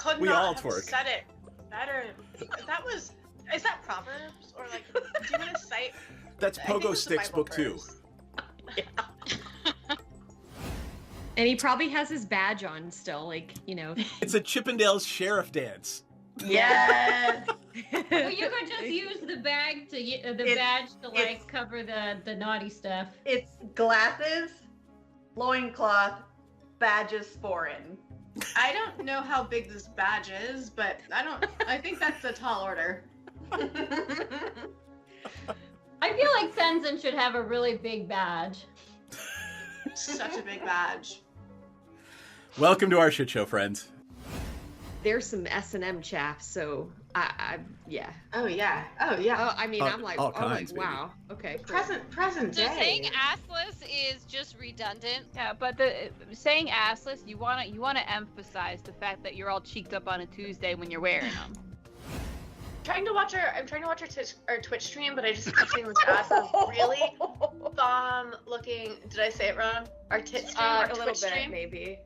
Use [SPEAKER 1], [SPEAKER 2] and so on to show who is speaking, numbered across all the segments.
[SPEAKER 1] could
[SPEAKER 2] We
[SPEAKER 1] not
[SPEAKER 2] all
[SPEAKER 1] have
[SPEAKER 2] twerk.
[SPEAKER 1] said it better. Is that Proverbs? Or like, do you want to cite?
[SPEAKER 2] That's
[SPEAKER 1] I think
[SPEAKER 2] Pogo
[SPEAKER 1] it's a
[SPEAKER 2] Sticks
[SPEAKER 1] Bible
[SPEAKER 2] book 2.
[SPEAKER 1] verse.
[SPEAKER 3] And he probably has his badge on still, like,
[SPEAKER 2] It's a Chippendales sheriff dance.
[SPEAKER 4] Yes.
[SPEAKER 5] Well, you could just use the badge to like cover the naughty stuff.
[SPEAKER 4] It's glasses, loincloth, badges foreign.
[SPEAKER 1] I don't know how big this badge is, but I think that's a tall order.
[SPEAKER 5] I feel like Sensen should have a really big badge.
[SPEAKER 1] Such a big badge.
[SPEAKER 2] Welcome to our shit show, friends.
[SPEAKER 3] there's some S&M chaff, so yeah.
[SPEAKER 1] Oh yeah. Oh yeah.
[SPEAKER 3] Oh, I mean, I'm like,
[SPEAKER 2] all kinds,
[SPEAKER 3] wow. Okay. Cool.
[SPEAKER 1] Present
[SPEAKER 6] So
[SPEAKER 1] day.
[SPEAKER 6] saying assless is just redundant.
[SPEAKER 7] Yeah, but saying assless, you wanna emphasize the fact that you're all cheeked up on a Tuesday when you're wearing them.
[SPEAKER 1] I'm trying to watch our Twitch stream, but I just kept seeing this ass of really bomb looking. Did I say it wrong? Our tit stream, our
[SPEAKER 3] a little
[SPEAKER 1] Twitch
[SPEAKER 3] bit,
[SPEAKER 1] stream.
[SPEAKER 3] maybe.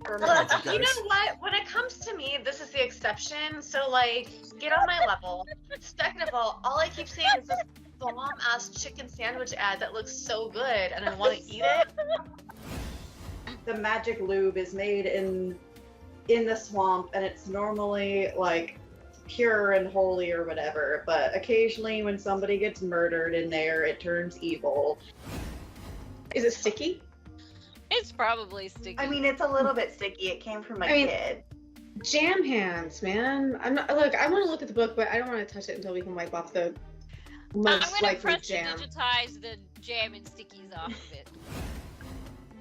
[SPEAKER 1] Look, you know what? When it comes to me, this is the exception. So like, get on my level. Second of all I keep seeing is this bomb ass chicken sandwich ad that looks so good, and I want to eat it.
[SPEAKER 4] The magic lube is made in the swamp, and it's normally like pure and holy or whatever, but occasionally when somebody gets murdered in there, it turns evil.
[SPEAKER 1] Is it sticky?
[SPEAKER 6] It's probably sticky.
[SPEAKER 8] I mean, it's a little bit sticky. It came from a kid.
[SPEAKER 1] Jam hands, man. I'm not. Look, I want to look at the book, but I don't want to touch it until we can wipe off the
[SPEAKER 6] I'm
[SPEAKER 1] most
[SPEAKER 6] gonna
[SPEAKER 1] likely
[SPEAKER 6] press
[SPEAKER 1] jam.
[SPEAKER 6] digitize the jam and stickies off of it.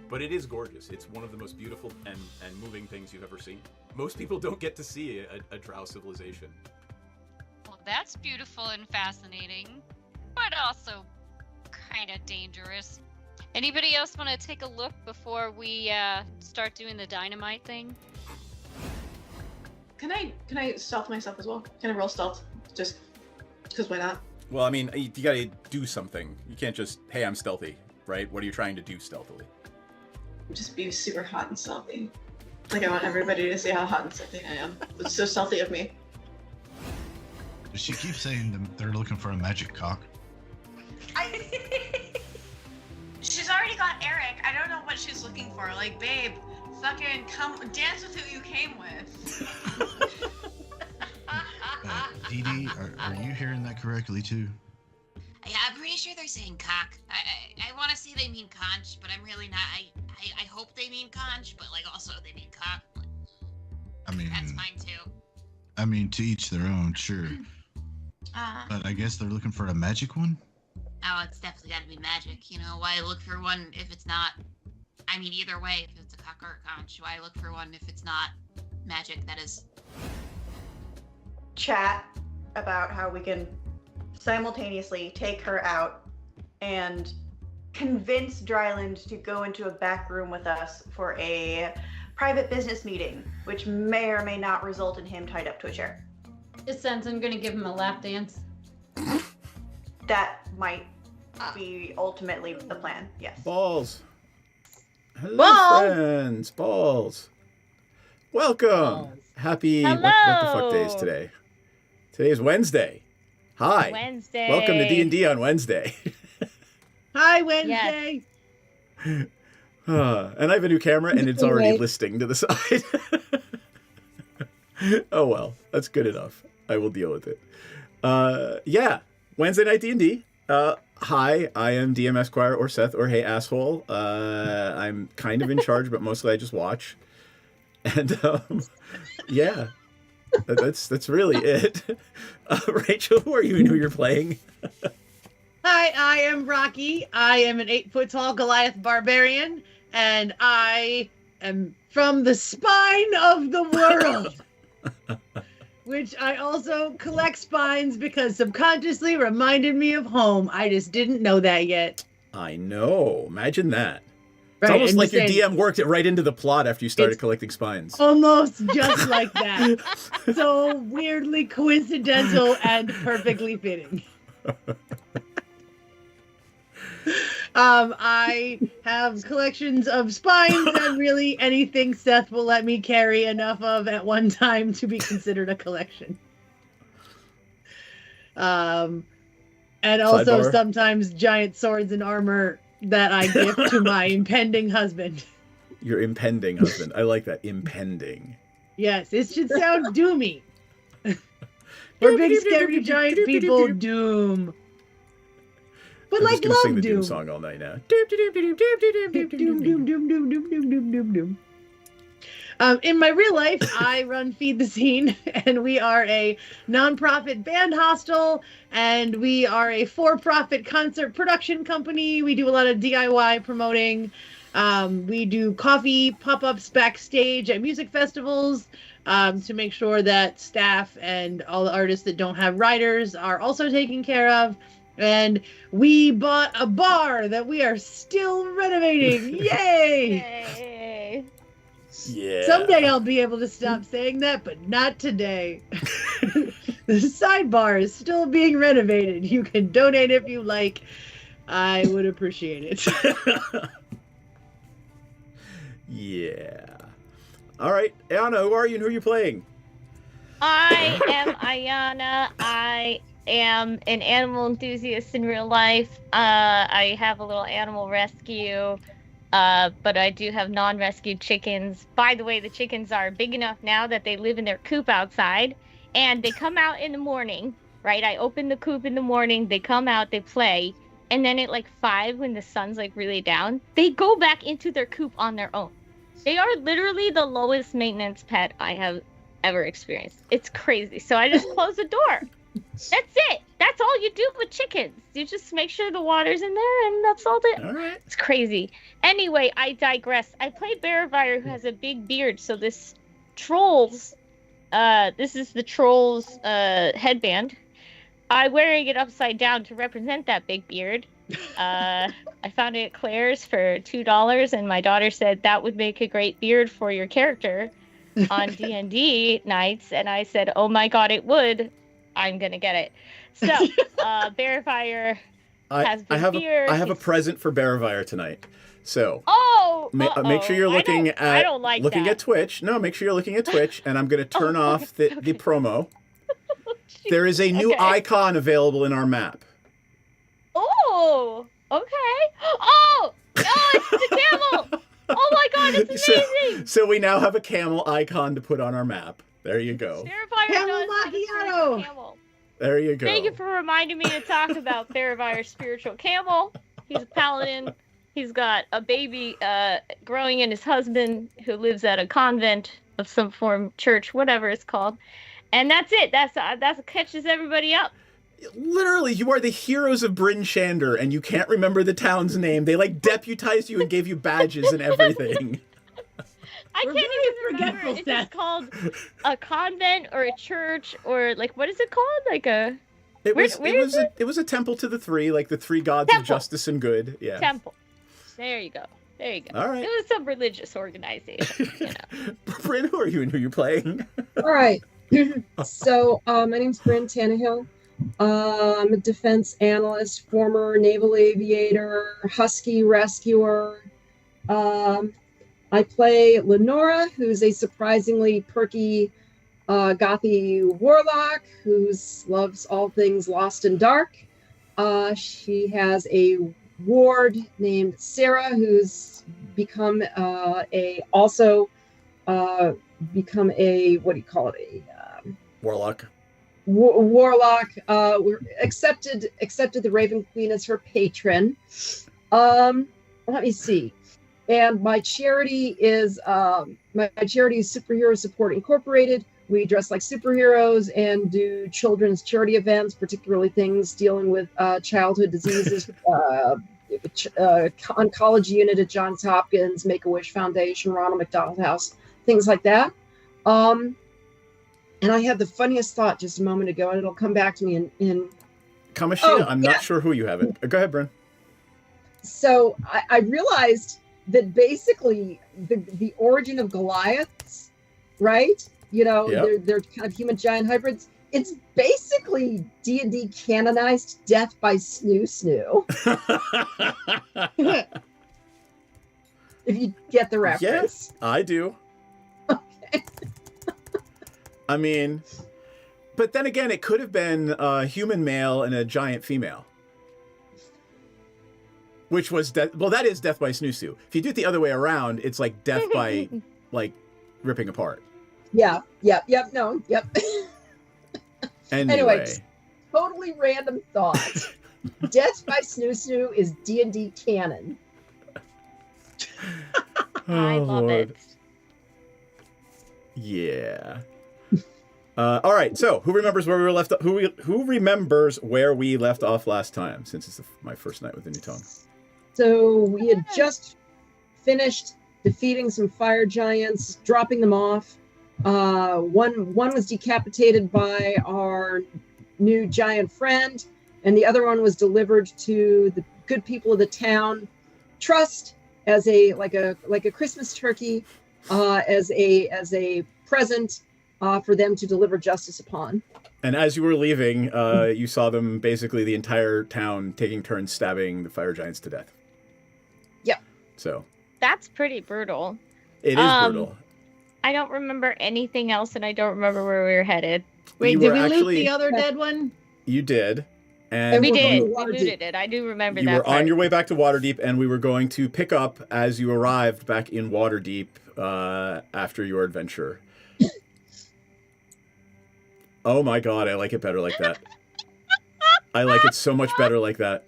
[SPEAKER 2] But it is gorgeous. It's one of the most beautiful and moving things you've ever seen. Most people don't get to see a drow civilization.
[SPEAKER 6] Well, that's beautiful and fascinating, but also kind of dangerous. Anybody else want to take a look before we start doing the dynamite thing?
[SPEAKER 1] Can I stealth myself as well? Can I roll stealth? Just because why not?
[SPEAKER 2] Well, I mean, you gotta do something. You can't just, hey, I'm stealthy, right? What are you trying to do stealthily?
[SPEAKER 1] Just be super hot and stealthy. Like I want everybody to see how hot and stealthy I am. It's so stealthy of me.
[SPEAKER 9] She keeps saying they're looking for a magic cock.
[SPEAKER 1] She's already got Eric. I don't know what she's looking for. Like, babe, fucking come dance with who you came with.
[SPEAKER 9] Dee Dee, are you hearing that correctly too?
[SPEAKER 10] Yeah, I'm pretty sure they're saying cock. I want to say they mean conch, but I'm really not. I hope they mean conch, but like also they mean cock.
[SPEAKER 9] I mean,
[SPEAKER 10] That's fine too.
[SPEAKER 9] I mean, to each their own, sure. But I guess they're looking for a magic one?
[SPEAKER 10] Oh, it's definitely got to be magic. You know, why look for one if it's not? I mean, either way, if it's a cock or a conch, why look for one if it's not magic? That is.
[SPEAKER 4] Chat about how we can simultaneously take her out and convince Dryland to go into a back room with us for a private business meeting, which may or may not result in him tied up to a chair.
[SPEAKER 5] Is Sensen gonna give him a lap dance?
[SPEAKER 4] That might be ultimately the plan, yes.
[SPEAKER 2] Balls. Hello,
[SPEAKER 3] Balls.
[SPEAKER 2] friends. Balls. Welcome.
[SPEAKER 3] Balls.
[SPEAKER 2] Happy,
[SPEAKER 7] Hello.
[SPEAKER 2] what the fuck day is today? Today is Wednesday. Hi.
[SPEAKER 7] Wednesday.
[SPEAKER 2] Welcome to D&D on Wednesday.
[SPEAKER 3] Hi, Wednesday.
[SPEAKER 2] And I have a new camera, and it's already listing to the side. Oh well, that's good enough. I will deal with it. Yeah, Wednesday night D&D. Hi, I am DM Esquire or Seth or Hey Asshole. I'm kind of in charge, but mostly I just watch. And yeah, that's really it. Rachel, who are you and who you're playing?
[SPEAKER 3] Hi, I am Rocky. I am an 8-foot-tall Goliath barbarian, and I am from the spine of the world. Which I also collect spines because subconsciously reminded me of home. I just didn't know that yet.
[SPEAKER 2] I know. Imagine that. It's
[SPEAKER 3] Right,
[SPEAKER 2] almost
[SPEAKER 3] and
[SPEAKER 2] like your
[SPEAKER 3] saying-
[SPEAKER 2] DM worked it right into the plot after you started
[SPEAKER 3] It's-
[SPEAKER 2] collecting spines.
[SPEAKER 3] Almost just like that. So weirdly coincidental and perfectly fitting. I have collections of spines and really anything Seth will let me carry enough of at one time to be considered a collection. And also
[SPEAKER 2] Sidebar.
[SPEAKER 3] sometimes giant swords and armor that I gift to my impending husband.
[SPEAKER 2] Your impending husband. I like that. Impending.
[SPEAKER 3] Yes, it should sound doomy. We're big scary giant people, doom. But
[SPEAKER 2] I'm
[SPEAKER 3] like
[SPEAKER 2] just gonna
[SPEAKER 3] love
[SPEAKER 2] sing the
[SPEAKER 3] doom.
[SPEAKER 2] Doom song all night now.
[SPEAKER 3] Doom. In my real life, I run Feed the Scene, and we are a nonprofit band hostel, and we are a for-profit concert production company. We do a lot of DIY promoting. We do coffee pop-ups backstage at music festivals to make sure that staff and all the artists that don't have writers are also taken care of. And we bought a bar that we are still renovating. Yay!
[SPEAKER 7] Yay.
[SPEAKER 2] Yeah.
[SPEAKER 3] Someday I'll be able to stop saying that, but not today. The sidebar is still being renovated. You can donate if you like. I would appreciate it.
[SPEAKER 2] Yeah. All right, Ayana, who are you and who are you playing?
[SPEAKER 11] I am Ayana. I am an animal enthusiast in real life. I have a little animal rescue, but I do have non-rescued chickens. By the way, the chickens are big enough now that they live in their coop outside, and they come out in the morning, right? I open the coop in the morning, they come out, they play, and then at like 5, when the sun's like really down, they go back into their coop on their own. They are literally the lowest maintenance pet I have ever experienced. It's crazy. So I just close the door. That's it. That's all you do with chickens. You just make sure the water's in there, and that's all that.
[SPEAKER 2] All right.
[SPEAKER 11] It's crazy. Anyway, I digress. I play Bearfire, who has a big beard. So this trolls, this is the trolls headband. I'm wearing it upside down to represent that big beard. I found it at Claire's for $2, and my daughter said that would make a great beard for your character on D&D nights, and I said, oh my god, it would. I'm gonna get it. So, Bearfire has big beard.
[SPEAKER 2] I have a present for Bearfire tonight. So make sure you're looking at Twitch. No, make sure you're looking at Twitch, and I'm gonna turn off the promo. There is a new icon available in our map.
[SPEAKER 11] Oh, okay. Oh, it's the camel. Oh my god, it's amazing.
[SPEAKER 2] So we now have a camel icon to put on our map. There you go.
[SPEAKER 3] Camel macchiato.
[SPEAKER 2] There you go.
[SPEAKER 11] Thank you for reminding me to talk about Theravire's spiritual camel. He's a paladin. He's got a baby growing in his husband who lives at a convent of some form, church, whatever it's called. And that's it. That's what catches everybody up.
[SPEAKER 2] Literally, you are the heroes of Bryn Shander, and you can't remember the town's name. They like deputized you and gave you badges and everything.
[SPEAKER 11] I can't even remember if it's called a convent or a church or like what is it called? Like a
[SPEAKER 2] it was a temple to the three, like the three gods of justice and good. Yeah.
[SPEAKER 11] Temple. There you go.
[SPEAKER 2] All right.
[SPEAKER 11] It was some religious organization. You know.
[SPEAKER 2] Bryn, who are you and who are you playing?
[SPEAKER 12] All right. So my name's Bryn Tannehill. I'm a defense analyst, former naval aviator, husky rescuer. I play Lenora, who's a surprisingly perky gothy warlock who loves all things lost and dark. She has a ward named Sarah, who's become what do you call it?
[SPEAKER 2] Warlock.
[SPEAKER 12] Warlock. We're accepted the Raven Queen as her patron. Let me see. And my charity is Superhero Support Incorporated. We dress like superheroes and do children's charity events, particularly things dealing with childhood diseases, oncology unit at Johns Hopkins, Make-A-Wish Foundation, Ronald McDonald House, things like that. And I had the funniest thought just a moment ago, and it'll come back to me in
[SPEAKER 2] Kamashita, I'm not sure who you have it. Go ahead, Bryn.
[SPEAKER 12] So I realized that basically the origin of Goliaths, right? You know, they're kind of human giant hybrids. It's basically D&D canonized death by snoo. If you get the reference.
[SPEAKER 2] Yes, I do.
[SPEAKER 12] Okay.
[SPEAKER 2] I mean, but then again, it could have been a human male and a giant female. Which was that is death by snoo. If you do it the other way around, it's like death by like ripping apart.
[SPEAKER 12] Yep.
[SPEAKER 2] Anyway,
[SPEAKER 12] totally random thought. Death by snoo is D&D canon.
[SPEAKER 11] I love it.
[SPEAKER 2] Yeah. All right. So, who remembers where we were left? Who remembers where we left off last time? Since it's my first night with the new tongue.
[SPEAKER 12] So we had just finished defeating some fire giants, dropping them off. One was decapitated by our new giant friend, and the other one was delivered to the good people of the town. Trust as a Christmas turkey, as a present for them to deliver justice upon.
[SPEAKER 2] And as you were leaving, you saw them basically the entire town taking turns stabbing the fire giants to death.
[SPEAKER 12] Yep.
[SPEAKER 2] So
[SPEAKER 11] That's pretty brutal.
[SPEAKER 2] it is brutal.
[SPEAKER 11] I don't remember anything else, and I don't remember where we were headed.
[SPEAKER 3] Wait,
[SPEAKER 2] You
[SPEAKER 3] did
[SPEAKER 2] were
[SPEAKER 3] we
[SPEAKER 2] actually-
[SPEAKER 3] loot the other dead one?
[SPEAKER 2] You did, and
[SPEAKER 11] We
[SPEAKER 12] we're
[SPEAKER 11] did.
[SPEAKER 12] going
[SPEAKER 11] We
[SPEAKER 12] to Waterdeep.
[SPEAKER 11] looted it. I do remember
[SPEAKER 2] you
[SPEAKER 11] that
[SPEAKER 2] were
[SPEAKER 11] part.
[SPEAKER 2] on your way back to Waterdeep, and we were going to pick up as you arrived back in Waterdeep after your adventure. Oh my god, I like it better like that. I like it so much better like that.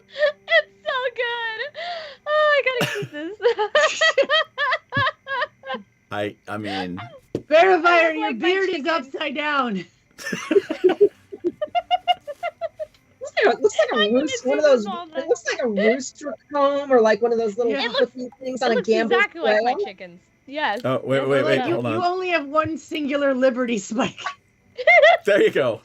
[SPEAKER 11] It's so good. Oh, I gotta keep this.
[SPEAKER 2] I mean,
[SPEAKER 3] Verifier, your
[SPEAKER 11] like my
[SPEAKER 3] beard is
[SPEAKER 11] chicken.
[SPEAKER 3] upside down.
[SPEAKER 12] It looks like a
[SPEAKER 11] I'm gonna
[SPEAKER 12] rooster.
[SPEAKER 11] do
[SPEAKER 12] One of those.
[SPEAKER 11] this all the-
[SPEAKER 12] It looks like a rooster comb, or like one of those little
[SPEAKER 3] Yeah.
[SPEAKER 12] flippy things on
[SPEAKER 11] It
[SPEAKER 12] a
[SPEAKER 11] looks
[SPEAKER 12] gambler's
[SPEAKER 11] exactly like my
[SPEAKER 12] trail.
[SPEAKER 11] chickens. Yes.
[SPEAKER 2] oh wait,
[SPEAKER 11] That's
[SPEAKER 2] wait, wait,
[SPEAKER 11] what
[SPEAKER 3] You,
[SPEAKER 2] hold
[SPEAKER 3] you
[SPEAKER 2] on.
[SPEAKER 3] only have one singular liberty spike.
[SPEAKER 2] There you go.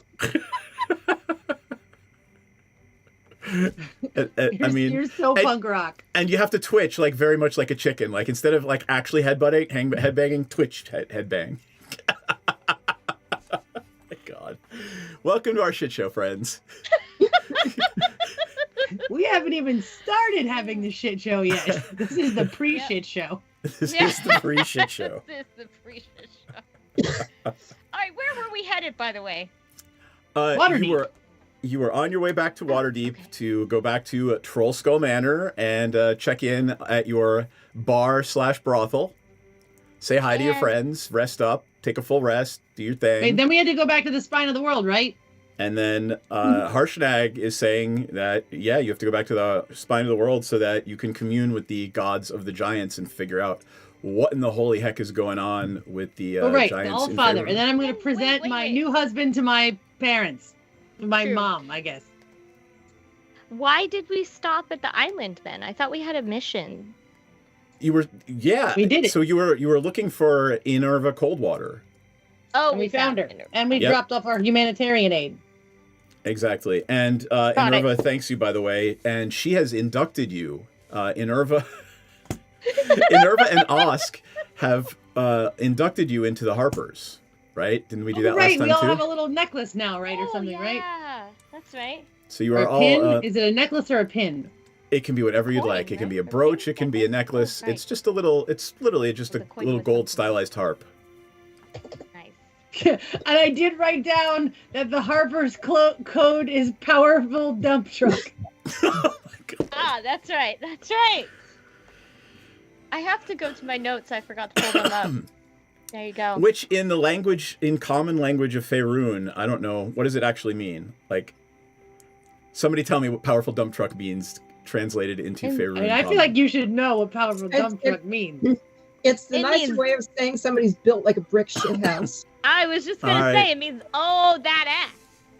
[SPEAKER 2] I mean,
[SPEAKER 3] you're so
[SPEAKER 2] and-
[SPEAKER 3] punk rock.
[SPEAKER 2] and you have to twitch like very much like a chicken. Like instead of like actually headbanging, twitch headbang. My God. Welcome to our shit show, friends.
[SPEAKER 3] We haven't even started having the shit show yet. This is the pre-shit show.
[SPEAKER 2] This
[SPEAKER 11] Yeah.
[SPEAKER 2] is the free shit show.
[SPEAKER 11] This is the free shit show. All right, where were we headed, by the way?
[SPEAKER 3] Waterdeep.
[SPEAKER 2] You were on your way back to Waterdeep
[SPEAKER 11] Okay.
[SPEAKER 2] to go back to Troll Skull Manor and check in at your bar/brothel. Say hi to your
[SPEAKER 11] And-
[SPEAKER 2] friends, rest up, take a full rest, do your thing.
[SPEAKER 3] Wait, then we had to go back to the spine of the world, right?
[SPEAKER 2] And then Harshnag is saying that, yeah, you have to go back to the spine of the world so that you can commune with the gods of the giants and figure out what in the holy heck is going on with the
[SPEAKER 3] Oh, right, the
[SPEAKER 2] giants.
[SPEAKER 3] All
[SPEAKER 2] in
[SPEAKER 3] Father.
[SPEAKER 2] Faerun.
[SPEAKER 3] And then I'm going to
[SPEAKER 11] Wait,
[SPEAKER 3] present
[SPEAKER 11] wait,
[SPEAKER 3] my
[SPEAKER 11] wait.
[SPEAKER 3] new husband to my parents. My
[SPEAKER 11] True.
[SPEAKER 3] mom, I guess.
[SPEAKER 11] Why did we stop at the island then? I thought we had a mission.
[SPEAKER 2] You were, yeah.
[SPEAKER 3] We did it.
[SPEAKER 2] So you were looking for Inerva Coldwater.
[SPEAKER 11] Oh,
[SPEAKER 3] And we found her.
[SPEAKER 11] it.
[SPEAKER 3] And we
[SPEAKER 2] Yep.
[SPEAKER 3] dropped off our humanitarian aid.
[SPEAKER 2] Exactly. And Inerva thanks you, by the way, and she has inducted you. Inerva and Osk have inducted you into the Harpers, right? Didn't we do that
[SPEAKER 3] right,
[SPEAKER 2] last
[SPEAKER 3] we
[SPEAKER 2] time
[SPEAKER 3] all
[SPEAKER 2] too?
[SPEAKER 3] have a little necklace now, right? Or
[SPEAKER 11] Oh,
[SPEAKER 3] something, right?
[SPEAKER 11] yeah, that's right.
[SPEAKER 2] So you
[SPEAKER 3] Or
[SPEAKER 2] are
[SPEAKER 3] a
[SPEAKER 2] all.
[SPEAKER 3] pin? Is it a necklace or a pin?
[SPEAKER 2] It can be whatever you'd
[SPEAKER 11] Coin,
[SPEAKER 2] like. It can be a
[SPEAKER 11] right?
[SPEAKER 2] brooch. It can be a necklace.
[SPEAKER 11] Oh, right.
[SPEAKER 2] It's just a little. It's literally just a
[SPEAKER 11] With a coin
[SPEAKER 2] little
[SPEAKER 11] with
[SPEAKER 2] gold
[SPEAKER 11] something.
[SPEAKER 2] stylized harp.
[SPEAKER 11] Nice.
[SPEAKER 3] And I did write down that the Harper's code is powerful dump truck.
[SPEAKER 2] Oh my God.
[SPEAKER 11] Ah, that's right. That's right. I have to go to my notes. I forgot to pull them up. There you go.
[SPEAKER 2] Which in common language of Faerun, I don't know, what does it actually mean? Like, somebody tell me what powerful dump truck means translated into Faerun.
[SPEAKER 3] I mean, I feel
[SPEAKER 2] common.
[SPEAKER 3] like you should know what powerful
[SPEAKER 12] It's-
[SPEAKER 3] dump truck means.
[SPEAKER 12] It's the
[SPEAKER 11] It
[SPEAKER 12] nicer
[SPEAKER 11] means-
[SPEAKER 12] way of saying somebody's built like a brick shit house.
[SPEAKER 11] I was just gonna
[SPEAKER 2] All right.
[SPEAKER 11] say it means that ass.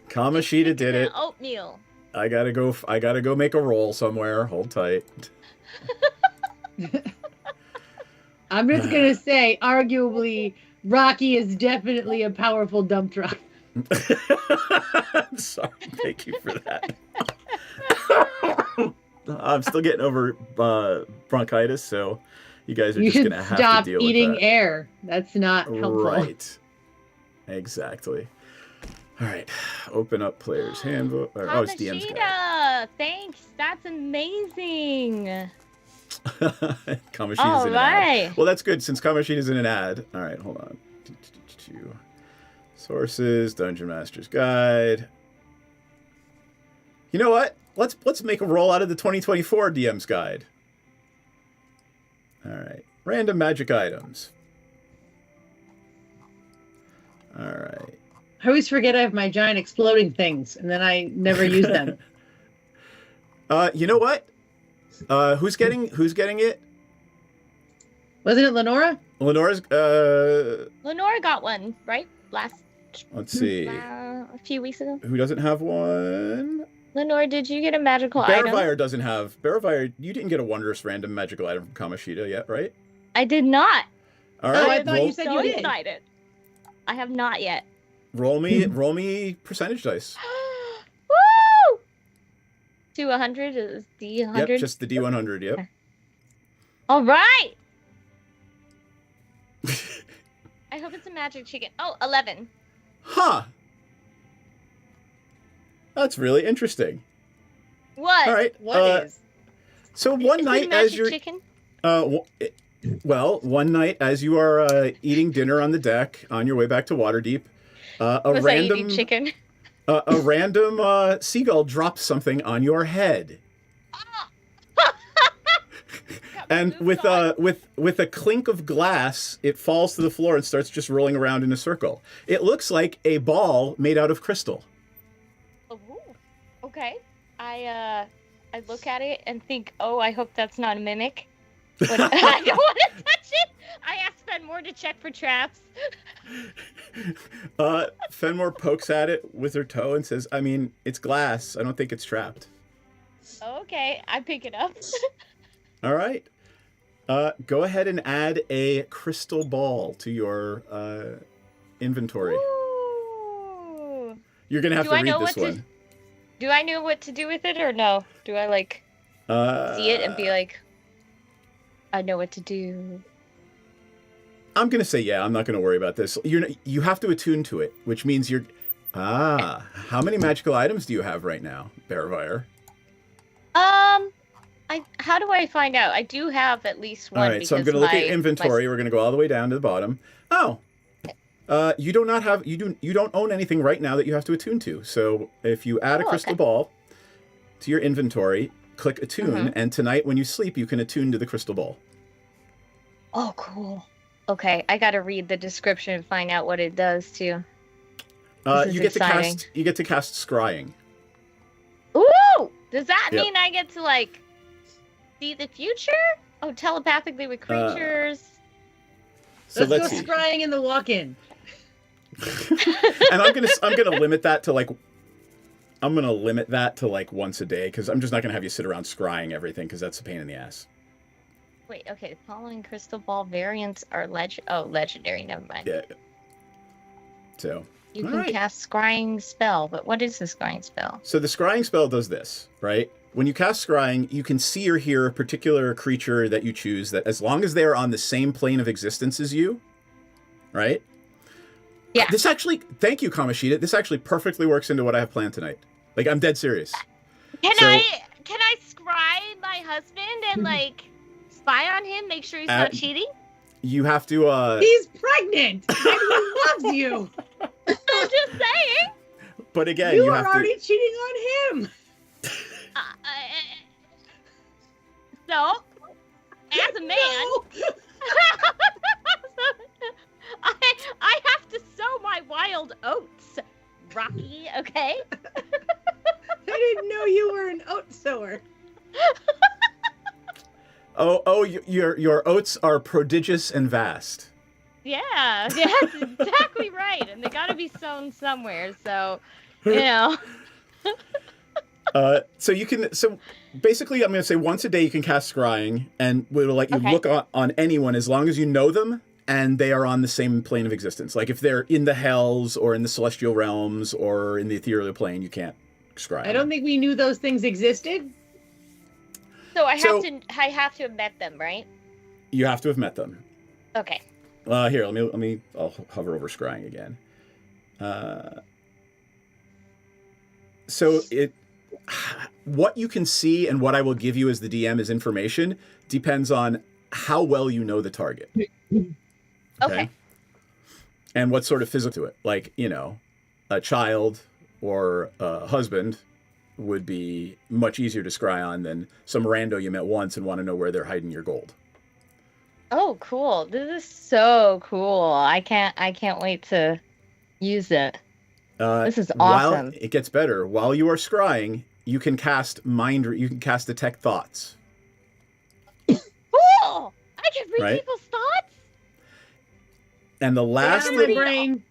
[SPEAKER 2] Kamashita did it.
[SPEAKER 11] Oatmeal.
[SPEAKER 2] I gotta go make a roll somewhere. Hold tight.
[SPEAKER 3] I'm just gonna say, arguably, Rocky is definitely a powerful dump truck.
[SPEAKER 2] I'm sorry. Thank you for that. I'm still getting over bronchitis, so you guys are
[SPEAKER 3] You
[SPEAKER 2] just
[SPEAKER 3] should
[SPEAKER 2] gonna have
[SPEAKER 3] stop
[SPEAKER 2] to deal
[SPEAKER 3] eating
[SPEAKER 2] with that.
[SPEAKER 3] air. That's not helpful.
[SPEAKER 2] Right. Exactly. All right, open up player's handbook. Oh, it's DM's guide.
[SPEAKER 11] Kamashita! Thanks, that's amazing.
[SPEAKER 2] Kamashita's
[SPEAKER 11] All
[SPEAKER 2] in an
[SPEAKER 11] right.
[SPEAKER 2] ad. Well, that's good since Kamashita's in an ad. All right, hold on. Sources, Dungeon Master's Guide. You know what? Let's make a roll out of the 2024 DM's Guide. All right, random magic items. All right.
[SPEAKER 3] I always forget I have my giant exploding things, and then I never use them.
[SPEAKER 2] You know what? Who's getting it?
[SPEAKER 3] Wasn't it Lenora?
[SPEAKER 2] Lenora's.
[SPEAKER 11] Lenora got one, right?
[SPEAKER 2] Let's see.
[SPEAKER 11] A few weeks ago.
[SPEAKER 2] Who doesn't have one?
[SPEAKER 11] Lenora, did you get a magical item?
[SPEAKER 2] Bearfire doesn't have. Bearfire, you didn't get a wondrous random magical item from Kamashita yet, right?
[SPEAKER 11] I did not.
[SPEAKER 2] All right.
[SPEAKER 3] I thought you said you did.
[SPEAKER 11] Excited. I have not yet.
[SPEAKER 2] Roll me percentage dice.
[SPEAKER 11] Woo! To 100 is D100.
[SPEAKER 2] Yep, just the D100. Yep.
[SPEAKER 11] Okay. All right. I hope it's a magic chicken. Oh, 11.
[SPEAKER 2] Huh. That's really interesting.
[SPEAKER 11] What?
[SPEAKER 2] All right.
[SPEAKER 3] What is?
[SPEAKER 2] So one
[SPEAKER 11] Is it
[SPEAKER 2] night
[SPEAKER 11] a magic
[SPEAKER 2] as you're
[SPEAKER 11] chicken?
[SPEAKER 2] one night as you are eating dinner on the deck on your way back to Waterdeep,
[SPEAKER 11] Was I eating chicken?
[SPEAKER 2] a random seagull drops something on your head. And with a clink of glass, it falls to the floor and starts just rolling around in a circle. It looks like a ball made out of crystal.
[SPEAKER 11] Oh, okay. I look at it and think, oh, I hope that's not a mimic. But I don't want to touch it. I ask Fenmore to check for traps.
[SPEAKER 2] Fenmore pokes at it with her toe and says, I mean, it's glass. I don't think it's trapped.
[SPEAKER 11] Okay, I pick it up.
[SPEAKER 2] All right. Go ahead and add a crystal ball to your inventory.
[SPEAKER 11] Ooh.
[SPEAKER 2] You're going to have to read this one.
[SPEAKER 11] Do I know what to do with it or no? Do I see it and be like, I know what to do?
[SPEAKER 2] I'm going to say, yeah, I'm not going to worry about this. You have to attune to it, which means you're... how many magical items do you have right now, Bearfire?
[SPEAKER 11] How do I find out? I do have at least one.
[SPEAKER 2] All right, so I'm going to look at inventory. We're going to go all the way down to the bottom. Oh, you don't own anything right now that you have to attune to. So if you add a crystal ball to your inventory, click attune, and tonight when you sleep, you can attune to the crystal ball.
[SPEAKER 11] Oh, cool. Okay, I got to read the description and find out what it does too.
[SPEAKER 2] You get to cast scrying.
[SPEAKER 11] Ooh! Does that mean I get to see the future? Oh, telepathically with creatures.
[SPEAKER 2] So
[SPEAKER 3] let's go scrying in the walk-in.
[SPEAKER 2] And I'm gonna limit that to once a day because I'm just not gonna have you sit around scrying everything because that's a pain in the ass.
[SPEAKER 11] Wait, okay. The following crystal ball variants are legendary. Never mind.
[SPEAKER 2] Yeah. So
[SPEAKER 11] you can cast scrying spell, but what is the scrying spell?
[SPEAKER 2] So the scrying spell does this, right? When you cast scrying, you can see or hear a particular creature that you choose that as long as they are on the same plane of existence as you, right?
[SPEAKER 11] Yeah.
[SPEAKER 2] This actually, thank you, Kamashita. This actually perfectly works into what I have planned tonight. I'm dead serious.
[SPEAKER 11] Can I scry my husband and spy on him, make sure he's not cheating?
[SPEAKER 2] You have to.
[SPEAKER 3] He's pregnant and he loves you.
[SPEAKER 11] I'm just saying.
[SPEAKER 2] But again,
[SPEAKER 3] you
[SPEAKER 2] you
[SPEAKER 3] are
[SPEAKER 2] have
[SPEAKER 3] already
[SPEAKER 2] to.
[SPEAKER 3] cheating on him.
[SPEAKER 11] So, as a man, I have to sow my wild oats, Rocky. Okay.
[SPEAKER 3] I didn't know you were an oat sower.
[SPEAKER 2] Your oats are prodigious and vast.
[SPEAKER 11] Yeah, that's exactly right, and they got to be sown somewhere. So,
[SPEAKER 2] So you can. So basically, I'm going to say once a day you can cast scrying, and we'll let you look on anyone as long as you know them and they are on the same plane of existence. Like if they're in the hells or in the celestial realms or in the ethereal plane, you can't scry.
[SPEAKER 3] I don't think we knew those things existed.
[SPEAKER 11] So I have to have met them, right?
[SPEAKER 2] You have to have met them.
[SPEAKER 11] Okay.
[SPEAKER 2] Here, I'll hover over scrying again. So what you can see and what I will give you as the DM as information depends on how well you know the target.
[SPEAKER 11] Okay.
[SPEAKER 2] And what sort of physical to it. Like, a child or a husband would be much easier to scry on than some rando you met once and want to know where they're hiding your gold.
[SPEAKER 11] Oh, cool. This is so cool. I can't wait to use it. This is awesome.
[SPEAKER 2] It gets better. While you are scrying, you can cast detect thoughts.
[SPEAKER 11] Cool! I can read people's thoughts?
[SPEAKER 2] And the last
[SPEAKER 3] little brain.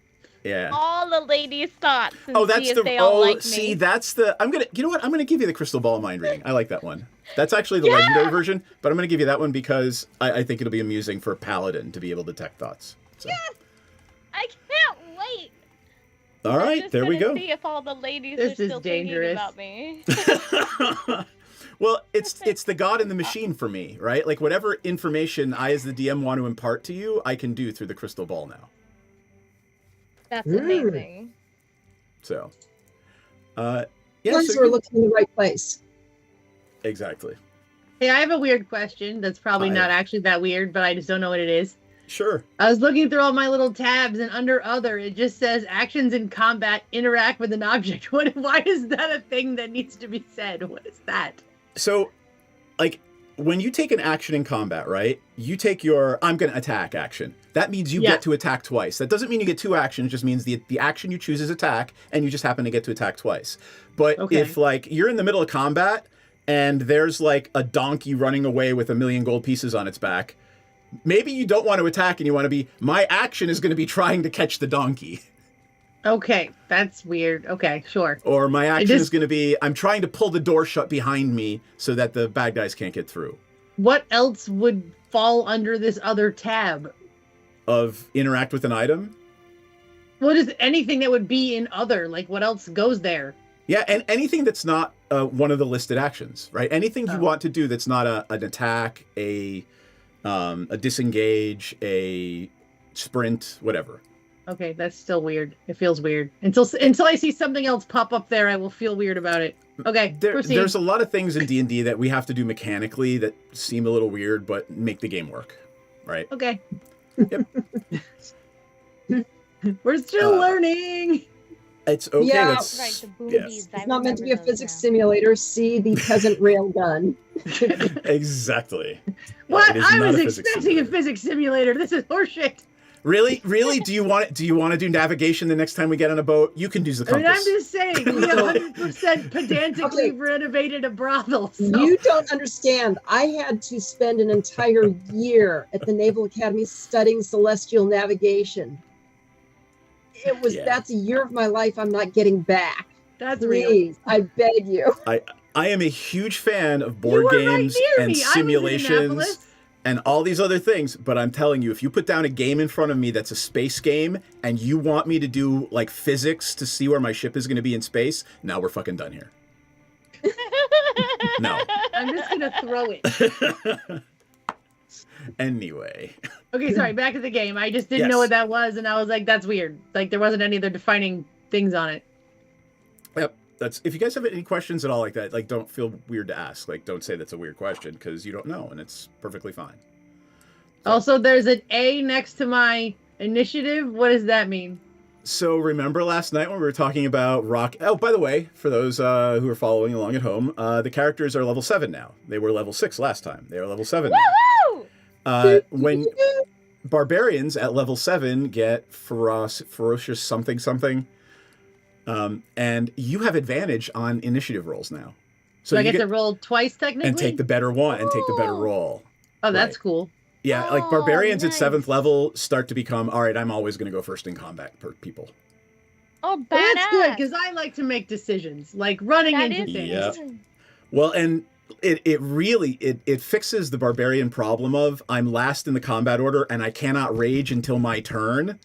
[SPEAKER 2] Yeah.
[SPEAKER 11] All the ladies' thoughts. And
[SPEAKER 2] that's
[SPEAKER 11] see if they all like me.
[SPEAKER 2] That's the. You know what? I'm gonna give you the crystal ball mind reading. I like that one. That's actually the legendary version, but I'm gonna give you that one because I think it'll be amusing for a paladin to be able to detect thoughts. So.
[SPEAKER 11] Yeah. I can't wait.
[SPEAKER 2] All right, there we go.
[SPEAKER 11] See if all the ladies are still thinking about me.
[SPEAKER 2] Well, it's the god in the machine for me, right? Like whatever information I as the DM want to impart to you, I can do through the crystal ball now.
[SPEAKER 11] That's amazing.
[SPEAKER 2] So,
[SPEAKER 12] we're looking in the right place.
[SPEAKER 2] Exactly.
[SPEAKER 3] Hey, I have a weird question that's probably not actually that weird, but I just don't know what it is.
[SPEAKER 2] Sure.
[SPEAKER 3] I was looking through all my little tabs, and under other, it just says actions in combat interact with an object. Why is that a thing that needs to be said? What is that?
[SPEAKER 2] So, like, when you take an action in combat, right? You take your I'm going to attack action. That means you get to attack twice. That doesn't mean you get two actions. It just means the action you choose is attack, and you just happen to get to attack twice. But if, like, you're in the middle of combat, and there's, like, a donkey running away with 1,000,000 gold pieces on its back, maybe you don't want to attack and you want to be, my action is going to be trying to catch the donkey.
[SPEAKER 3] Okay, that's weird. Okay, sure.
[SPEAKER 2] Or my action is going to be, I'm trying to pull the door shut behind me so that the bad guys can't get through.
[SPEAKER 3] What else would fall under this other tab?
[SPEAKER 2] Of interact with an item?
[SPEAKER 3] What is anything that would be in other? Like, what else goes there?
[SPEAKER 2] Yeah, and anything that's not one of the listed actions, right? Anything you want to do that's not an attack, a disengage, a sprint, whatever.
[SPEAKER 3] Okay, that's still weird. It feels weird. Until I see something else pop up there, I will feel weird about it. Okay, proceed.
[SPEAKER 2] There's a lot of things in D&D that we have to do mechanically that seem a little weird, but make the game work, right?
[SPEAKER 3] Okay.
[SPEAKER 2] Yep.
[SPEAKER 3] We're still learning.
[SPEAKER 2] It's okay.
[SPEAKER 12] Yeah,
[SPEAKER 11] Yes.
[SPEAKER 12] It's not meant to be a physics simulator. See the peasant railgun.
[SPEAKER 2] Exactly.
[SPEAKER 3] What? I was expecting a physics simulator. This is horseshit.
[SPEAKER 2] Really? Do you want to do navigation the next time we get on a boat? You can use the compass.
[SPEAKER 3] I mean, I'm just saying, we 100% pedantically renovated a brothel. So.
[SPEAKER 12] You don't understand. I had to spend an entire year at the Naval Academy studying celestial navigation. That's a year of my life I'm not getting back.
[SPEAKER 3] That's
[SPEAKER 12] Please,
[SPEAKER 3] real.
[SPEAKER 12] I beg you.
[SPEAKER 2] I am a huge fan of board games and simulations and all these other things, but I'm telling you, if you put down a game in front of me that's a space game and you want me to do like physics to see where my ship is going to be in space, now we're fucking done here. No.
[SPEAKER 3] I'm just going to throw it.
[SPEAKER 2] Anyway.
[SPEAKER 3] Okay, sorry, back to the game. I just didn't know what that was, and I was like, that's weird. Like, there wasn't any other defining things on it.
[SPEAKER 2] Yep. If you guys have any questions at all like that, like, don't feel weird to ask. Like, don't say that's a weird question, because you don't know, and it's perfectly fine. So.
[SPEAKER 3] Also, there's an A next to my initiative. What does that mean?
[SPEAKER 2] So remember last night when we were talking about rock... Oh, by the way, for those who are following along at home, the characters are level 7 now. They were level 6 last time. They are level 7 now. When barbarians at level 7 get ferocious something, and you have advantage on initiative rolls now.
[SPEAKER 3] So I get to roll twice technically?
[SPEAKER 2] And take the better one and take the better roll.
[SPEAKER 3] Oh, that's cool.
[SPEAKER 2] Yeah, like barbarians at 7th level start to become, all right, I'm always going to go first in combat per people.
[SPEAKER 11] Oh, badass.
[SPEAKER 3] Well, that's good, because I like to make decisions, like running into things.
[SPEAKER 2] Yep. Well, and it really fixes the barbarian problem of I'm last in the combat order and I cannot rage until my turn.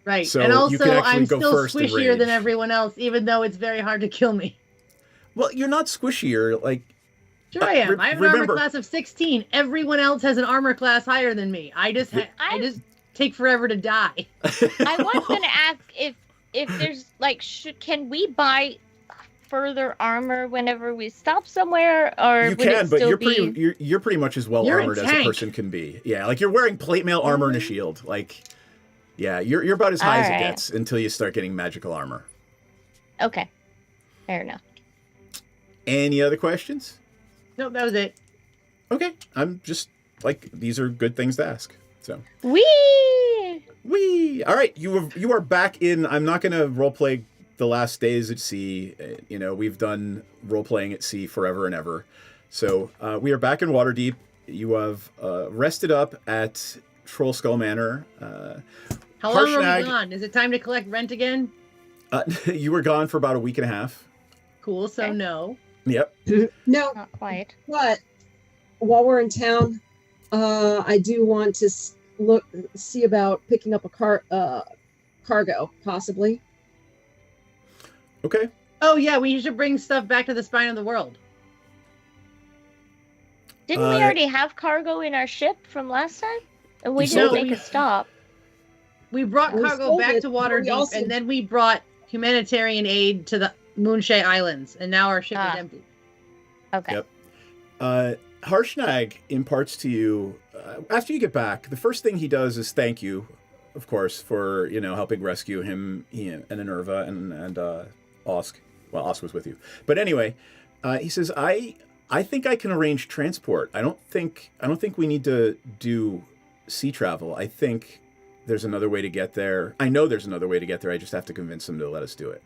[SPEAKER 3] Right,
[SPEAKER 2] so
[SPEAKER 3] and also I'm still
[SPEAKER 2] squishier
[SPEAKER 3] than everyone else, even though it's very hard to kill me.
[SPEAKER 2] Well, you're not squishier, like...
[SPEAKER 3] Sure I am. I have an armor class of 16. Everyone else has an armor class higher than me. I just take forever to die.
[SPEAKER 11] I was going to ask if there's, like, can we buy further armor whenever we stop somewhere, or
[SPEAKER 2] You
[SPEAKER 11] would
[SPEAKER 2] can,
[SPEAKER 11] it
[SPEAKER 2] but
[SPEAKER 11] still
[SPEAKER 2] you're
[SPEAKER 11] be...
[SPEAKER 2] you're pretty much as well
[SPEAKER 3] You're a
[SPEAKER 2] armored as a
[SPEAKER 3] tank.
[SPEAKER 2] person can be. Yeah, like you're wearing plate mail armor and a shield. Like, yeah, you're about as high as it
[SPEAKER 11] Alright.
[SPEAKER 2] gets until you start getting magical armor.
[SPEAKER 11] Okay, fair enough.
[SPEAKER 2] Any other questions?
[SPEAKER 3] Nope, that was it.
[SPEAKER 2] Okay, I'm just like, these are good things to ask. So
[SPEAKER 11] Whee!
[SPEAKER 2] all right, you are back in. I'm not gonna roleplay the last days at sea. You know, we've done role playing at sea forever and ever. So we are back in Waterdeep. You have rested up at Troll Skull Manor.
[SPEAKER 3] How long are
[SPEAKER 2] Harshnag-
[SPEAKER 3] we gone? Is it time to collect rent again?
[SPEAKER 2] You were gone for about a week and a half.
[SPEAKER 3] Cool, so
[SPEAKER 11] Okay.
[SPEAKER 3] no.
[SPEAKER 2] Yep.
[SPEAKER 12] No,
[SPEAKER 11] Not quite.
[SPEAKER 12] but while we're in town, I do want to see about picking up a cargo, possibly.
[SPEAKER 2] Okay.
[SPEAKER 3] Oh yeah, we should bring stuff back to the spine of the world.
[SPEAKER 11] Didn't we already have cargo in our ship from last time? And we
[SPEAKER 2] You
[SPEAKER 11] didn't
[SPEAKER 2] sold
[SPEAKER 11] make
[SPEAKER 3] it.
[SPEAKER 11] a stop.
[SPEAKER 3] We brought
[SPEAKER 12] We
[SPEAKER 3] cargo
[SPEAKER 12] sold
[SPEAKER 3] back
[SPEAKER 12] it,
[SPEAKER 3] to
[SPEAKER 12] but we
[SPEAKER 3] Waterdeep,
[SPEAKER 12] also-
[SPEAKER 3] and then we brought humanitarian aid to the Moonshay Islands, and now our ship is empty.
[SPEAKER 11] Okay.
[SPEAKER 2] Yep. Harshnag imparts to you, after you get back, the first thing he does is thank you, of course, for, you know, helping rescue him, he and Enerva and Osk. Well, Osk was with you. But anyway, he says, I think I can arrange transport. I don't think we need to do sea travel. I think there's another way to get there. I know there's another way to get there. I just have to convince them to let us do it.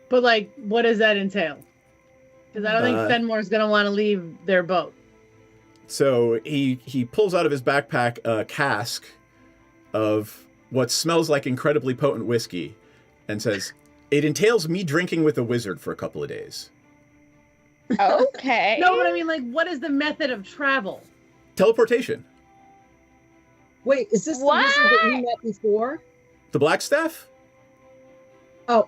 [SPEAKER 3] But like, what does that entail? Because I don't think Fenmore's gonna want to leave their boat.
[SPEAKER 2] So he pulls out of his backpack a cask of what smells like incredibly potent whiskey and says, it entails me drinking with a wizard for a couple of days.
[SPEAKER 11] Okay.
[SPEAKER 3] No, but I mean, like, what is the method of travel?
[SPEAKER 2] Teleportation.
[SPEAKER 12] Wait, is this the wizard that we met before?
[SPEAKER 2] The Blackstaff?
[SPEAKER 12] Oh,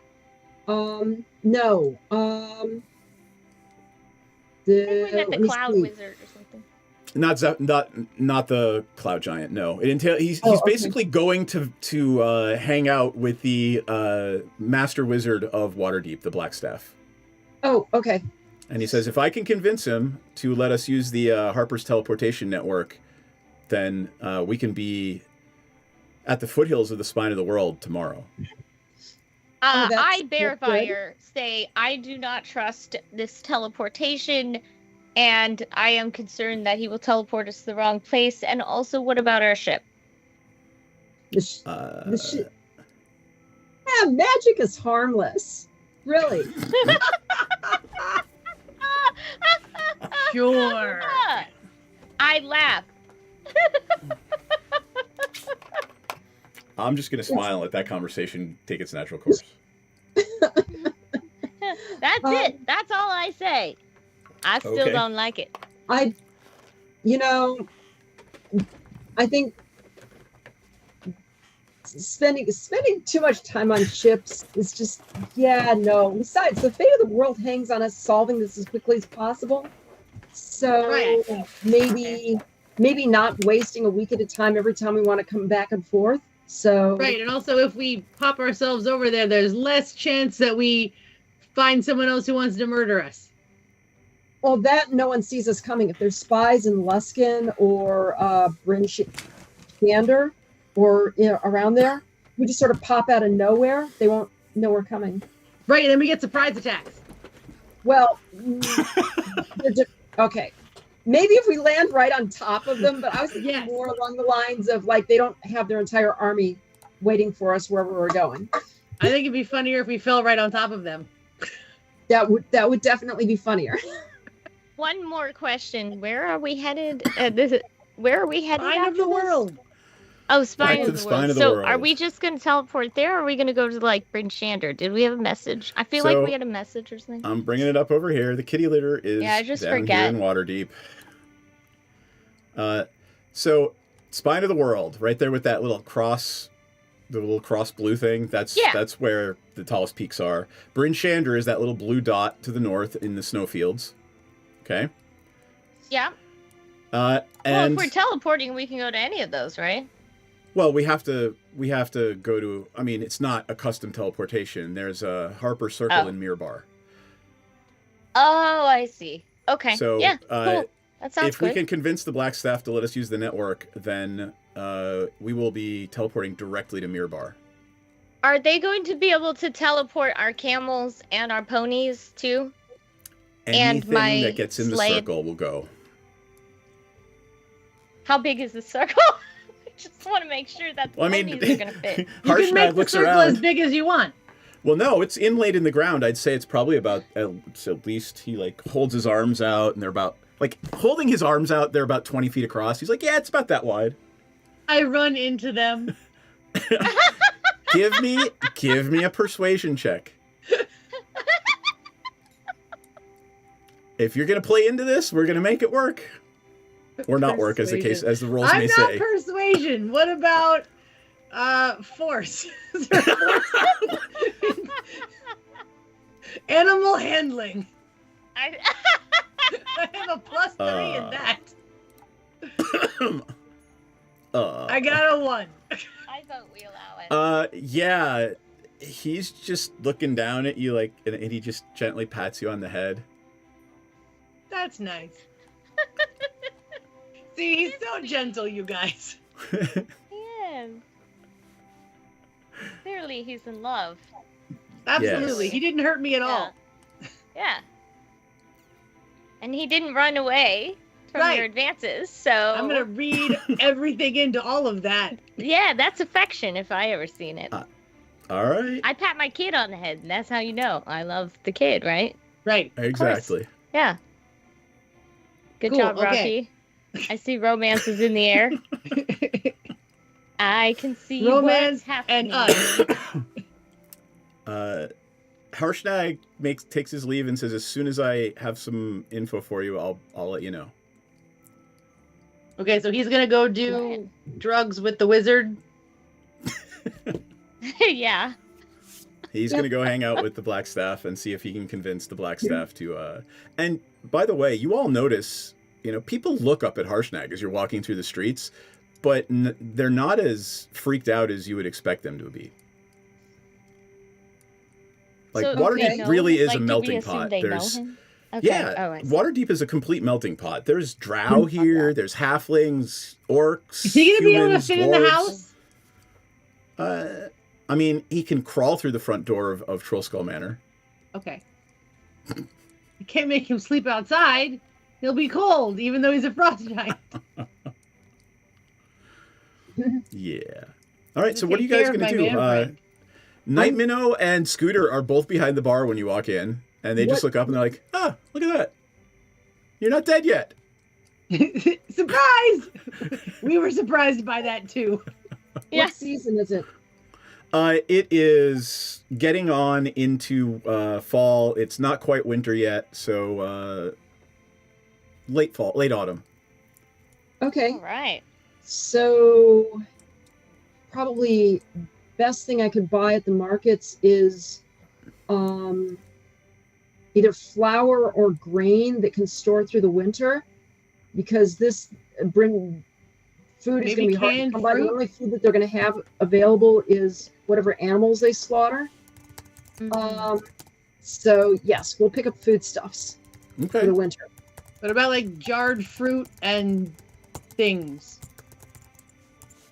[SPEAKER 12] no.
[SPEAKER 11] We met the Cloud Wizard or something.
[SPEAKER 2] Not the Cloud Giant. No, it entails he's
[SPEAKER 12] okay.
[SPEAKER 2] basically going to hang out with the Master Wizard of Waterdeep, the Blackstaff.
[SPEAKER 12] Oh, okay.
[SPEAKER 2] And he says, if I can convince him to let us use the Harper's teleportation network, then we can be at the foothills of the spine of the world tomorrow.
[SPEAKER 11] I bear fire say I do not trust this teleportation, and I am concerned that he will teleport us to the wrong place. And also, what about our ship?
[SPEAKER 12] The ship. Yeah, magic is harmless. Really.
[SPEAKER 3] Sure.
[SPEAKER 11] I laugh.
[SPEAKER 2] I'm just going to smile and let that conversation take its natural course.
[SPEAKER 11] That's it. That's all I say. I still
[SPEAKER 2] Okay.
[SPEAKER 11] don't like it.
[SPEAKER 12] I think spending too much time on ships is just, no. Besides, the fate of the world hangs on us solving this as quickly as possible. So maybe not wasting a week at a time every time we want to come back and forth. So
[SPEAKER 3] Right, and also if we pop ourselves over there, there's less chance that we find someone else who wants to murder us.
[SPEAKER 12] Well, that no one sees us coming. If there's spies in Luskin or Bryn Shander or around there, we just sort of pop out of nowhere. They won't know we're coming.
[SPEAKER 3] Right, and then we get surprise attacks.
[SPEAKER 12] Well, okay. Maybe if we land right on top of them, but I was thinking more along the lines of like they don't have their entire army waiting for us wherever we're going.
[SPEAKER 3] I think it'd be funnier if we fell right on top of them.
[SPEAKER 12] That would definitely be funnier.
[SPEAKER 11] One more question. Where are we headed? Where are we headed?
[SPEAKER 3] Spine of the world.
[SPEAKER 11] Oh, Spine
[SPEAKER 2] Back to
[SPEAKER 11] of
[SPEAKER 2] the
[SPEAKER 11] the
[SPEAKER 2] spine
[SPEAKER 11] World.
[SPEAKER 2] of the
[SPEAKER 11] So
[SPEAKER 2] world.
[SPEAKER 11] are we just going to teleport there, or are we going to go to, like, Bryn Shander? Did we have a message? I feel like
[SPEAKER 2] So,
[SPEAKER 11] we had a message or something.
[SPEAKER 2] I'm bringing it up over here. The kitty litter is
[SPEAKER 11] Yeah, I just
[SPEAKER 2] down
[SPEAKER 11] forget.
[SPEAKER 2] here in Waterdeep. So, Spine of the World, right there with that little cross, the little cross blue thing. That's where the tallest peaks are. Bryn Shander is that little blue dot to the north in the snowfields. Okay.
[SPEAKER 11] Yeah.
[SPEAKER 2] And
[SPEAKER 11] Well, if we're teleporting, we can go to any of those, right?
[SPEAKER 2] Well, we have to go to. I mean, it's not a custom teleportation. There's a Harper Circle in Mirbar.
[SPEAKER 11] Oh, I see. Okay.
[SPEAKER 2] So
[SPEAKER 11] yeah, cool. That sounds
[SPEAKER 2] if we can convince the Black Staff to let us use the network, then we will be teleporting directly to Mirbar.
[SPEAKER 11] Are they going to be able to teleport our camels and our ponies too?
[SPEAKER 2] Anything
[SPEAKER 11] my
[SPEAKER 2] that gets in the
[SPEAKER 11] sled.
[SPEAKER 2] circle will go.
[SPEAKER 11] How big is the circle? I just want to make sure that the ponies are going to fit.
[SPEAKER 3] You can make the
[SPEAKER 2] looks
[SPEAKER 3] circle
[SPEAKER 2] around.
[SPEAKER 3] as big as you want.
[SPEAKER 2] Well, no, it's inlaid in the ground. I'd say it's probably about, at least he like holds his arms out, and they're about, like, holding his arms out, they're about 20 feet across. He's like, yeah, it's about that wide.
[SPEAKER 3] I run into them.
[SPEAKER 2] Give me a persuasion check. If you're gonna play into this, we're gonna make it work, or not work, as the rolls may say.
[SPEAKER 3] I'm not persuasion. What about force? Is there force? Animal handling. I have a +3 in that. I got a 1.
[SPEAKER 11] I vote we allow it.
[SPEAKER 2] Yeah, he's just looking down at you like, and he just gently pats you on the head.
[SPEAKER 3] That's nice. See, he's so gentle, you guys.
[SPEAKER 11] Yeah. Clearly, he's in love.
[SPEAKER 3] Absolutely.
[SPEAKER 2] Yes.
[SPEAKER 3] He didn't hurt me at all.
[SPEAKER 11] Yeah. And he didn't run away from your advances, so...
[SPEAKER 3] I'm going to read everything into all of that.
[SPEAKER 11] Yeah, that's affection if I ever seen it.
[SPEAKER 2] All right.
[SPEAKER 11] I pat my kid on the head, and that's how you know I love the kid, right?
[SPEAKER 3] Right.
[SPEAKER 2] Exactly.
[SPEAKER 11] Yeah. Good
[SPEAKER 3] Cool,
[SPEAKER 11] job, Rocky.
[SPEAKER 3] okay.
[SPEAKER 11] I see romance is in the air. I can see
[SPEAKER 3] Romance
[SPEAKER 11] what's happening.
[SPEAKER 3] and us.
[SPEAKER 2] Harshnag takes his leave and says, as soon as I have some info for you, I'll let you know.
[SPEAKER 3] Okay, so he's going to go do drugs with the wizard.
[SPEAKER 11] Yeah.
[SPEAKER 2] He's going to go hang out with the Black Staff and see if he can convince the Black Staff to... And by the way, you all notice, people look up at Harshnag as you're walking through the streets, but they're not as freaked out as you would expect them to be. Like,
[SPEAKER 11] So,
[SPEAKER 2] Waterdeep really is a
[SPEAKER 11] do we
[SPEAKER 2] melting
[SPEAKER 11] assume
[SPEAKER 2] pot.
[SPEAKER 11] they know
[SPEAKER 2] There's...
[SPEAKER 11] him? Okay.
[SPEAKER 2] Yeah,
[SPEAKER 11] Oh, I see.
[SPEAKER 2] Waterdeep is a complete melting pot. There's drow here, there's halflings, orcs,
[SPEAKER 3] Is he going to be able to
[SPEAKER 2] humans,
[SPEAKER 3] fit in the
[SPEAKER 2] dwarves.
[SPEAKER 3] house?
[SPEAKER 2] I mean, he can crawl through the front door of Trollskull Manor.
[SPEAKER 3] Okay. You can't make him sleep outside. He'll be cold, even though he's a frost giant.
[SPEAKER 2] Yeah. All right, so what are you
[SPEAKER 3] Take
[SPEAKER 2] guys
[SPEAKER 3] care of
[SPEAKER 2] going to
[SPEAKER 3] my
[SPEAKER 2] do?
[SPEAKER 3] man friend.
[SPEAKER 2] Night Minnow and Scooter are both behind the bar when you walk in, and they just look up and they're like, "Ah, look at that! You're not dead yet."
[SPEAKER 3] Surprise! We were surprised by that too.
[SPEAKER 12] What season is it?
[SPEAKER 2] It is getting on into fall. It's not quite winter yet, so late fall, late autumn.
[SPEAKER 12] Okay.
[SPEAKER 11] All right.
[SPEAKER 12] So probably best thing I could buy at the markets is either flour or grain that can store through the winter, because this food is going to be hard to come by. The only food that they're going to have available is whatever animals they slaughter. So yes, we'll pick up foodstuffs for the winter.
[SPEAKER 3] What about like jarred fruit and things?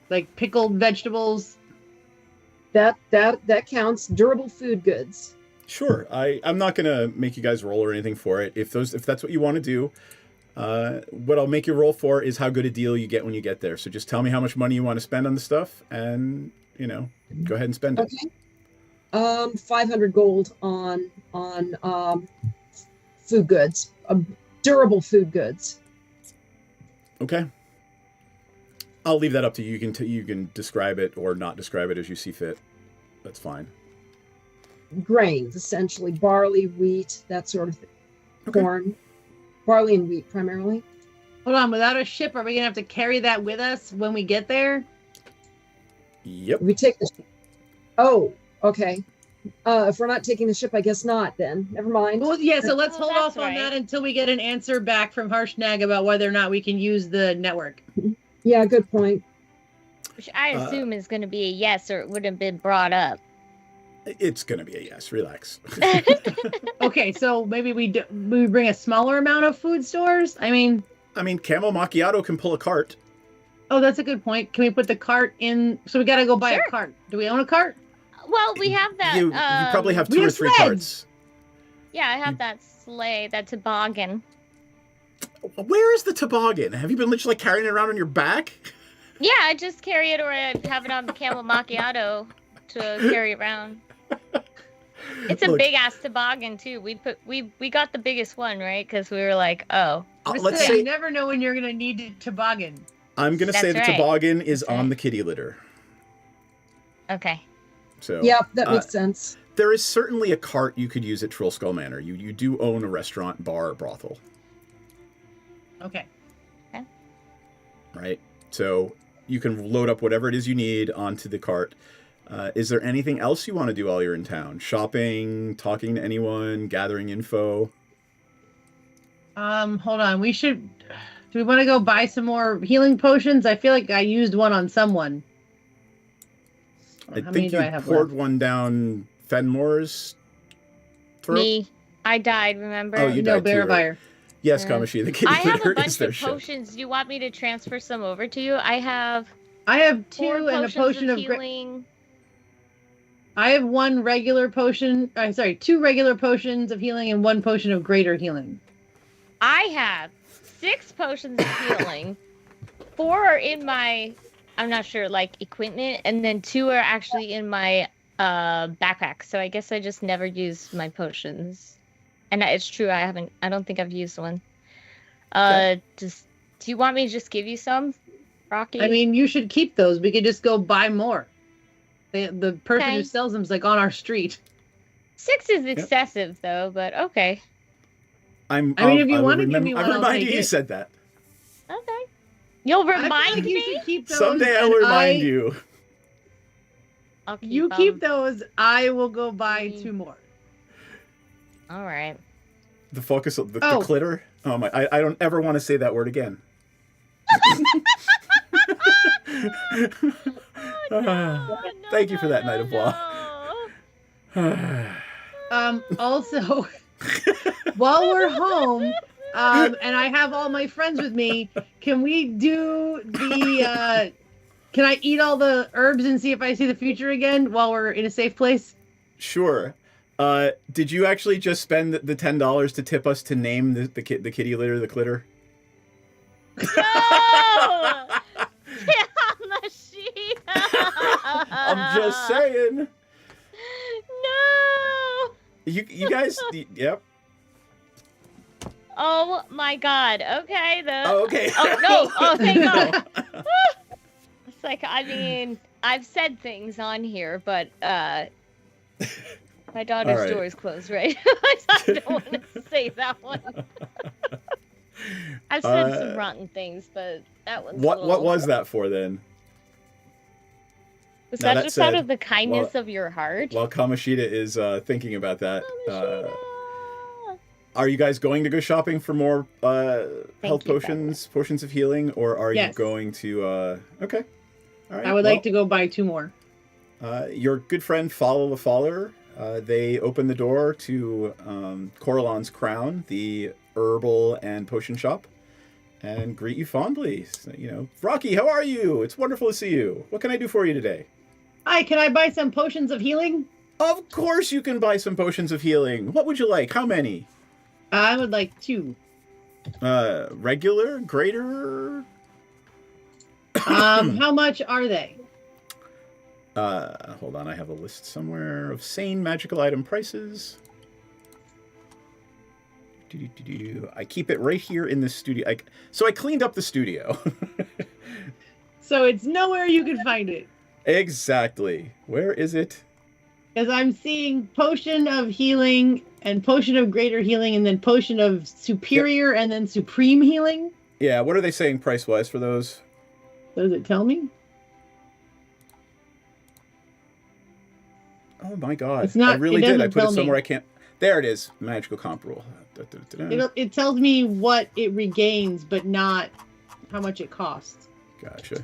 [SPEAKER 3] Like pickled vegetables?
[SPEAKER 12] That counts. Durable food goods.
[SPEAKER 2] Sure. I'm not gonna make you guys roll or anything for it. If that's what you want to do, what I'll make you roll for is how good a deal you get when you get there. So just tell me how much money you want to spend on the stuff, and go ahead and spend it.
[SPEAKER 12] Okay. 500 gold on food goods, durable food goods.
[SPEAKER 2] Okay. I'll leave that up to you. You can describe it or not describe it as you see fit. That's fine.
[SPEAKER 12] Grains, essentially barley, wheat, that sort of thing.
[SPEAKER 2] Okay.
[SPEAKER 12] Corn, barley and wheat primarily.
[SPEAKER 3] Hold on, without a ship, are we gonna have to carry that with us when we get there?
[SPEAKER 2] Yep.
[SPEAKER 12] We take the ship. Oh, okay. If we're not taking the ship, I guess not then. Never mind.
[SPEAKER 3] Well, yeah, so let's hold
[SPEAKER 11] that's
[SPEAKER 3] off on
[SPEAKER 11] right.
[SPEAKER 3] that until we get an answer back from Harshnag about whether or not we can use the network.
[SPEAKER 12] Yeah, good point.
[SPEAKER 11] Which I assume is going to be a yes, or it wouldn't have been brought up.
[SPEAKER 2] It's going to be a yes. Relax.
[SPEAKER 3] Okay, so maybe we bring a smaller amount of food stores? I mean,
[SPEAKER 2] Camel Macchiato can pull a cart.
[SPEAKER 3] Oh, that's a good point. Can we put the cart in? So we got to go buy a cart. Do we own a cart?
[SPEAKER 11] Well, we have that.
[SPEAKER 2] You probably have 2 or 3 carts.
[SPEAKER 11] Yeah, I have that sleigh, that toboggan.
[SPEAKER 2] Where is the toboggan? Have you been literally carrying it around on your back?
[SPEAKER 11] Yeah, I just carry it, or I have it on the Camel Macchiato to carry around. It's a big ass toboggan too. We got the biggest one, right? Because we were like, oh.
[SPEAKER 3] Let's say you never know when you're gonna need a toboggan.
[SPEAKER 2] I'm gonna say the toboggan is on the kitty litter.
[SPEAKER 11] Okay.
[SPEAKER 2] So.
[SPEAKER 12] Yep, that makes sense.
[SPEAKER 2] There is certainly a cart you could use at Troll Skull Manor. You do own a restaurant, bar, or brothel.
[SPEAKER 3] Okay.
[SPEAKER 2] Right. So you can load up whatever it is you need onto the cart. Is there anything else you want to do while you're in town? Shopping, talking to anyone, gathering info?
[SPEAKER 3] Hold on. Do we want to go buy some more healing potions? I feel like I used one on someone.
[SPEAKER 2] I think you poured one down Fenmore's throat.
[SPEAKER 11] Me. I died, remember?
[SPEAKER 2] Oh, you died too, right? Yes, Kamashi, the kitty
[SPEAKER 11] I have
[SPEAKER 2] litter
[SPEAKER 11] a bunch
[SPEAKER 2] is their
[SPEAKER 11] of
[SPEAKER 2] shit.
[SPEAKER 11] potions. Do you want me to transfer some over to you? I have
[SPEAKER 3] 2 and a potion of
[SPEAKER 11] healing.
[SPEAKER 3] I have 1 regular potion. 2 regular potions of healing and 1 potion of greater healing.
[SPEAKER 11] I have 6 potions of healing. 4 are in my, I'm not sure, like equipment, and then 2 are actually in my backpack. So I guess I just never used my potions. And it's true, I don't think I've used one. Do you want me to just give you some, Rocky?
[SPEAKER 3] I mean, you should keep those. We could just go buy more. The person who sells them is like on our street.
[SPEAKER 11] 6 is excessive though, but okay.
[SPEAKER 3] I mean, if you want to give me one,
[SPEAKER 2] I remind you said that.
[SPEAKER 11] Okay. You'll remind me?
[SPEAKER 3] You should keep those.
[SPEAKER 2] Someday I'll remind you.
[SPEAKER 3] You keep those. I will go buy 2 more.
[SPEAKER 11] All right.
[SPEAKER 2] The focus of the clitter? Oh my, I don't ever want to say that word again. Thank you for that, Knight of Law.
[SPEAKER 3] Also, while we're home, and I have all my friends with me, can we do the, can I eat all the herbs and see if I see the future again while we're in a safe place?
[SPEAKER 2] Sure. Did you actually just spend the $10 to tip us to name the kitty litter the clitter?
[SPEAKER 11] No!
[SPEAKER 2] I'm just saying.
[SPEAKER 11] No!
[SPEAKER 2] You guys, yep.
[SPEAKER 11] Oh my God. Okay.
[SPEAKER 2] Okay.
[SPEAKER 11] Oh no. Oh, thank God. It's like, I mean, I've said things on here, but my daughter's door is closed, right? I don't want to say that one. I've said some rotten things, but that one's
[SPEAKER 2] What was that for then?
[SPEAKER 11] Was that just out of the kindness of your heart?
[SPEAKER 2] While Kamashita is thinking about that, are you guys going to go shopping for more health potions, potions of healing, or are you going to... Okay. All right.
[SPEAKER 3] I would like to go buy 2 more.
[SPEAKER 2] Your good friend Follow the Faller, they open the door to Coralon's Crown, the herbal and potion shop, and greet you fondly. So, Rocky, how are you? It's wonderful to see you. What can I do for you today?
[SPEAKER 3] Hi, can I buy some potions of healing?
[SPEAKER 2] Of course you can buy some potions of healing. What would you like? How many?
[SPEAKER 3] I would like 2.
[SPEAKER 2] Regular? Greater?
[SPEAKER 3] How much are they?
[SPEAKER 2] Hold on, I have a list somewhere of sane magical item prices. I keep it right here in the studio. So I cleaned up the studio.
[SPEAKER 3] So it's nowhere you can find it.
[SPEAKER 2] Exactly. Where is it?
[SPEAKER 3] Because I'm seeing potion of healing and potion of greater healing and then potion of superior and then supreme healing.
[SPEAKER 2] Yeah, what are they saying price-wise for those?
[SPEAKER 3] Does it tell me?
[SPEAKER 2] Oh my god.
[SPEAKER 3] It's not,
[SPEAKER 2] I really did. I put it somewhere I can't... There it is. Magical comp rule.
[SPEAKER 3] It tells me what it regains, but not how much it costs.
[SPEAKER 2] Gotcha.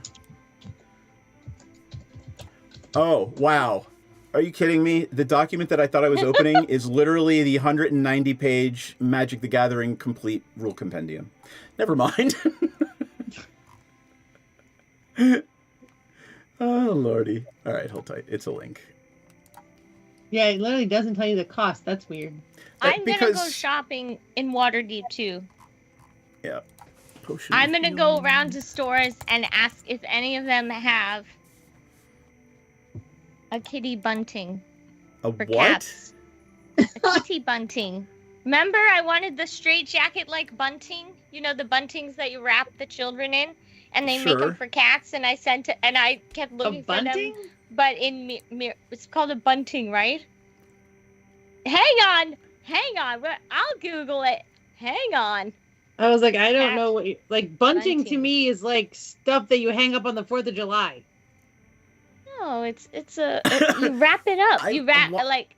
[SPEAKER 2] Oh, wow. Are you kidding me? The document that I thought I was opening is literally the 190-page Magic the Gathering complete rule compendium. Never mind. Oh, lordy. All right, hold tight. It's a link.
[SPEAKER 3] Yeah, it literally doesn't tell you the cost. That's weird.
[SPEAKER 11] I'm gonna go shopping in Waterdeep too.
[SPEAKER 2] Yeah. Potion
[SPEAKER 11] I'm gonna go around to stores and ask if any of them have a kitty bunting
[SPEAKER 2] A
[SPEAKER 11] for
[SPEAKER 2] what?
[SPEAKER 11] cats. A kitty bunting. Remember, I wanted the straight jacket like bunting. You know, the buntings that you wrap the children in, and they make them
[SPEAKER 2] Sure.
[SPEAKER 11] for cats. And I kept looking for
[SPEAKER 3] bunting?
[SPEAKER 11] them, but it's called a bunting, right? Hang on. I'll Google it. Hang on.
[SPEAKER 3] I was like, I don't
[SPEAKER 11] Cat
[SPEAKER 3] know what like bunting to
[SPEAKER 11] bunting.
[SPEAKER 3] me is like stuff that you hang up on the 4th of July.
[SPEAKER 11] No, it's you wrap it up. You wrap like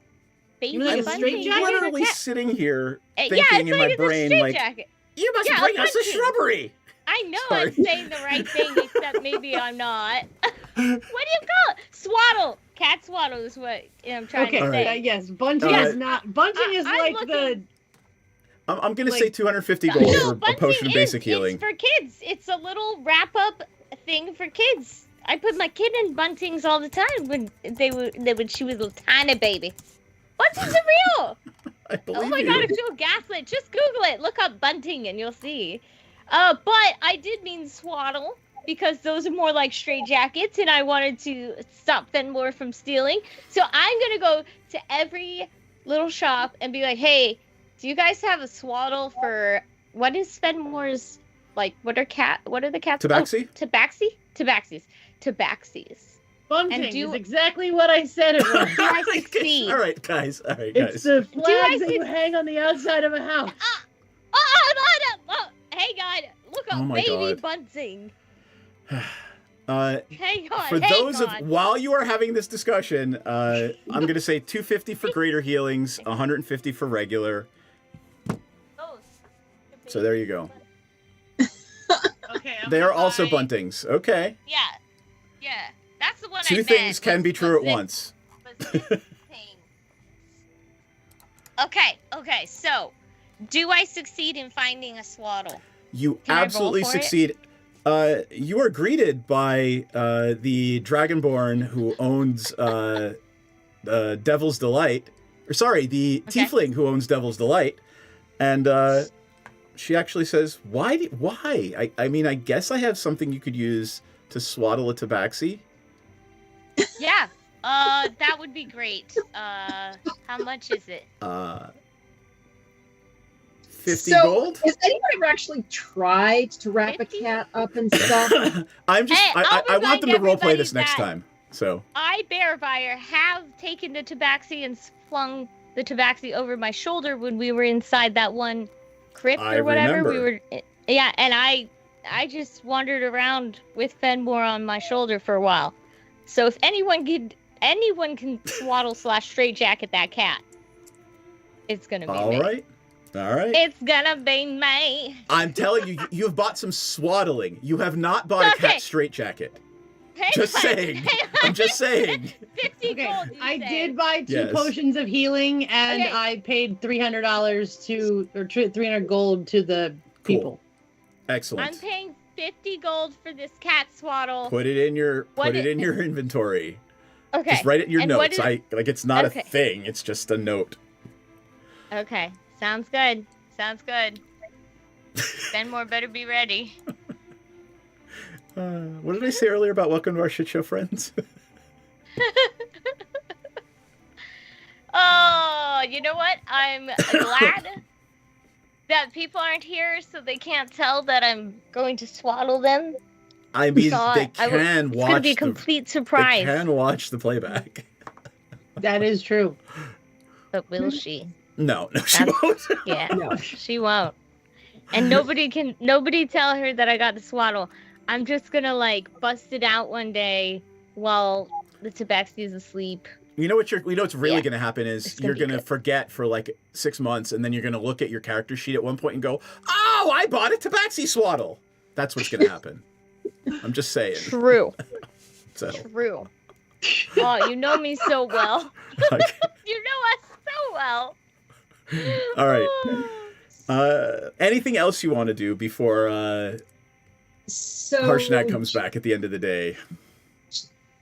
[SPEAKER 11] baby
[SPEAKER 3] You mean like a
[SPEAKER 11] bunting.
[SPEAKER 3] straight jacket?
[SPEAKER 2] I'm
[SPEAKER 11] for
[SPEAKER 2] literally
[SPEAKER 11] cat-
[SPEAKER 2] sitting here
[SPEAKER 11] Yeah,
[SPEAKER 2] thinking
[SPEAKER 11] it's
[SPEAKER 2] in
[SPEAKER 11] like
[SPEAKER 2] my
[SPEAKER 11] it's a
[SPEAKER 2] brain,
[SPEAKER 11] straight
[SPEAKER 2] like,
[SPEAKER 11] jacket.
[SPEAKER 2] you must
[SPEAKER 11] Yeah,
[SPEAKER 2] bring
[SPEAKER 11] a
[SPEAKER 2] us the
[SPEAKER 11] bunting.
[SPEAKER 2] shrubbery.
[SPEAKER 11] I know
[SPEAKER 2] Sorry.
[SPEAKER 11] I'm saying the right thing, except maybe I'm not. What do you call it? Swaddle. Cat swaddle is what I'm trying
[SPEAKER 3] Okay,
[SPEAKER 11] to say.
[SPEAKER 3] yes, bunting
[SPEAKER 2] Uh,
[SPEAKER 3] is not. Bunting is
[SPEAKER 11] I'm
[SPEAKER 3] like
[SPEAKER 11] looking-
[SPEAKER 2] I'm going to
[SPEAKER 3] Like-
[SPEAKER 2] say 250 gold
[SPEAKER 11] No,
[SPEAKER 2] for a
[SPEAKER 11] bunting
[SPEAKER 2] potion of basic
[SPEAKER 11] It's
[SPEAKER 2] healing.
[SPEAKER 11] for kids. It's a little wrap-up thing for kids. I put my kid in buntings all the time when she was a tiny baby. Buntings are real.
[SPEAKER 2] I believe
[SPEAKER 11] Oh my
[SPEAKER 2] you.
[SPEAKER 11] god, I feel gaslit. Just Google it. Look up bunting and you'll see. But I did mean swaddle because those are more like straight jackets and I wanted to stop Fenmore from stealing. So I'm going to go to every little shop and be like, hey, do you guys have a swaddle for what is Fenmore's like what are the cats?
[SPEAKER 2] Tabaxi?
[SPEAKER 11] Oh, Tabaxis.
[SPEAKER 3] bunting
[SPEAKER 11] And do-
[SPEAKER 3] is exactly what I said it was.
[SPEAKER 11] Do I succeed?
[SPEAKER 2] All right, guys. All right,
[SPEAKER 3] It's
[SPEAKER 2] guys.
[SPEAKER 3] the
[SPEAKER 11] I
[SPEAKER 3] flags that
[SPEAKER 11] see-
[SPEAKER 3] you hang on the outside of a house.
[SPEAKER 11] Hey God, look up
[SPEAKER 2] Oh my
[SPEAKER 11] baby
[SPEAKER 2] God.
[SPEAKER 11] bunting. Hang on.
[SPEAKER 2] For those
[SPEAKER 11] hang on.
[SPEAKER 2] of while you are having this discussion, I'm going to say 250 for greater healings, 150 for regular. So there you go.
[SPEAKER 3] Okay, I'm
[SPEAKER 2] They are
[SPEAKER 3] gonna
[SPEAKER 2] also
[SPEAKER 3] buy-
[SPEAKER 2] buntings. Okay.
[SPEAKER 11] Yeah, that's the one.
[SPEAKER 2] Two
[SPEAKER 11] I meant,
[SPEAKER 2] things can
[SPEAKER 11] was-
[SPEAKER 2] be true at
[SPEAKER 11] was
[SPEAKER 2] once.
[SPEAKER 11] this thing. Okay. So, do I succeed in finding a swaddle?
[SPEAKER 2] You
[SPEAKER 11] Can I roll
[SPEAKER 2] absolutely
[SPEAKER 11] for it?
[SPEAKER 2] succeed. You are greeted by the Dragonborn who owns Devil's Delight. Or sorry, the
[SPEAKER 11] Okay.
[SPEAKER 2] Tiefling who owns Devil's Delight. And she actually says, why? I mean, I guess I have something you could use to swaddle a tabaxi.
[SPEAKER 11] Yeah. That would be great. How much is it?
[SPEAKER 2] 50
[SPEAKER 12] So,
[SPEAKER 2] gold?
[SPEAKER 12] has anyone ever actually tried to wrap a
[SPEAKER 11] 50?
[SPEAKER 12] cat up and stuff?
[SPEAKER 2] I'm just,
[SPEAKER 11] Hey, I'll
[SPEAKER 2] I want them to
[SPEAKER 11] remind
[SPEAKER 2] roleplay this
[SPEAKER 11] everybody
[SPEAKER 2] next
[SPEAKER 11] that-
[SPEAKER 2] time. So,
[SPEAKER 11] I, Bearfire, have taken the tabaxi and flung the tabaxi over my shoulder when we were inside that one crypt
[SPEAKER 2] I
[SPEAKER 11] or whatever.
[SPEAKER 2] remember.
[SPEAKER 11] We were, yeah, and I just wandered around with Fenmore on my shoulder for a while. So if anyone can swaddle / straight jacket that cat, it's gonna be me.
[SPEAKER 2] all right.
[SPEAKER 11] It's gonna be me.
[SPEAKER 2] I'm telling you, you've bought some swaddling. You have not bought a
[SPEAKER 11] Okay.
[SPEAKER 2] cat straitjacket.
[SPEAKER 11] Hang
[SPEAKER 2] Just
[SPEAKER 11] on,
[SPEAKER 2] saying.
[SPEAKER 11] hang on.
[SPEAKER 2] I'm just saying.
[SPEAKER 11] 50
[SPEAKER 3] Okay,
[SPEAKER 11] gold. You
[SPEAKER 3] I
[SPEAKER 11] say.
[SPEAKER 3] did buy 2
[SPEAKER 2] Yes.
[SPEAKER 3] potions of healing, and
[SPEAKER 11] Okay.
[SPEAKER 3] I paid $300 or 300 gold to the people.
[SPEAKER 2] Excellent.
[SPEAKER 11] I'm paying 50 gold for this cat swaddle.
[SPEAKER 2] Put it in your
[SPEAKER 11] What
[SPEAKER 2] put it
[SPEAKER 11] i-
[SPEAKER 2] in your inventory.
[SPEAKER 11] Okay.
[SPEAKER 2] Just write it in your
[SPEAKER 11] And what
[SPEAKER 2] notes.
[SPEAKER 11] is-
[SPEAKER 2] It's not
[SPEAKER 11] Okay.
[SPEAKER 2] a thing. It's just a note.
[SPEAKER 11] Okay. Sounds good. Fenmore better be ready.
[SPEAKER 2] What did I say earlier about welcome to our shit show friends?
[SPEAKER 11] Oh, you know what? I'm glad that people aren't here so they can't tell that I'm going to swaddle them.
[SPEAKER 2] I mean,
[SPEAKER 11] So
[SPEAKER 2] they
[SPEAKER 11] I will-
[SPEAKER 2] can
[SPEAKER 11] It's
[SPEAKER 2] watch
[SPEAKER 11] going to be a
[SPEAKER 2] the
[SPEAKER 11] complete
[SPEAKER 2] they
[SPEAKER 11] surprise.
[SPEAKER 2] can watch the playback.
[SPEAKER 3] That is true.
[SPEAKER 11] But will she?
[SPEAKER 2] No, she
[SPEAKER 11] That's-
[SPEAKER 2] won't.
[SPEAKER 11] Yeah,
[SPEAKER 12] No.
[SPEAKER 11] she won't. And nobody tell her that I got the swaddle. I'm just gonna bust it out one day while the tabaxi is asleep.
[SPEAKER 2] You know what's really
[SPEAKER 11] Yeah.
[SPEAKER 2] going to happen is
[SPEAKER 11] It's gonna
[SPEAKER 2] you're
[SPEAKER 11] be
[SPEAKER 2] going to
[SPEAKER 11] good.
[SPEAKER 2] forget for 6 months, and then you're going to look at your character sheet at one point and go, "Oh, I bought a tabaxi swaddle." That's what's going to happen. I'm just saying.
[SPEAKER 11] True.
[SPEAKER 2] So
[SPEAKER 11] True. Oh, you know me so well.
[SPEAKER 2] Okay.
[SPEAKER 11] You know us so well.
[SPEAKER 2] All right. Anything else you want to do before
[SPEAKER 12] So
[SPEAKER 2] Harshnag comes back at the end of the day?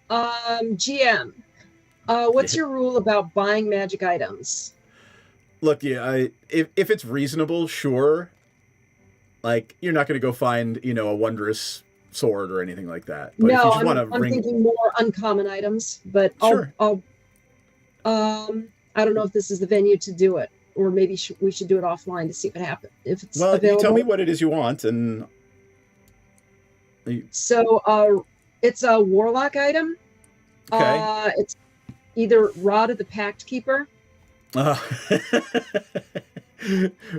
[SPEAKER 12] GM, what's your rule about buying magic items?
[SPEAKER 2] Look, yeah, if it's reasonable, sure. Like, you're not going to go find, a wondrous sword or anything like that. But if you just want to
[SPEAKER 12] I'm thinking more uncommon items, but
[SPEAKER 2] sure.
[SPEAKER 12] I don't know if this is the venue to do it, or maybe we should do it offline to see what happens. If it's available.
[SPEAKER 2] You tell me what it is you want, and
[SPEAKER 12] so it's a warlock item.
[SPEAKER 2] Okay.
[SPEAKER 12] It's either Rod of the Pact Keeper.
[SPEAKER 2] One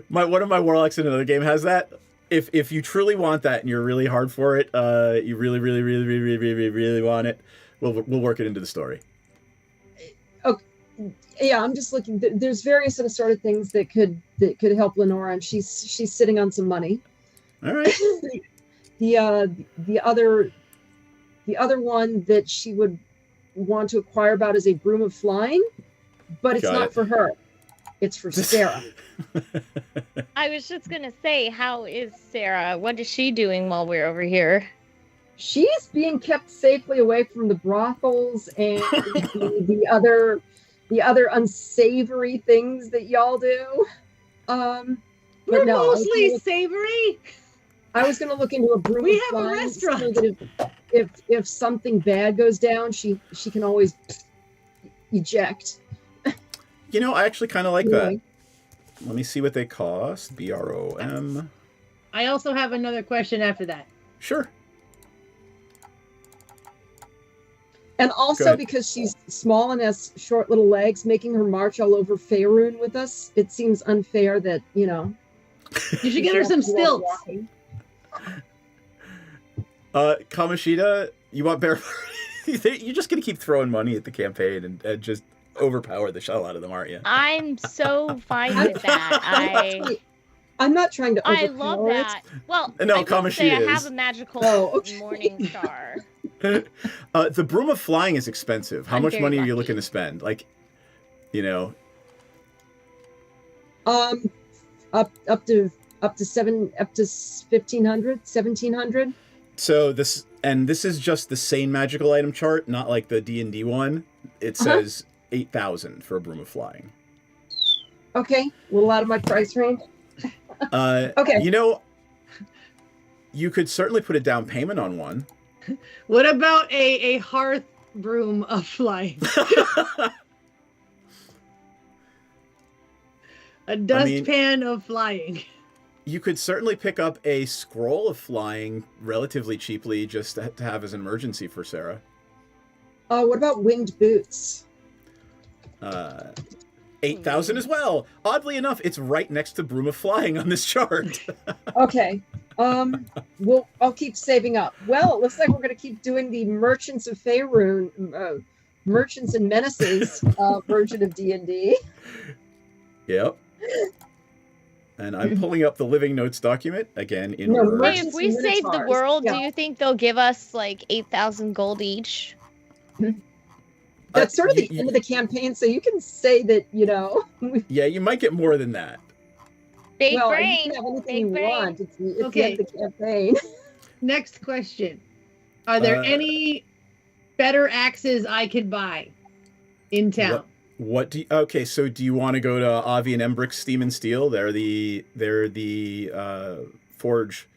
[SPEAKER 2] of my warlocks in another game has that. If you truly want that and you're really hard for it, you really, really, really, really, really, really, really want it, we'll work it into the story.
[SPEAKER 12] Okay. Yeah, I'm just looking. There's various assorted things that could help Lenora, and she's sitting on some money.
[SPEAKER 2] All right.
[SPEAKER 12] The other one that she would want to acquire about is a broom of flying, but it's not for her. It's for Sarah.
[SPEAKER 11] I was just gonna say, how is Sarah? What is she doing while we're over here?
[SPEAKER 12] She's being kept safely away from the brothels and the other unsavory things that y'all do.
[SPEAKER 3] We're mostly savory.
[SPEAKER 12] I was going to look into a broom.
[SPEAKER 3] We have a restaurant.
[SPEAKER 12] So that if something bad goes down, she can always eject.
[SPEAKER 2] I actually kind of like that. Let me see what they cost. BROM.
[SPEAKER 3] I also have another question after that.
[SPEAKER 2] Sure.
[SPEAKER 12] And also because she's small and has short little legs, making her march all over Faerun with us, it seems unfair that,
[SPEAKER 3] You should get her some stilts.
[SPEAKER 2] Kamoshida, you want bear? You're just going to keep throwing money at the campaign and just overpower the shell out of them, aren't you?
[SPEAKER 11] I'm so fine with that.
[SPEAKER 12] I'm not trying to
[SPEAKER 11] I love that. Well,
[SPEAKER 2] no,
[SPEAKER 11] I will say I have
[SPEAKER 2] is.
[SPEAKER 11] a magical morning star.
[SPEAKER 2] The broom of flying is expensive. How much money are you looking to spend? Like,
[SPEAKER 12] up to 1,500, 1,700.
[SPEAKER 2] So this is just the same magical item chart, not like the D&D one. It says 8,000 for a broom of flying.
[SPEAKER 12] Okay, a little out of my price range.
[SPEAKER 2] Okay. You could certainly put a down payment on one.
[SPEAKER 3] What about a hearth broom of flying? A dustpan of flying.
[SPEAKER 2] You could certainly pick up a scroll of flying relatively cheaply just to have as an emergency for Sarah.
[SPEAKER 12] What about winged boots?
[SPEAKER 2] 8,000 as well. Oddly enough, it's right next to broom of flying on this chart.
[SPEAKER 12] Okay. I'll keep saving up. Well, it looks like we're going to keep doing the Merchants of Faerun, Merchants and Menaces version of D&D.
[SPEAKER 2] Yep. And I'm pulling up the Living Notes document again in
[SPEAKER 11] Hey,
[SPEAKER 2] Word.
[SPEAKER 11] if we save the world, do you think they'll give us like 8,000 gold each?
[SPEAKER 12] That's sort of the end of the campaign, so you can say that,
[SPEAKER 2] Yeah, you might get more than that.
[SPEAKER 11] Big
[SPEAKER 12] well,
[SPEAKER 11] brain.
[SPEAKER 12] You can have anything
[SPEAKER 11] Big
[SPEAKER 12] you
[SPEAKER 11] brain.
[SPEAKER 12] want. It's the end of the campaign.
[SPEAKER 3] Next question. Are there any better axes I could buy in town?
[SPEAKER 2] What do you, okay, so do you want to go to Avi and Embrick's Steam and Steel? They're the forge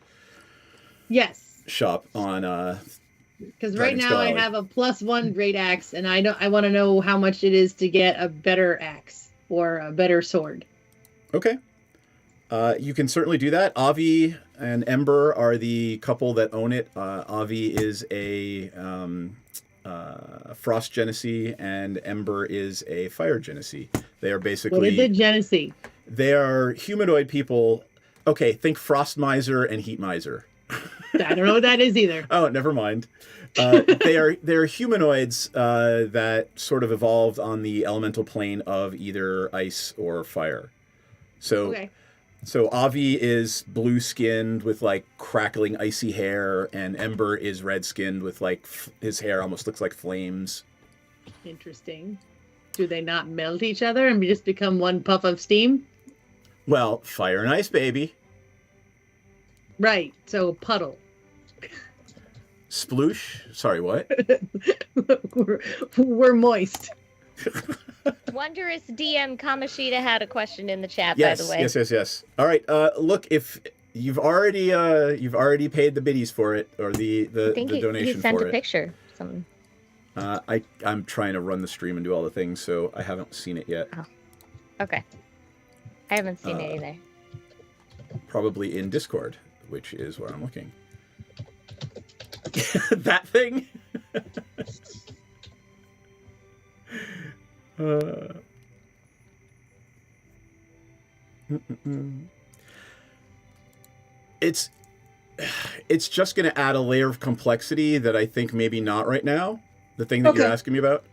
[SPEAKER 3] shop
[SPEAKER 2] on
[SPEAKER 3] because right now I have a +1 great axe, and I want to know how much it is to get a better axe or a better sword.
[SPEAKER 2] Okay. You can certainly do that. Avi and Ember are the couple that own it. Avi is a Frost Genesee, and Ember is a Fire Genesee. They are basically...
[SPEAKER 3] What is a Genesee?
[SPEAKER 2] They are humanoid people. Okay, think Frost Miser and Heat Miser.
[SPEAKER 3] I don't know what that is either.
[SPEAKER 2] Oh, never mind. They're humanoids that sort of evolved on the elemental plane of either ice or fire. So...
[SPEAKER 3] Okay.
[SPEAKER 2] So Avi is blue-skinned with like crackling icy hair, and Ember is red-skinned with like his hair almost looks like flames.
[SPEAKER 3] Interesting. Do they not melt each other and just become one puff of steam?
[SPEAKER 2] Well, fire and ice, baby.
[SPEAKER 3] Right. So puddle.
[SPEAKER 2] Sploosh. Sorry, what?
[SPEAKER 3] we're moist.
[SPEAKER 11] Wondrous DM Kamashita had a question in the chat,
[SPEAKER 2] Yes,
[SPEAKER 11] by the way.
[SPEAKER 2] yes. All right. Look, if you've already paid the biddies for it, or the donation
[SPEAKER 11] he sent
[SPEAKER 2] for
[SPEAKER 11] a
[SPEAKER 2] it.
[SPEAKER 11] picture. Something.
[SPEAKER 2] I'm trying to run the stream and do all the things, so I haven't seen it yet.
[SPEAKER 11] Oh. Okay. I haven't seen it either.
[SPEAKER 2] Probably in Discord, which is where I'm looking. That thing? It's just going to add a layer of complexity that I think maybe not right now. The thing that you're asking me about.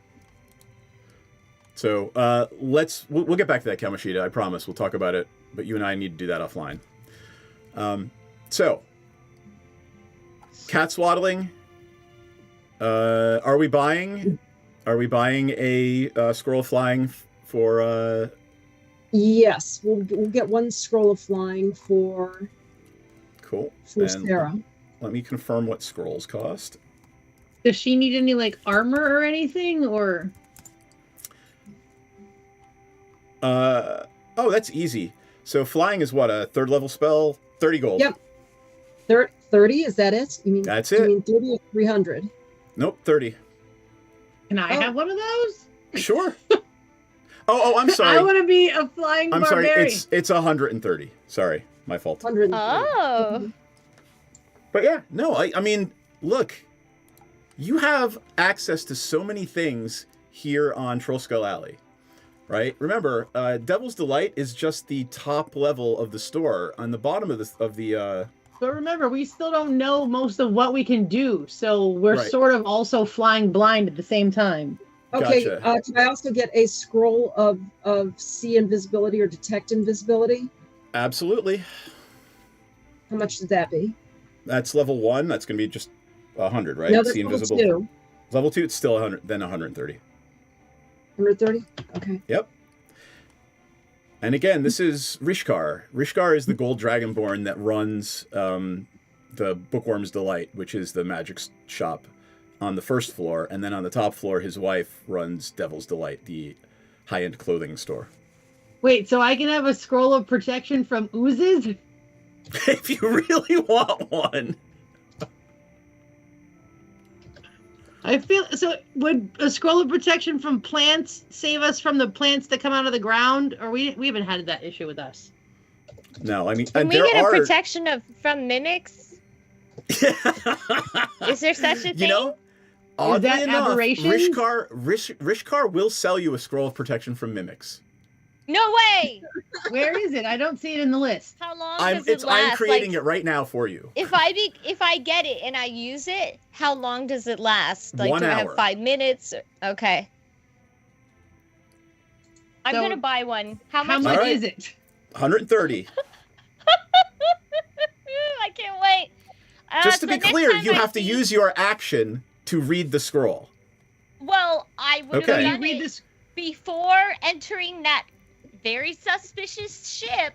[SPEAKER 2] So we'll get back to that, Kamashita. I promise. We'll talk about it, but you and I need to do that offline. So cat swaddling. Are we buying a scroll of flying for?
[SPEAKER 12] Yes, we'll get one scroll of flying for.
[SPEAKER 2] Cool.
[SPEAKER 12] For Sarah.
[SPEAKER 2] Let me confirm what scrolls cost.
[SPEAKER 3] Does she need any like armor or anything, or?
[SPEAKER 2] Oh, that's easy. So flying is what, a 3rd level spell? 30 gold.
[SPEAKER 12] Yep. 30, is that it? You mean
[SPEAKER 2] that's
[SPEAKER 12] it?
[SPEAKER 2] You
[SPEAKER 12] mean 30 or 300?
[SPEAKER 2] Nope, 30.
[SPEAKER 3] Can I have one of those?
[SPEAKER 2] Sure. Oh, I'm sorry.
[SPEAKER 3] I want to be a flying barbarian.
[SPEAKER 2] Sorry, it's 130. Sorry, my fault.
[SPEAKER 12] 130.
[SPEAKER 11] Oh.
[SPEAKER 2] But yeah, no, I mean, look, you have access to so many things here on Troll Skull Alley, right? Remember, Devil's Delight is just the top level of the store. On the bottom of the.
[SPEAKER 3] But remember, we still don't know most of what we can do, so we're
[SPEAKER 2] Right.
[SPEAKER 3] sort of also flying blind at the same time.
[SPEAKER 12] Okay,
[SPEAKER 2] Gotcha.
[SPEAKER 12] can I also get a scroll of see invisibility or detect invisibility?
[SPEAKER 2] Absolutely.
[SPEAKER 12] How much would that be?
[SPEAKER 2] That's level 1. That's going to be just 100, right?
[SPEAKER 12] No, that's
[SPEAKER 2] See
[SPEAKER 12] level
[SPEAKER 2] invisible.
[SPEAKER 12] 2.
[SPEAKER 2] Level 2, it's still 100, then 130.
[SPEAKER 12] 130? Okay.
[SPEAKER 2] Yep. And again, this is Rishkar. Rishkar is the gold dragonborn that runs the Bookworm's Delight, which is the magic shop on the 1st floor. And then on the top floor, his wife runs Devil's Delight, the high-end clothing store.
[SPEAKER 3] Wait, so I can have a scroll of protection from oozes?
[SPEAKER 2] If you really want one.
[SPEAKER 3] I feel so. Would a scroll of protection from plants save us from the plants that come out of the ground? Or we haven't had that issue with us.
[SPEAKER 2] No, I mean,
[SPEAKER 11] Can we
[SPEAKER 2] there
[SPEAKER 11] get a
[SPEAKER 2] are...
[SPEAKER 11] protection from mimics? Is there such a thing?
[SPEAKER 2] You know, oddly
[SPEAKER 3] that
[SPEAKER 2] enough,
[SPEAKER 3] aberrations?
[SPEAKER 2] Rishkar will sell you a scroll of protection from mimics.
[SPEAKER 11] No way!
[SPEAKER 3] Where is it? I don't see it in the list.
[SPEAKER 11] How long does it last?
[SPEAKER 2] I'm creating it right now for you.
[SPEAKER 11] If I get it and I use it, how long does it last? Like,
[SPEAKER 2] 1
[SPEAKER 11] do I
[SPEAKER 2] hour.
[SPEAKER 11] have 5 minutes? Okay. I'm
[SPEAKER 3] So,
[SPEAKER 11] gonna buy one. How
[SPEAKER 3] How
[SPEAKER 11] much?
[SPEAKER 3] much
[SPEAKER 2] All right.
[SPEAKER 3] is it?
[SPEAKER 2] 130.
[SPEAKER 11] I can't wait.
[SPEAKER 2] Just to
[SPEAKER 11] so
[SPEAKER 2] be
[SPEAKER 11] next
[SPEAKER 2] clear,
[SPEAKER 11] time
[SPEAKER 2] you
[SPEAKER 11] I
[SPEAKER 2] have to
[SPEAKER 11] see-
[SPEAKER 2] use your action to read the scroll.
[SPEAKER 11] Well, I would
[SPEAKER 2] Okay.
[SPEAKER 11] have done
[SPEAKER 3] Read
[SPEAKER 11] it
[SPEAKER 3] this.
[SPEAKER 11] before entering that very suspicious ship.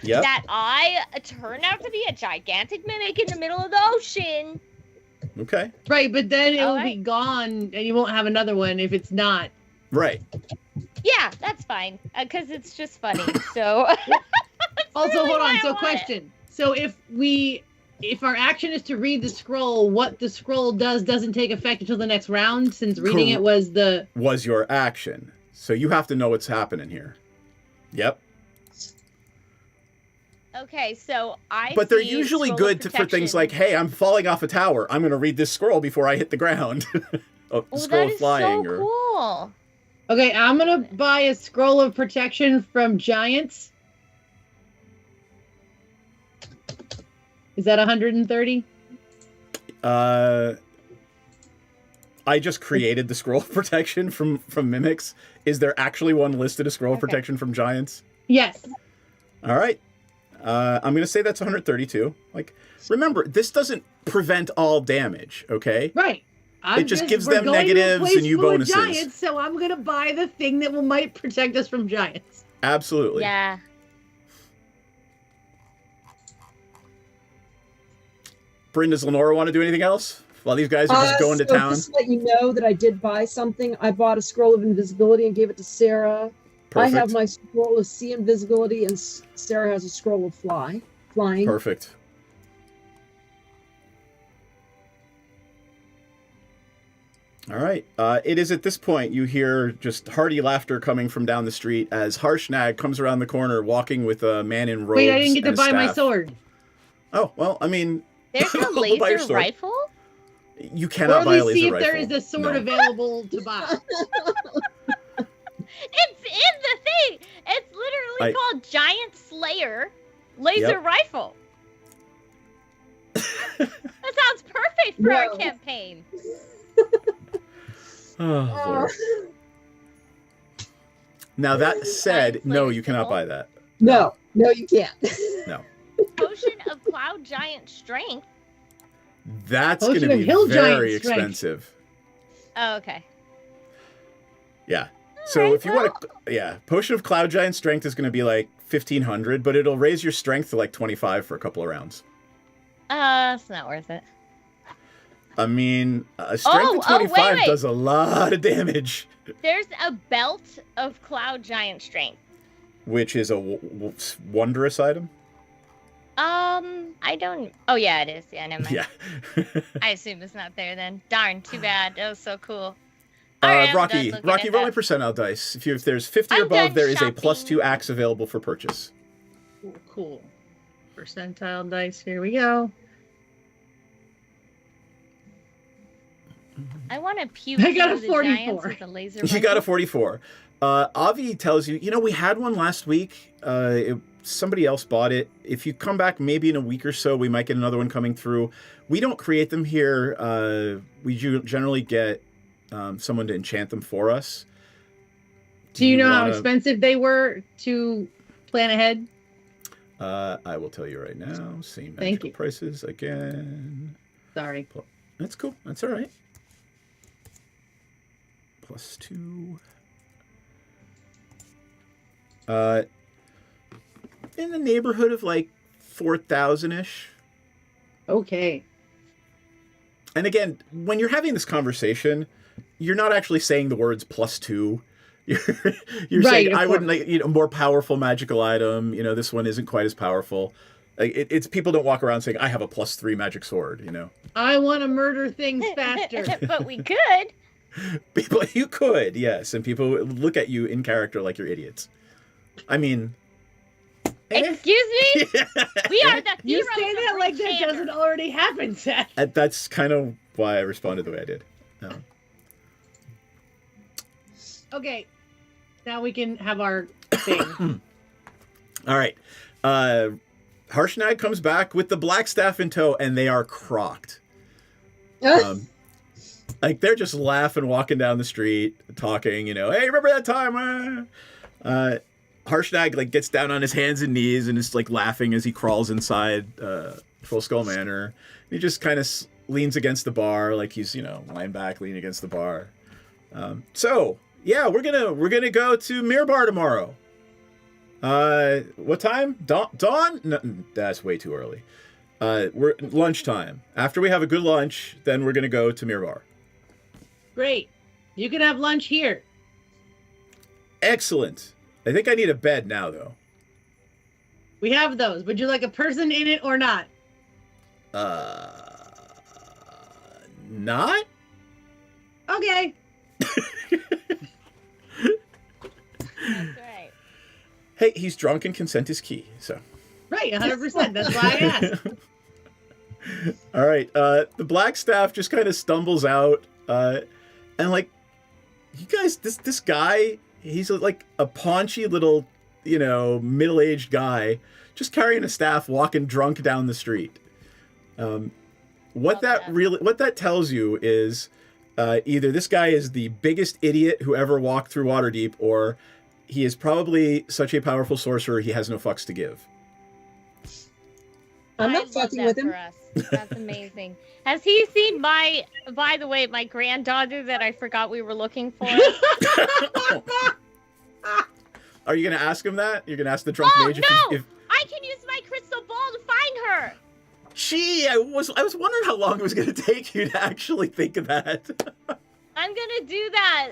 [SPEAKER 2] Yep.
[SPEAKER 11] That I turned out to be a gigantic mimic in the middle of the ocean.
[SPEAKER 2] Okay.
[SPEAKER 3] Right, but then it will be
[SPEAKER 11] Alright.
[SPEAKER 3] gone, and you won't have another one if it's not.
[SPEAKER 2] Right.
[SPEAKER 11] Yeah, that's fine, because it's just funny. So.
[SPEAKER 3] Also,
[SPEAKER 11] really
[SPEAKER 3] hold
[SPEAKER 11] why
[SPEAKER 3] on.
[SPEAKER 11] I
[SPEAKER 3] So,
[SPEAKER 11] want it.
[SPEAKER 3] question. So, if our action is to read the scroll, what the scroll doesn't take effect until the next round, since reading it was the.
[SPEAKER 2] Was your action. So you have to know what's happening here. Yep.
[SPEAKER 11] Okay, so
[SPEAKER 2] But they're
[SPEAKER 11] see
[SPEAKER 2] usually
[SPEAKER 11] scroll of
[SPEAKER 2] good for things
[SPEAKER 11] protection.
[SPEAKER 2] like, hey, I'm falling off a tower. I'm going to read this scroll before I hit the ground. A
[SPEAKER 11] Oh,
[SPEAKER 2] scroll
[SPEAKER 11] that
[SPEAKER 2] of
[SPEAKER 11] is
[SPEAKER 2] flying.
[SPEAKER 11] so
[SPEAKER 2] or...
[SPEAKER 11] cool.
[SPEAKER 3] Okay, I'm gonna buy a scroll of protection from giants. Is that 130?
[SPEAKER 2] I just created the scroll of protection from mimics. Is there actually one listed, a scroll of protection from giants?
[SPEAKER 3] Yes.
[SPEAKER 2] All right. I'm going to say that's 132. Like, remember, this doesn't prevent all damage, okay?
[SPEAKER 3] Right.
[SPEAKER 2] It just gives
[SPEAKER 3] we're
[SPEAKER 2] them
[SPEAKER 3] going to a
[SPEAKER 2] negatives
[SPEAKER 3] place
[SPEAKER 2] and you
[SPEAKER 3] full of
[SPEAKER 2] bonuses.
[SPEAKER 3] Giants, so I'm gonna buy the thing that might protect us from giants.
[SPEAKER 2] Absolutely.
[SPEAKER 11] Yeah.
[SPEAKER 2] Bryn, does Lenora want to do anything else while these guys are just going to town?
[SPEAKER 12] Just to let you know that I did buy something. I bought a scroll of invisibility and gave it to Sarah.
[SPEAKER 2] Perfect.
[SPEAKER 12] I have my scroll of see invisibility, and Sarah has a scroll of flying.
[SPEAKER 2] Perfect. All right. It is at this point you hear just hearty laughter coming from down the street as Harshnag comes around the corner walking with a man in robes.
[SPEAKER 3] Wait, I didn't get to
[SPEAKER 2] and a
[SPEAKER 3] buy my
[SPEAKER 2] staff.
[SPEAKER 3] sword.
[SPEAKER 2] Oh, well, I mean...
[SPEAKER 11] There's a
[SPEAKER 2] I'll buy your
[SPEAKER 11] laser
[SPEAKER 2] sword.
[SPEAKER 11] rifle?
[SPEAKER 2] You
[SPEAKER 3] Or
[SPEAKER 2] cannot
[SPEAKER 3] at
[SPEAKER 2] buy a
[SPEAKER 3] least
[SPEAKER 2] laser
[SPEAKER 3] see if
[SPEAKER 2] rifle.
[SPEAKER 3] there is a sword
[SPEAKER 2] No.
[SPEAKER 3] available to buy.
[SPEAKER 11] It's in the thing. It's literally called Giant Slayer Laser
[SPEAKER 2] Yep.
[SPEAKER 11] Rifle. That sounds perfect for our campaign.
[SPEAKER 2] Oh, Lord. Now, that said, no, you cannot buy that.
[SPEAKER 12] No, you can't.
[SPEAKER 2] No.
[SPEAKER 11] Potion of Cloud Giant Strength.
[SPEAKER 2] That's
[SPEAKER 3] Potion
[SPEAKER 2] going to
[SPEAKER 3] of
[SPEAKER 2] be
[SPEAKER 3] Hill Giant
[SPEAKER 2] very
[SPEAKER 3] Strength.
[SPEAKER 2] expensive.
[SPEAKER 11] Oh, okay.
[SPEAKER 2] Yeah. So if you want to, yeah, Potion of Cloud Giant Strength is going to be like 1,500, but it'll raise your strength to like 25 for a couple of rounds.
[SPEAKER 11] It's not worth it.
[SPEAKER 2] I mean, strength of 25
[SPEAKER 11] wait.
[SPEAKER 2] does a lot of damage,
[SPEAKER 11] There's a belt of Cloud Giant Strength.
[SPEAKER 2] which is a wondrous item.
[SPEAKER 11] I don't. Oh yeah, it is. Yeah, never mind.
[SPEAKER 2] Yeah.
[SPEAKER 11] I assume it's not there then. Darn, too bad. That was so cool. All right, I'm
[SPEAKER 2] Rocky,
[SPEAKER 11] done looking
[SPEAKER 2] Rocky,
[SPEAKER 11] at
[SPEAKER 2] roll my
[SPEAKER 11] that.
[SPEAKER 2] percentile dice. If there's 50 or
[SPEAKER 11] I'm
[SPEAKER 2] above,
[SPEAKER 11] done
[SPEAKER 2] there is a
[SPEAKER 11] shopping.
[SPEAKER 2] +2 axe available for purchase.
[SPEAKER 3] Cool. Percentile dice. Here we go.
[SPEAKER 11] I want to puke.
[SPEAKER 3] I got a
[SPEAKER 11] through the giants
[SPEAKER 3] 44.
[SPEAKER 11] with a laser
[SPEAKER 2] You got a
[SPEAKER 11] rifle.
[SPEAKER 2] 44. Avi tells you, we had one last week. Somebody else bought it. If you come back maybe in a week or so, we might get another one coming through. We don't create them here. We generally get someone to enchant them for us.
[SPEAKER 3] Do you know how
[SPEAKER 2] wanna-
[SPEAKER 3] expensive they were to plan ahead?
[SPEAKER 2] I will tell you right now. Same
[SPEAKER 3] Thank
[SPEAKER 2] magical
[SPEAKER 3] you.
[SPEAKER 2] prices again.
[SPEAKER 3] Sorry.
[SPEAKER 2] That's cool. That's all right. +2. In the neighborhood of like 4,000-ish.
[SPEAKER 3] Okay.
[SPEAKER 2] And again, when you're having this conversation, you're not actually saying the words +2. You're
[SPEAKER 3] Right,
[SPEAKER 2] saying,
[SPEAKER 3] of
[SPEAKER 2] I would
[SPEAKER 3] course.
[SPEAKER 2] like, more powerful magical item. This one isn't quite as powerful. It's people don't walk around saying, I have a +3 magic sword,
[SPEAKER 3] I want to murder things faster.
[SPEAKER 11] But we could.
[SPEAKER 2] People, you could, yes. And people look at you in character like you're idiots. I mean...
[SPEAKER 11] Excuse me? We are the
[SPEAKER 3] You
[SPEAKER 11] heroes
[SPEAKER 3] say
[SPEAKER 11] of
[SPEAKER 3] that like that
[SPEAKER 11] Rechander.
[SPEAKER 3] doesn't already happen, Seth.
[SPEAKER 2] That's kind of why I responded the way I did.
[SPEAKER 3] Okay. Now we can have our thing.
[SPEAKER 2] All right. Harshnag comes back with the black staff in tow, and they are crocked. Like, they're just laughing, walking down the street, talking, hey, remember that time? Harshnag, gets down on his hands and knees and is, laughing as he crawls inside Full Skull Manor. He just kind of leans against the bar, like he's, lying back, leaning against the bar. So, yeah, we're gonna go to Mirbar tomorrow. What time? Dawn? No, that's way too early. We're lunchtime. After we have a good lunch, then we're gonna go to Mirbar.
[SPEAKER 3] Great. You can have lunch here.
[SPEAKER 2] Excellent. I think I need a bed now, though.
[SPEAKER 3] We have those. Would you like a person in it or not?
[SPEAKER 2] Not?
[SPEAKER 3] Okay.
[SPEAKER 11] That's right.
[SPEAKER 2] Hey, he's drunk and consent is key, so.
[SPEAKER 3] Right, 100%. That's why I asked.
[SPEAKER 2] All right, the black staff just kind of stumbles out, and you guys, this guy, he's like a paunchy little, middle-aged guy, just carrying a staff, walking drunk down the street. What that tells you is either this guy is the biggest idiot who ever walked through Waterdeep, or he is probably such a powerful sorcerer he has no fucks to give.
[SPEAKER 12] I'm
[SPEAKER 11] I
[SPEAKER 12] not
[SPEAKER 11] love
[SPEAKER 12] fucking
[SPEAKER 11] that
[SPEAKER 12] with him.
[SPEAKER 11] for us. That's amazing. Has he seen by the way, my granddaughter that I forgot we were looking for?
[SPEAKER 2] Are you going to ask him that? You're going to ask the drunk mage
[SPEAKER 11] no!
[SPEAKER 2] if
[SPEAKER 11] I can use my crystal ball to find her!
[SPEAKER 2] Gee, I was wondering how long it was going to take you to actually think of that.
[SPEAKER 11] I'm gonna do that,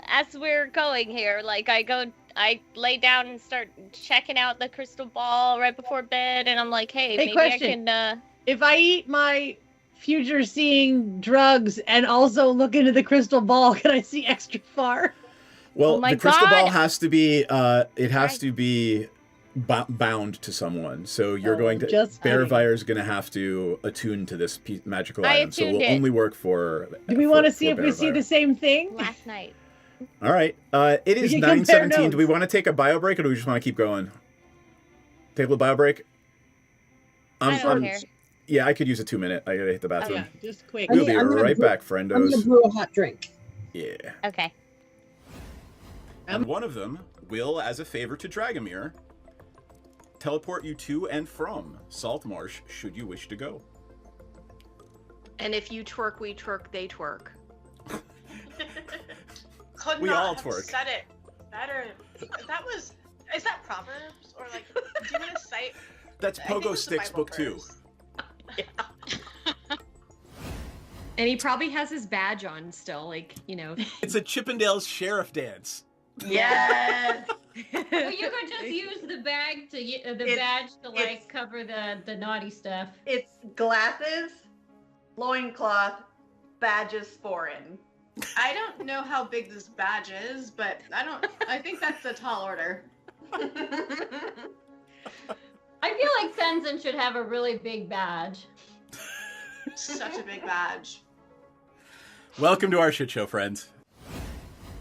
[SPEAKER 11] as we're going here. Like, I lay down and start checking out the crystal ball right before bed, and I'm like, hey maybe
[SPEAKER 3] question.
[SPEAKER 11] I can,
[SPEAKER 3] If I eat my future seeing drugs and also look into the crystal ball, can I see extra far?
[SPEAKER 2] Well,
[SPEAKER 11] my
[SPEAKER 2] the crystal
[SPEAKER 11] God.
[SPEAKER 2] ball has to be, to be bound to someone. So you're going to, Bearvire is going to have to attune to this magical item. So it will only work for.
[SPEAKER 3] Do we want to see if we see the same thing?
[SPEAKER 11] Last night.
[SPEAKER 2] All right. It is 9:17. Do we want to take a bio break or do we just want to keep going? Take a little bio break?
[SPEAKER 11] I don't care.
[SPEAKER 2] Yeah, I could use a 2-minute. I gotta hit the bathroom.
[SPEAKER 3] Yeah, just quick.
[SPEAKER 2] We'll be right back, friendos.
[SPEAKER 12] I'm gonna brew a hot drink.
[SPEAKER 2] Yeah.
[SPEAKER 11] Okay.
[SPEAKER 2] And one of them will, as a favor to Dragomir, teleport you to and from Saltmarsh should you wish to go.
[SPEAKER 13] And if you twerk, we twerk, they twerk.
[SPEAKER 1] Could
[SPEAKER 2] We
[SPEAKER 1] not
[SPEAKER 2] all
[SPEAKER 1] have
[SPEAKER 2] twerk.
[SPEAKER 1] said it better. Is that Proverbs? Or like, do you want to cite?
[SPEAKER 2] That's
[SPEAKER 1] I think
[SPEAKER 2] Pogo
[SPEAKER 1] it's the
[SPEAKER 2] Sticks
[SPEAKER 1] Bible
[SPEAKER 2] book 2.
[SPEAKER 1] verse.
[SPEAKER 13] And he probably has his badge on still, like,
[SPEAKER 2] It's a Chippendales sheriff dance.
[SPEAKER 4] Yes.
[SPEAKER 5] Well, you could just use the bag to badge to cover the naughty stuff.
[SPEAKER 4] It's glasses, loincloth, badges foreign.
[SPEAKER 1] I don't know how big this badge is, but I think that's a tall order.
[SPEAKER 5] I feel like Sensen should have a really big badge.
[SPEAKER 1] Such a big badge.
[SPEAKER 2] Welcome to our shit show, friends.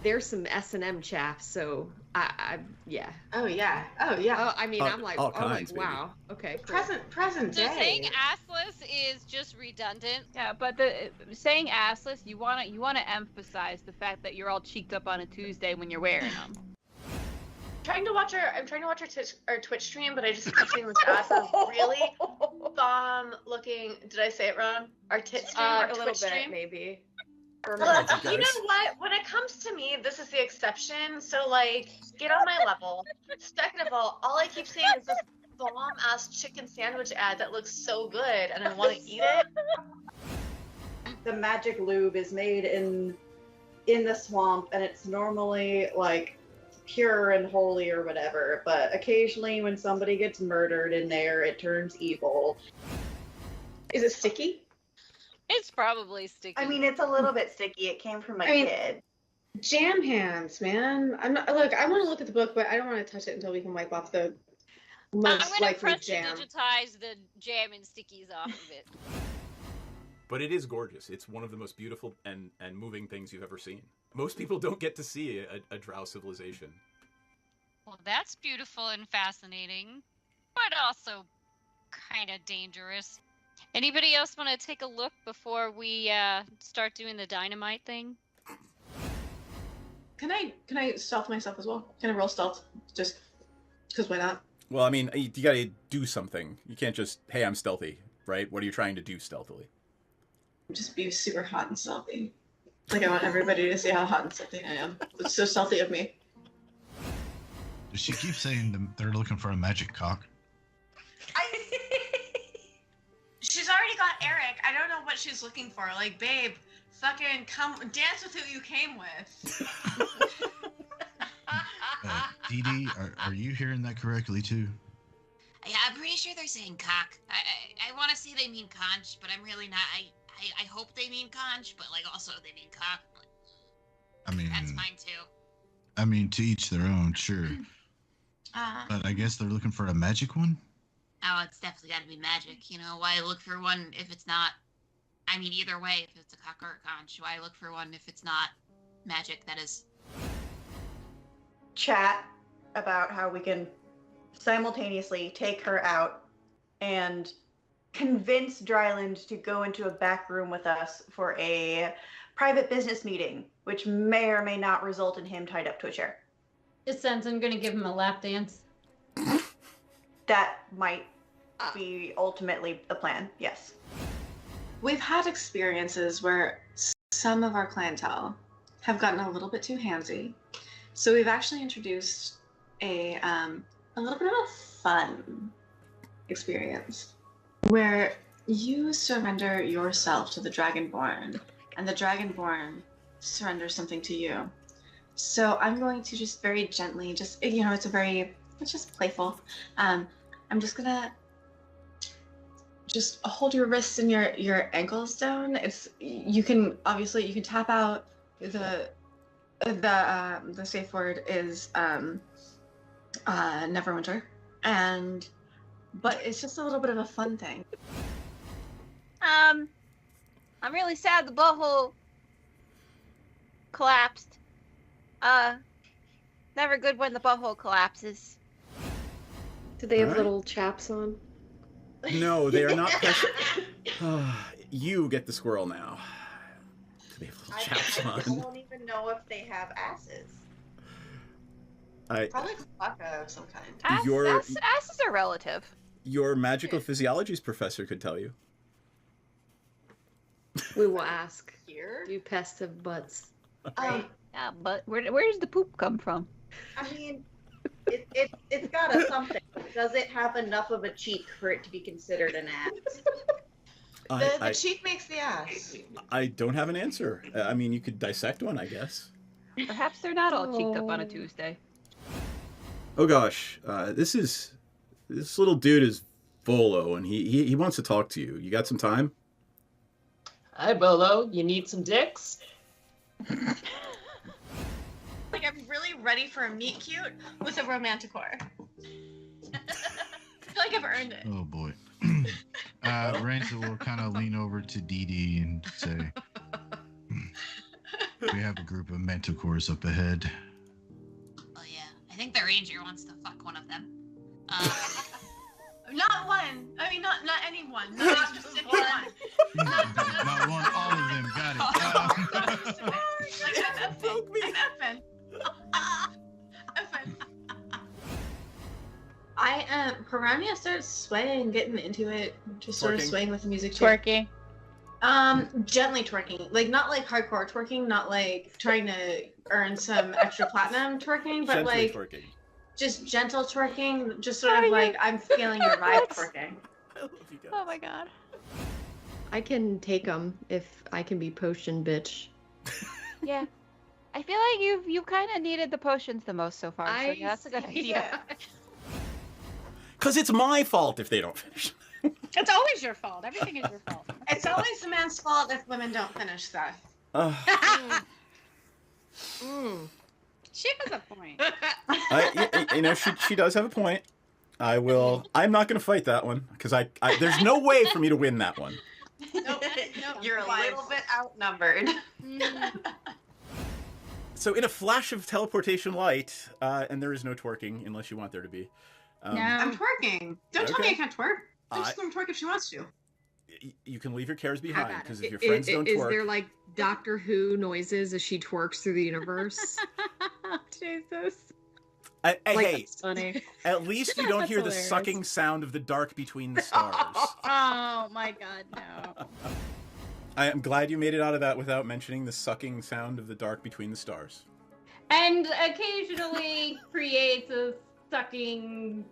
[SPEAKER 13] There's some S&M chaff, so yeah.
[SPEAKER 1] Oh yeah. Oh yeah.
[SPEAKER 13] Oh, I mean, I'm like,
[SPEAKER 2] all kinds,
[SPEAKER 13] wow. Okay. Cool.
[SPEAKER 1] Present
[SPEAKER 6] So
[SPEAKER 1] day.
[SPEAKER 6] saying assless is just redundant.
[SPEAKER 7] Yeah, but saying assless, you wanna emphasize the fact that you're all cheeked up on a Tuesday when you're wearing them.
[SPEAKER 1] I'm trying to watch our Twitch stream, but I just keep seeing this ass is really bomb looking. Did I say it wrong? Our tit stream, our
[SPEAKER 13] A little
[SPEAKER 1] Twitch
[SPEAKER 13] bit,
[SPEAKER 1] stream.
[SPEAKER 13] maybe.
[SPEAKER 1] You know what? When it comes to me, this is the exception. So like, get on my level. Second of all I keep seeing is this bomb ass chicken sandwich ad that looks so good, and I want to eat it.
[SPEAKER 4] The magic lube is made in the swamp, and it's normally like pure and holy or whatever. But occasionally, when somebody gets murdered in there, it turns evil.
[SPEAKER 1] Is it sticky?
[SPEAKER 6] It's probably sticky.
[SPEAKER 4] I mean, it's a little bit sticky. It came from a kid.
[SPEAKER 1] Jam hands, man. I'm not. Look, I want to look at the book, but I don't want to touch it until we can wipe off the most
[SPEAKER 6] I'm gonna
[SPEAKER 1] likely
[SPEAKER 6] press
[SPEAKER 1] jam.
[SPEAKER 6] digitize the jam and stickies off of it.
[SPEAKER 2] But it is gorgeous. It's one of the most beautiful and moving things you've ever seen. Most people don't get to see a drow civilization.
[SPEAKER 6] Well, that's beautiful and fascinating, but also kind of dangerous. Anybody else want to take a look before we start doing the dynamite thing?
[SPEAKER 1] Can I stealth myself as well? Can I roll stealth? Just because why not?
[SPEAKER 2] Well, I mean, you gotta do something. You can't just, hey, I'm stealthy, right? What are you trying to do stealthily?
[SPEAKER 1] Just be super hot and stealthy. Like I want everybody to see how hot and stealthy I am. It's so stealthy of me.
[SPEAKER 9] Does she keep saying they're looking for a magic cock?
[SPEAKER 1] She's already got Eric. I don't know what she's looking for. Like, babe, fucking come dance with who you came with.
[SPEAKER 9] Dee Dee, are you hearing that correctly too?
[SPEAKER 10] Yeah, I'm pretty sure they're saying cock. I want to say they mean conch, but I'm really not. I hope they mean conch, but like also they mean cock.
[SPEAKER 9] I mean,
[SPEAKER 10] that's fine too.
[SPEAKER 9] I mean, to each their own, sure. But I guess they're looking for a magic one?
[SPEAKER 10] Oh, it's definitely got to be magic. You know, why look for one if it's not... I mean, either way, if it's a cock or a conch, why look for one if it's not magic, that is.
[SPEAKER 4] Chat about how we can simultaneously take her out and convince Dryland to go into a back room with us for a private business meeting, which may or may not result in him tied up to a chair.
[SPEAKER 5] Is Sensen gonna give him a lap dance?
[SPEAKER 4] That might be ultimately the plan. Yes.
[SPEAKER 14] We've had experiences where some of our clientele have gotten a little bit too handsy. So we've actually introduced a little bit of a fun experience where you surrender yourself to the Dragonborn, and the Dragonborn surrenders something to you. So I'm going to just very gently, it's just playful. I'm just gonna just hold your wrists and your ankles down. You can tap out. The safe word is Neverwinter, but it's just a little bit of a fun thing.
[SPEAKER 7] I'm really sad the butthole collapsed. Never good when the butthole collapses.
[SPEAKER 13] Do they have
[SPEAKER 2] Alright.
[SPEAKER 13] little chaps on?
[SPEAKER 2] No, they are not. You get the squirrel now. They have little chaps
[SPEAKER 8] I
[SPEAKER 2] on.
[SPEAKER 8] don't even know if they have asses.
[SPEAKER 2] I,
[SPEAKER 14] Probably Klaka of some kind.
[SPEAKER 7] Asses are relative.
[SPEAKER 2] your magical physiologies professor could tell you.
[SPEAKER 13] We will ask.
[SPEAKER 14] Here?
[SPEAKER 13] Do pests have butts?
[SPEAKER 7] Yeah, but where does the poop come from?
[SPEAKER 8] I mean, it's got a something. Does it have enough of a cheek for it to be considered an ass?
[SPEAKER 14] The cheek makes the ass.
[SPEAKER 2] I don't have an answer. I mean, you could dissect one, I guess.
[SPEAKER 7] Perhaps they're not all cheeked up on a Tuesday.
[SPEAKER 2] Oh gosh, this little dude is Volo, and he wants to talk to you. You got some time?
[SPEAKER 15] Hi, Bolo. You need some dicks?
[SPEAKER 14] Like, I'm really ready for a meet cute with a romanticore. I feel like I've earned it.
[SPEAKER 9] Oh boy. Ranta will kind of lean over to Dee Dee and say, "We have a group of manticores up ahead."
[SPEAKER 10] Oh yeah, I think the ranger wants to fuck one of them.
[SPEAKER 14] Not one. I mean, not anyone. Not a specific one.
[SPEAKER 9] Not one, all of them. Got it.
[SPEAKER 14] Like, poke me. I'm Piranha starts swaying, getting into it, just sort of
[SPEAKER 2] Twerking?
[SPEAKER 14] swaying with the music.
[SPEAKER 7] Twerking.
[SPEAKER 14] Gently twerking, like not like hardcore twerking, not like trying to earn some extra platinum twerking, but
[SPEAKER 2] Gently
[SPEAKER 14] like
[SPEAKER 2] twerking.
[SPEAKER 14] just gentle twerking, just sort of like I'm feeling your vibe twerking.
[SPEAKER 2] I love you guys.
[SPEAKER 7] Oh my god.
[SPEAKER 13] I can take them if I can be potion bitch.
[SPEAKER 7] Yeah. I feel like you kind of needed the potions the most so far. So yeah, that's a good idea.
[SPEAKER 2] Because it's my fault if they don't finish.
[SPEAKER 16] It's always your fault. Everything is your fault.
[SPEAKER 14] It's always the man's fault if women don't finish stuff.
[SPEAKER 16] She has a point.
[SPEAKER 2] She does have a point. I'm not going to fight that one because there's no way for me to win that one.
[SPEAKER 14] Nope,
[SPEAKER 4] You're a little bit outnumbered.
[SPEAKER 2] So in a flash of teleportation light, and there is no twerking unless you want there to be.
[SPEAKER 14] I'm twerking. Don't tell me
[SPEAKER 2] Okay.
[SPEAKER 14] I can't twerk. I'm just gonna twerk if she wants to.
[SPEAKER 2] You can leave your cares behind because if your
[SPEAKER 13] Is
[SPEAKER 2] friends don't twerk,
[SPEAKER 13] there like Doctor Who noises as she twerks through the universe?
[SPEAKER 7] Jesus.
[SPEAKER 2] hey,
[SPEAKER 13] That's funny.
[SPEAKER 2] at least you don't
[SPEAKER 13] That's
[SPEAKER 2] hear the
[SPEAKER 13] hilarious.
[SPEAKER 2] sucking sound of the dark between the stars.
[SPEAKER 16] Oh my god, no.
[SPEAKER 2] I am glad you made it out of that without mentioning the sucking sound of the dark between the stars.
[SPEAKER 5] And occasionally creates a sucking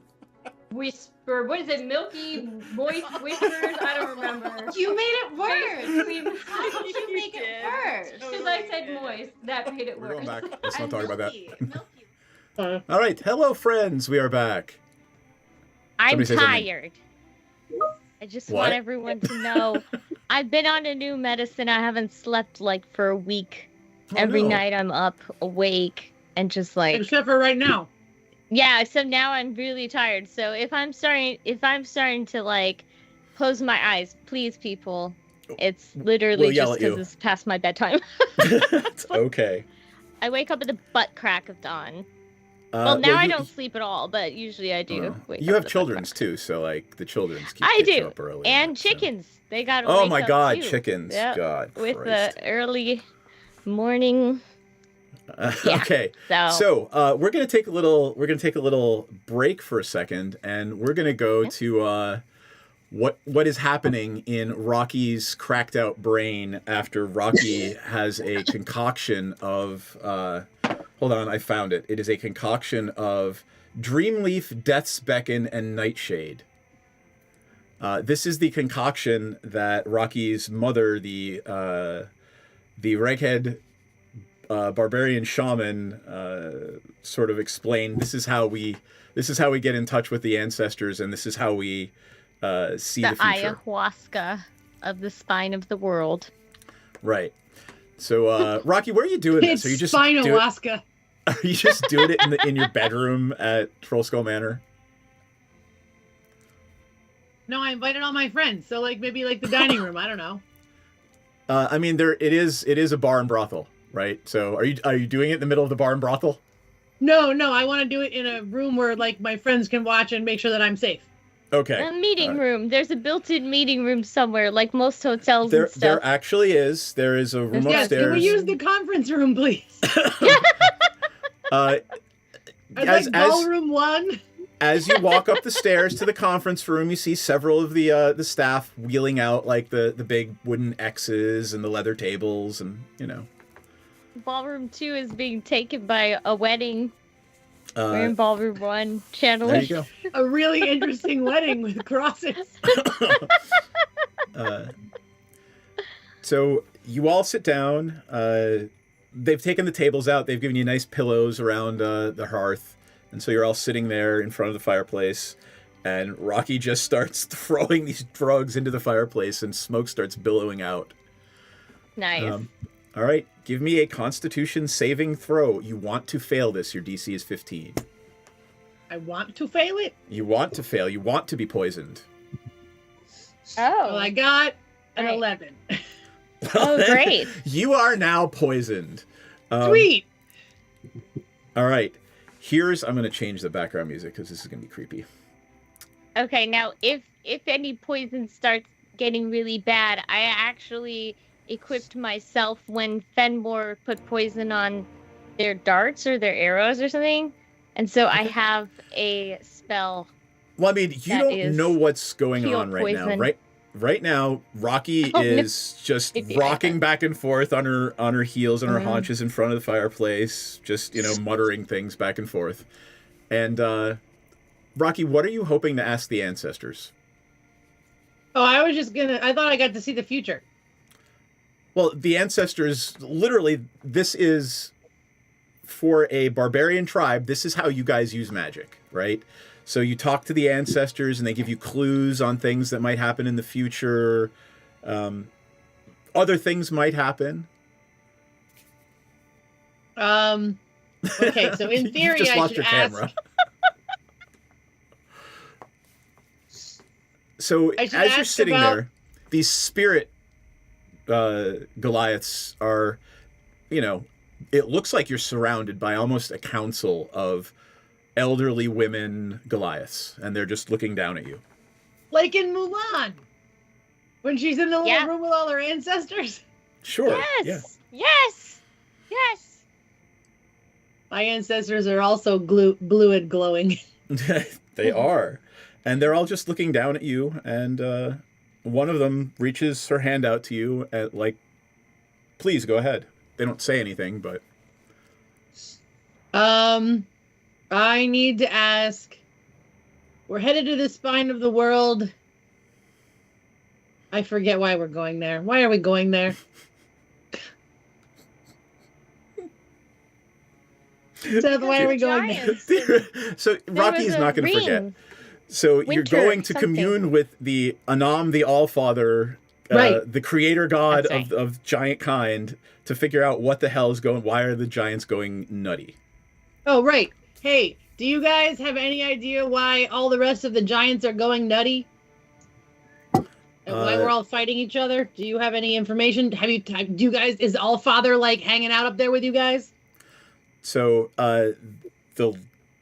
[SPEAKER 5] whisper. What is it? Milky moist whispers? I don't remember.
[SPEAKER 14] You made it worse.
[SPEAKER 5] How did you make it worse? Because I said moist. That made it
[SPEAKER 2] We're
[SPEAKER 5] worse.
[SPEAKER 2] going back. Let's not talk about that.
[SPEAKER 14] Milky.
[SPEAKER 2] All right, hello friends, we are back.
[SPEAKER 11] I'm
[SPEAKER 2] Somebody say something.
[SPEAKER 11] tired. I just
[SPEAKER 2] What?
[SPEAKER 11] want everyone to know I've been on a new medicine. I haven't slept like for a week.
[SPEAKER 2] Oh,
[SPEAKER 11] Every
[SPEAKER 2] no.
[SPEAKER 11] night I'm up, awake, and just like
[SPEAKER 3] Except for right now.
[SPEAKER 11] yeah. So now I'm really tired. So if I'm starting to like close my eyes, please, people, it's literally
[SPEAKER 2] We'll yell
[SPEAKER 11] just
[SPEAKER 2] at you.
[SPEAKER 11] because it's past my bedtime.
[SPEAKER 2] It's okay.
[SPEAKER 11] I wake up at the butt crack of dawn. Well, now I don't sleep at all, but usually I do. Wake
[SPEAKER 2] You
[SPEAKER 11] up
[SPEAKER 2] have
[SPEAKER 11] at the
[SPEAKER 2] children's too, so like the children's keep
[SPEAKER 11] I
[SPEAKER 2] get you
[SPEAKER 11] do,
[SPEAKER 2] up early.
[SPEAKER 11] and chickens. They got.
[SPEAKER 2] Oh my God, chickens!
[SPEAKER 11] Yep.
[SPEAKER 2] God,
[SPEAKER 11] with
[SPEAKER 2] Christ.
[SPEAKER 11] the early morning. Yeah.
[SPEAKER 2] Okay, so we're gonna take a little break for a second, and we're gonna go to what is happening in Rocky's cracked out brain after Rocky has a concoction of hold on, I found it. It is a concoction of Dreamleaf, Death's Beckon, and Nightshade. This is the concoction that Rocky's mother, the Reghead barbarian shaman, sort of explained. This is how we get in touch with the ancestors, and this is how we see the future.
[SPEAKER 11] Ayahuasca of the spine of the world.
[SPEAKER 2] Right. So, Rocky, where are you doing this? Are you just
[SPEAKER 3] Spinahuasca.
[SPEAKER 2] Are you just doing it in your bedroom at Troll Skull Manor?
[SPEAKER 3] No, I invited all my friends. So like maybe like the dining room. I don't know.
[SPEAKER 2] I mean, it is a bar and brothel, right? So are you doing it in the middle of the bar and brothel?
[SPEAKER 3] No, I want to do it in a room where like my friends can watch and make sure that I'm safe.
[SPEAKER 2] Okay.
[SPEAKER 11] A meeting room. There's a built-in meeting room somewhere, like most hotels and stuff.
[SPEAKER 2] There actually is. There is a room
[SPEAKER 3] Yes,
[SPEAKER 2] upstairs.
[SPEAKER 3] can we use the conference room, please?
[SPEAKER 2] As
[SPEAKER 3] ballroom 1.
[SPEAKER 2] As you walk up the stairs to the conference room, you see several of the staff wheeling out like the big wooden X's and the leather tables, and
[SPEAKER 11] Ballroom 2 is being taken by a wedding. We're in Ballroom 1. Channel.
[SPEAKER 2] There you go.
[SPEAKER 3] A really interesting wedding with crosses.
[SPEAKER 2] So you all sit down. They've taken the tables out. They've given you nice pillows around the hearth. And so you're all sitting there in front of the fireplace. And Rocky just starts throwing these drugs into the fireplace, and smoke starts billowing out.
[SPEAKER 11] Nice.
[SPEAKER 2] All right. Give me a Constitution saving throw. You want to fail this. Your DC is 15.
[SPEAKER 3] I want to fail it?
[SPEAKER 2] You want to fail. You want to be poisoned.
[SPEAKER 11] Oh.
[SPEAKER 3] Well, I got an 11.
[SPEAKER 11] Oh, great.
[SPEAKER 2] You are now poisoned.
[SPEAKER 3] Sweet.
[SPEAKER 2] All right. I'm going to change the background music because this is going to be creepy.
[SPEAKER 11] Okay, now if any poison starts getting really bad, I actually equipped myself when Fenmore put poison on their darts or their arrows or something. And so I have a spell.
[SPEAKER 2] Well, I mean, you don't know what's going on right now, right? Right now, Rocky is just rocking back and forth on her heels and her haunches in front of the fireplace, just muttering things back and forth. And Rocky, what are you hoping to ask the ancestors?
[SPEAKER 3] Oh, I thought I got to see the future.
[SPEAKER 2] Well, the ancestors, literally, this is for a barbarian tribe. This is how you guys use magic, right? So you talk to the ancestors and they give you clues on things that might happen in the future. Other things might happen.
[SPEAKER 3] Okay, so in theory,
[SPEAKER 2] you just
[SPEAKER 3] I
[SPEAKER 2] lost
[SPEAKER 3] should
[SPEAKER 2] your
[SPEAKER 3] ask.
[SPEAKER 2] camera. So as you're sitting there, these spirit Goliaths are, it looks like you're surrounded by almost a council of elderly women Goliaths, and they're just looking down at you.
[SPEAKER 3] Like in Mulan, when she's in the little room with all her ancestors.
[SPEAKER 2] Sure.
[SPEAKER 11] Yes. Yeah. Yes.
[SPEAKER 3] My ancestors are also blue and glowing.
[SPEAKER 2] They are. And they're all just looking down at you, and one of them reaches her hand out to you at please go ahead. They don't say anything, but
[SPEAKER 3] I need to ask. We're headed to the spine of the world. I forget why we're going there. Why are we going there? Seth, why are we going there?
[SPEAKER 2] So Rocky's not going to forget. So you're going to commune with the Anam, the Allfather, the creator god of giant kind, to figure out what the hell is going. Why are the giants going nutty?
[SPEAKER 3] Oh, right. Hey, do you guys have any idea why all the rest of the giants are going nutty? And why we're all fighting each other? Do you have any information? Is Allfather hanging out up there with you guys?
[SPEAKER 2] So the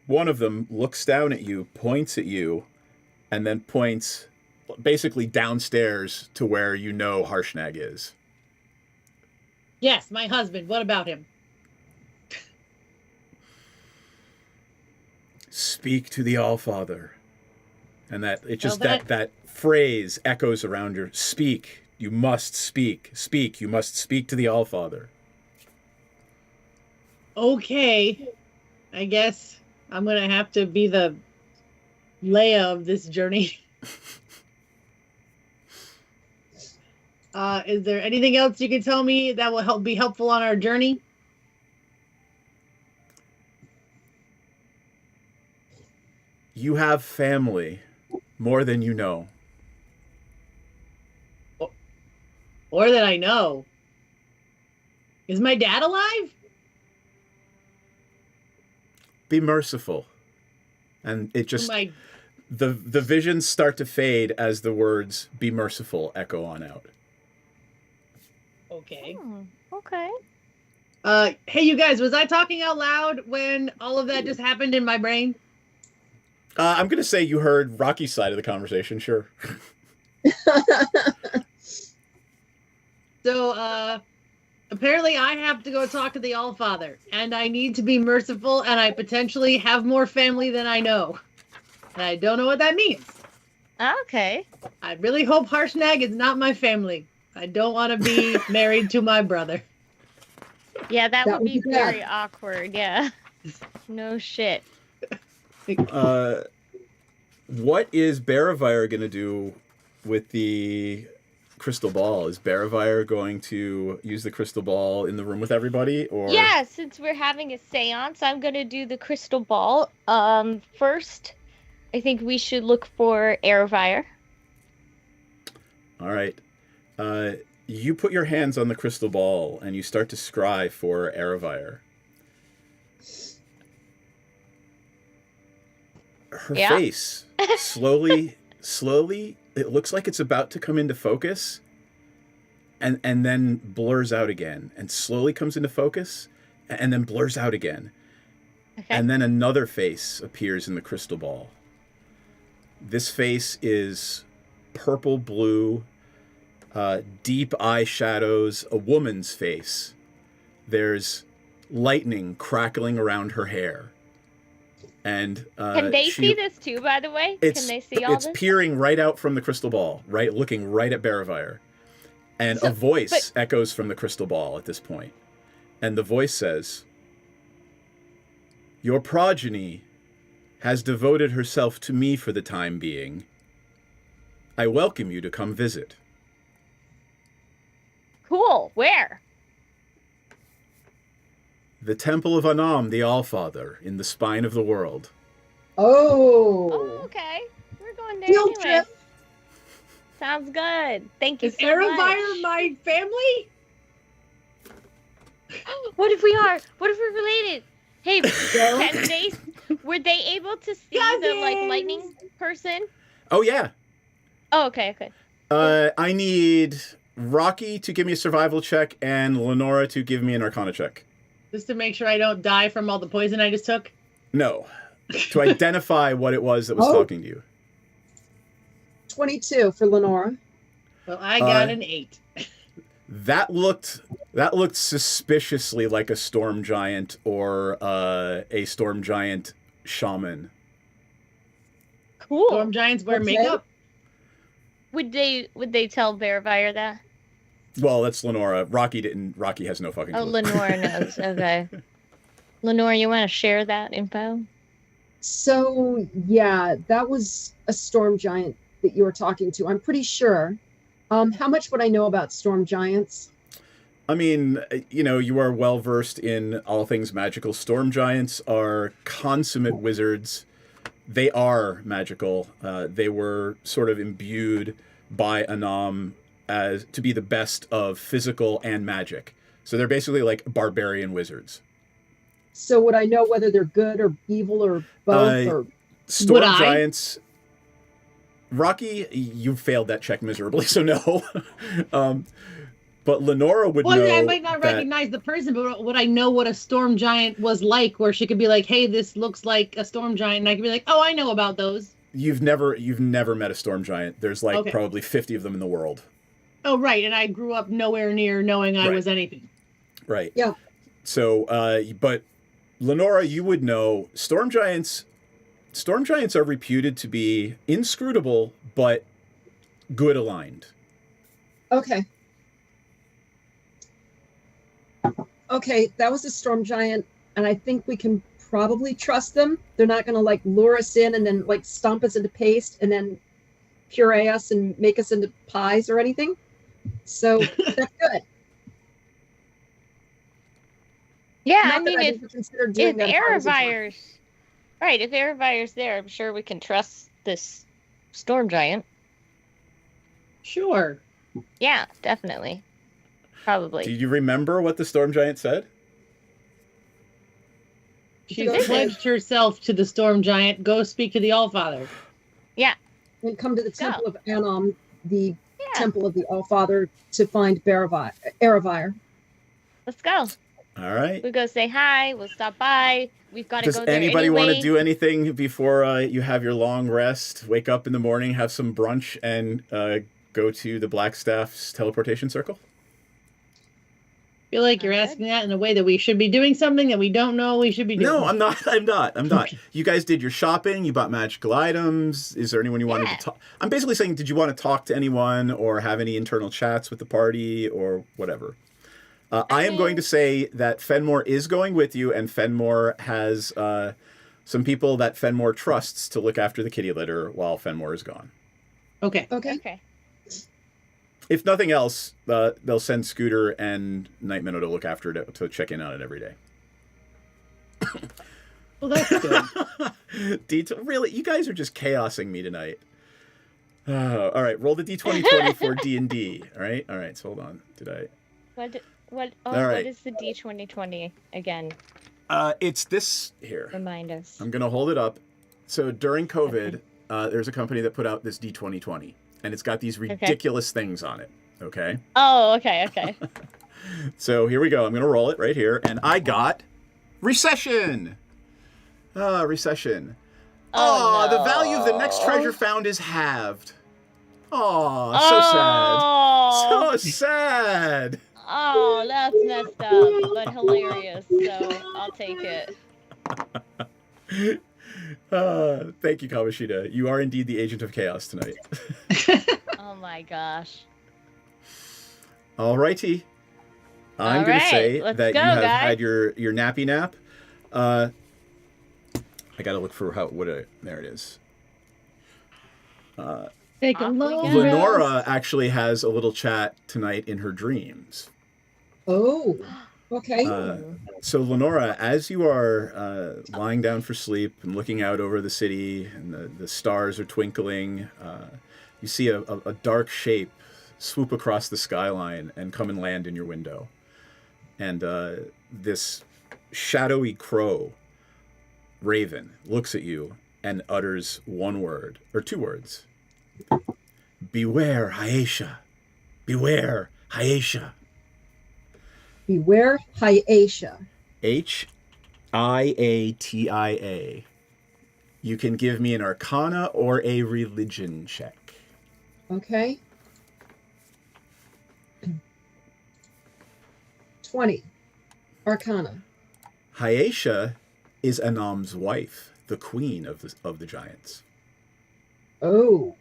[SPEAKER 2] one of them looks down at you, points at you, and then points basically downstairs to where Harshnag is.
[SPEAKER 3] Yes, my husband. What about him?
[SPEAKER 2] Speak to the Allfather And that it just that phrase echoes around your speak. You must speak. Speak. You must speak to the Allfather.
[SPEAKER 3] Okay. I guess I'm gonna have to be the Leia of this journey. Is there anything else you can tell me that will be helpful on our journey?
[SPEAKER 2] You have family, more than you know.
[SPEAKER 3] More than I know. Is my dad alive?
[SPEAKER 2] Be merciful. And it just the visions start to fade as the words "be merciful" echo on out.
[SPEAKER 3] Okay.
[SPEAKER 11] Okay.
[SPEAKER 3] Hey, you guys, was I talking out loud when all of that just happened in my brain?
[SPEAKER 2] I'm going to say you heard Rocky's side of the conversation, sure.
[SPEAKER 3] So, apparently I have to go talk to the Allfather, and I need to be merciful, and I potentially have more family than I know. And I don't know what that means.
[SPEAKER 11] Okay.
[SPEAKER 3] I really hope Harshnag is not my family. I don't want to be married to my brother.
[SPEAKER 11] Yeah, that would be
[SPEAKER 3] bad.
[SPEAKER 11] very awkward. Yeah. No shit.
[SPEAKER 2] What is Baravire going to do with the crystal ball? Is Baravire going to use the crystal ball in the room with everybody, or?
[SPEAKER 11] Yeah, since we're having a seance, I'm gonna do the crystal ball. First, I think we should look for Aravire.
[SPEAKER 2] All right. You put your hands on the crystal ball and you start to scry for Aravire. Her face slowly, it looks like it's about to come into focus and then blurs out again, and slowly comes into focus and then blurs out again. Okay. And then another face appears in the crystal ball. This face is purple blue, deep eyeshadows, a woman's face. There's lightning crackling around her hair. And
[SPEAKER 11] can they see this too, by the way? Can they see all this?
[SPEAKER 2] It's peering right out from the crystal ball, right, looking right at Baravire. And a voice echoes from the crystal ball at this point. And the voice says, "Your progeny has devoted herself to me for the time being. I welcome you to come visit."
[SPEAKER 11] Cool. Where?
[SPEAKER 2] The Temple of Anam, the Allfather, in the spine of the world.
[SPEAKER 11] Oh, okay. We're going there
[SPEAKER 3] Field
[SPEAKER 11] anyway.
[SPEAKER 3] trip.
[SPEAKER 11] Sounds good. Thank you
[SPEAKER 3] Is
[SPEAKER 11] so
[SPEAKER 3] Aravire
[SPEAKER 11] much.
[SPEAKER 3] my family?
[SPEAKER 11] What if we are? What if we're related? Hey, can they? Were they able to see the lightning person?
[SPEAKER 2] Oh yeah.
[SPEAKER 11] Oh, okay, okay.
[SPEAKER 2] I need Rocky to give me a survival check and Lenora to give me an Arcana check.
[SPEAKER 3] Just to make sure I don't die from all the poison I just took?
[SPEAKER 2] No. To identify what it was that was talking to you.
[SPEAKER 12] 22 for Lenora.
[SPEAKER 3] Well, I got an 8.
[SPEAKER 2] That looked suspiciously like a storm giant or a storm giant shaman.
[SPEAKER 11] Cool.
[SPEAKER 3] Storm giants wear makeup.
[SPEAKER 11] Would they tell Baravire that?
[SPEAKER 2] Well, that's Lenora. Rocky has no fucking clue.
[SPEAKER 11] Oh, Lenora knows. Okay. Lenora, you want to share that info?
[SPEAKER 12] So, yeah, that was a storm giant that you were talking to. I'm pretty sure. How much would I know about storm giants?
[SPEAKER 2] I mean, you are well versed in all things magical. Storm giants are consummate wizards. They are magical. They were sort of imbued by Anam as to be the best of physical and magic. So they're basically like barbarian wizards.
[SPEAKER 12] So would I know whether they're good or evil or both? Or
[SPEAKER 2] storm giants. Rocky, you failed that check miserably, so no. But Lenora would know.
[SPEAKER 3] I might not recognize the person, but would I know what a storm giant was like? Where she could be like, "Hey, this looks like a storm giant," and I could be like, "Oh, I know about those."
[SPEAKER 2] You've never met a storm giant. There's probably 50 of them in the world.
[SPEAKER 3] Oh, right, and I grew up nowhere near knowing I was anything.
[SPEAKER 2] Right.
[SPEAKER 12] Yeah.
[SPEAKER 2] So, but Lenora, you would know storm giants storm giants are reputed to be inscrutable, but good aligned.
[SPEAKER 12] Okay. Okay, that was a storm giant, and I think we can probably trust them. They're not going to like lure us in and then like stomp us into paste and then puree us and make us into pies or anything. So that's good.
[SPEAKER 11] Yeah,
[SPEAKER 12] Not
[SPEAKER 11] I
[SPEAKER 12] that
[SPEAKER 11] mean,
[SPEAKER 12] I'd
[SPEAKER 11] if
[SPEAKER 12] even consider doing
[SPEAKER 11] if
[SPEAKER 12] that if I was a dwarf.
[SPEAKER 11] Aerovire's right, if Aerovire's there, I'm sure we can trust this storm giant.
[SPEAKER 3] Sure.
[SPEAKER 11] Yeah, definitely. Probably.
[SPEAKER 2] Do you remember what the storm giant said?
[SPEAKER 3] She pledged herself to the storm giant. Go speak to the Allfather.
[SPEAKER 11] Yeah.
[SPEAKER 12] And come to the Temple of Anom, the Temple of the Allfather, to find Aerovire.
[SPEAKER 11] Let's go.
[SPEAKER 2] All right.
[SPEAKER 11] We'll go say hi. We'll stop by. We've got to
[SPEAKER 2] Does
[SPEAKER 11] go there
[SPEAKER 2] anybody
[SPEAKER 11] anyway.
[SPEAKER 2] want to do anything before you have your long rest? Wake up in the morning, have some brunch, and go to the Blackstaff's teleportation circle?
[SPEAKER 3] I feel like you're asking that in a way that we should be doing something that we don't know we should be doing.
[SPEAKER 2] No, I'm not. You guys did your shopping. You bought magical items. Is there anyone you wanted to talk? I'm basically saying, did you want to talk to anyone or have any internal chats with the party or whatever? I am going to say that Fenmore is going with you, and Fenmore has some people that Fenmore trusts to look after the kitty litter while Fenmore is gone.
[SPEAKER 3] Okay.
[SPEAKER 2] If nothing else, they'll send Scooter and Night Minnow to look after it, to check in on it every day.
[SPEAKER 3] Well, that's good.
[SPEAKER 2] Really, you guys are just chaosing me tonight. All right, roll the D20 for D&D. All right. So hold on.
[SPEAKER 11] What
[SPEAKER 2] All right.
[SPEAKER 11] what is the D2020 again?
[SPEAKER 2] It's this here.
[SPEAKER 11] Remind us.
[SPEAKER 2] I'm gonna hold it up. So during COVID, there's a company that put out this D2020, and it's got these ridiculous things on it. Okay.
[SPEAKER 11] Oh, okay.
[SPEAKER 2] So here we go. I'm gonna roll it right here, and I got recession. Recession.
[SPEAKER 11] Oh,
[SPEAKER 2] The value of the next treasure found is halved. So sad. So sad.
[SPEAKER 11] Oh, that's messed up, but hilarious. So I'll take it.
[SPEAKER 2] Thank you, Kamoshida. You are indeed the agent of chaos tonight.
[SPEAKER 11] Oh my gosh.
[SPEAKER 2] Alrighty. I'm going to say that you have had your nappy nap. I got to look for there it is.
[SPEAKER 3] Take a long
[SPEAKER 2] Lenora
[SPEAKER 3] rest.
[SPEAKER 2] actually has a little chat tonight in her dreams.
[SPEAKER 12] Oh, okay.
[SPEAKER 2] So Lenora, as you are lying down for sleep and looking out over the city and the stars are twinkling, you see a dark shape swoop across the skyline and come and land in your window. And this shadowy crow, Raven, looks at you and utters one word, or two words. Beware, Hyacea. Beware, Hyacea.
[SPEAKER 12] Beware Hyacea.
[SPEAKER 2] Hiatia. You can give me an Arcana or a Religion check.
[SPEAKER 12] Okay. 20. Arcana.
[SPEAKER 2] Hyacea is Anam's wife, the queen of the giants.
[SPEAKER 12] Oh.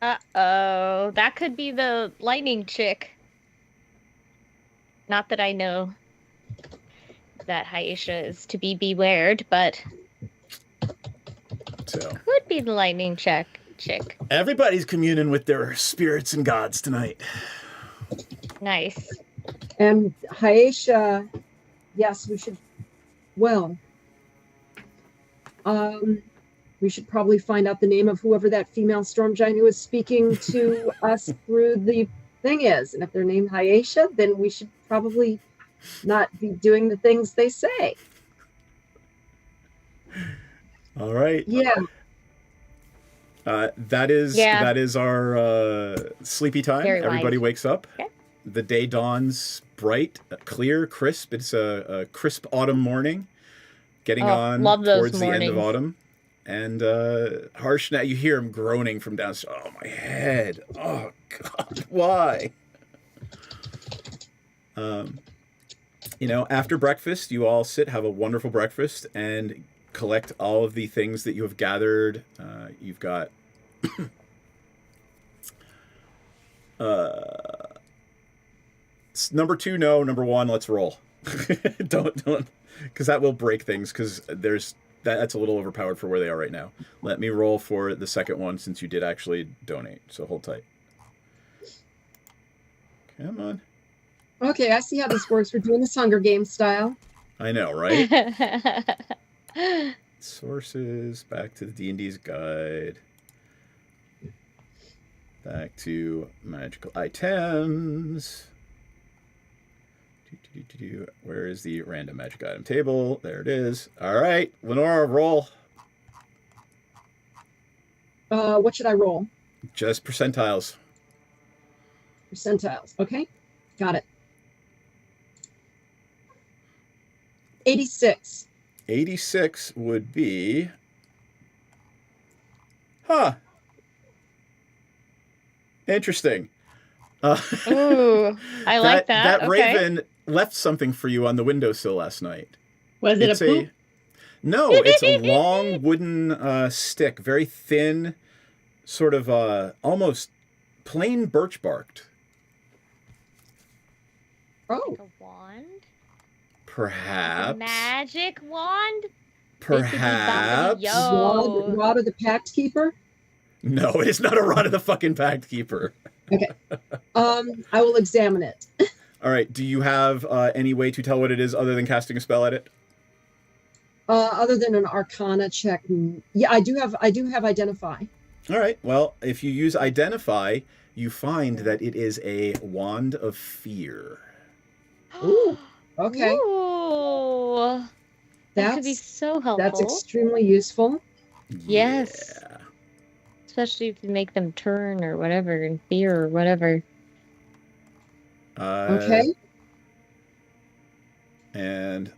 [SPEAKER 11] Uh-oh. That could be the lightning chick. Not that I know that Hyacea is to be bewared, but could be the lightning chick.
[SPEAKER 2] Everybody's communing with their spirits and gods tonight.
[SPEAKER 11] Nice.
[SPEAKER 12] And Hyacea, yes, we should, we should probably find out the name of whoever that female storm giant who was speaking to us through the thing is. And if they're named Hyacea, then we should probably not be doing the things they say.
[SPEAKER 2] All right.
[SPEAKER 12] Yeah.
[SPEAKER 2] That is our sleepy time.
[SPEAKER 11] Very
[SPEAKER 2] Everybody
[SPEAKER 11] wise.
[SPEAKER 2] wakes up.
[SPEAKER 11] Okay.
[SPEAKER 2] The day dawns bright, clear, crisp. It's a crisp autumn morning, getting on towards the end of autumn. And harsh now, you hear him groaning from downstairs. Oh, my head. Oh, God, why? After breakfast, you all sit, have a wonderful breakfast, and collect all of the things that you have gathered. You've got number 2, no. Number 1, let's roll. don't, because that will break things. Because that's a little overpowered for where they are right now. Let me roll for the second one since you did actually donate. So hold tight. Come on.
[SPEAKER 12] Okay, I see how this works. We're doing this Hunger Games style.
[SPEAKER 2] I know, right? Sources, back to the D&D's guide. Back to magical items. Where is the random magic item table? There it is. All right, Lenora, roll.
[SPEAKER 12] What should I roll?
[SPEAKER 2] Just percentiles.
[SPEAKER 12] Percentiles. Okay, got it. 86.
[SPEAKER 2] 86 would be... Huh. Interesting.
[SPEAKER 11] Ooh, I like that.
[SPEAKER 2] That
[SPEAKER 11] okay.
[SPEAKER 2] raven left something for you on the windowsill last night.
[SPEAKER 3] Was it a poop?
[SPEAKER 2] No, it's a long wooden stick, very thin, sort of almost plain birch barked.
[SPEAKER 12] Oh.
[SPEAKER 11] A wand?
[SPEAKER 2] Perhaps.
[SPEAKER 11] A magic wand?
[SPEAKER 2] Perhaps.
[SPEAKER 12] Rod of the Pact Keeper?
[SPEAKER 2] No, it is not a Rod of the fucking Pact Keeper.
[SPEAKER 12] Okay. I will examine it.
[SPEAKER 2] All right. Do you have any way to tell what it is other than casting a spell at it?
[SPEAKER 12] Other than an Arcana check, yeah, I do have Identify.
[SPEAKER 2] All right. Well, if you use Identify, you find that it is a wand of fear.
[SPEAKER 12] Ooh. Okay.
[SPEAKER 11] Ooh. That could be so helpful.
[SPEAKER 12] That's extremely useful.
[SPEAKER 11] Yes.
[SPEAKER 2] Yeah.
[SPEAKER 11] Especially if you make them turn or whatever in fear or whatever.
[SPEAKER 12] Okay.
[SPEAKER 2] And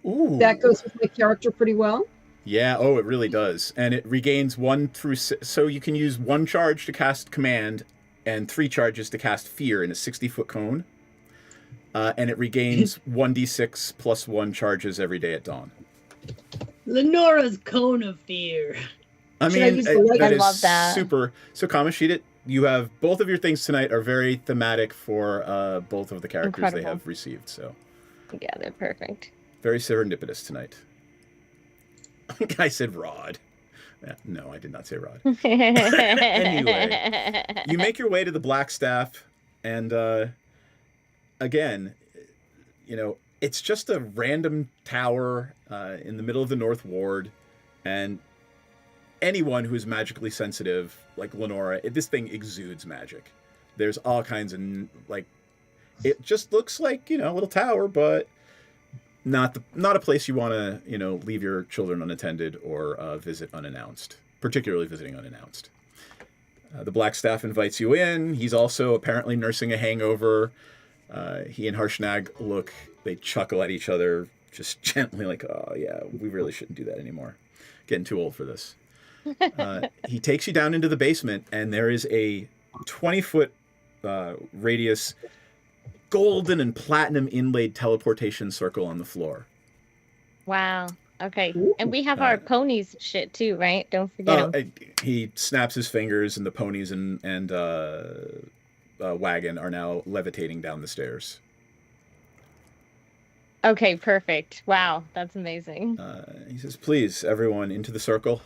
[SPEAKER 2] ooh,
[SPEAKER 12] that goes with my character pretty well.
[SPEAKER 2] Yeah. Oh, it really does. And it regains 1 through 6. So you can use 1 charge to cast command and 3 charges to cast fear in a 60-foot cone. And it regains 1d6 plus 1 charges every day at dawn.
[SPEAKER 3] Lenora's cone of fear.
[SPEAKER 2] I mean,
[SPEAKER 11] I love that.
[SPEAKER 2] Super. So, Kamashita, you have both of your things tonight are very thematic for both of the characters
[SPEAKER 11] Incredible.
[SPEAKER 2] they have received. So,
[SPEAKER 11] Yeah, they're perfect.
[SPEAKER 2] very serendipitous tonight. I said Rod. No, I did not say Rod. Anyway, you make your way to the Blackstaff, and again, you know, it's just a random tower in the middle of the North Ward, and anyone who's magically sensitive, like Lenora, this thing exudes magic. There's all kinds of, like, it just looks like, you know, a little tower, but not a place you want to, you know, leave your children unattended or visit unannounced, particularly visiting unannounced. The Blackstaff invites you in. He's also apparently nursing a hangover. He and Harshnag they chuckle at each other just gently, like, oh yeah, we really shouldn't do that anymore. Getting too old for this. He takes you down into the basement, and there is a 20-foot radius golden and platinum inlaid teleportation circle on the floor.
[SPEAKER 11] Wow. Okay. And we have our ponies shit too, right? Don't forget them.
[SPEAKER 2] He snaps his fingers, and the ponies and wagon are now levitating down the stairs.
[SPEAKER 11] Okay, perfect. Wow, that's amazing.
[SPEAKER 2] He says, please, everyone, into the circle.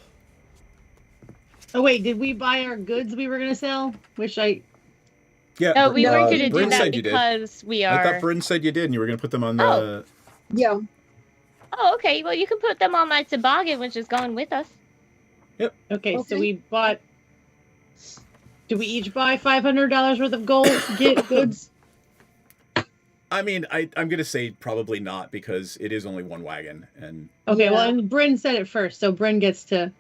[SPEAKER 3] Oh, wait, did we buy our goods we were going to sell?
[SPEAKER 2] Yeah,
[SPEAKER 11] No, we weren't going to do
[SPEAKER 2] Bryn
[SPEAKER 11] that
[SPEAKER 2] said you did.
[SPEAKER 11] because we are...
[SPEAKER 2] I thought Bryn said you did, and you were going to put them on the...
[SPEAKER 11] Oh.
[SPEAKER 12] Yeah.
[SPEAKER 11] Oh, okay. Well, you can put them on my toboggan, which is going with us.
[SPEAKER 2] Yep.
[SPEAKER 3] Okay, so we bought... Did we each buy $500 worth of gold goods?
[SPEAKER 2] I mean, I'm going to say probably not, because it is only one wagon. And
[SPEAKER 3] Okay, well, and Bryn said it first, so Bryn gets to...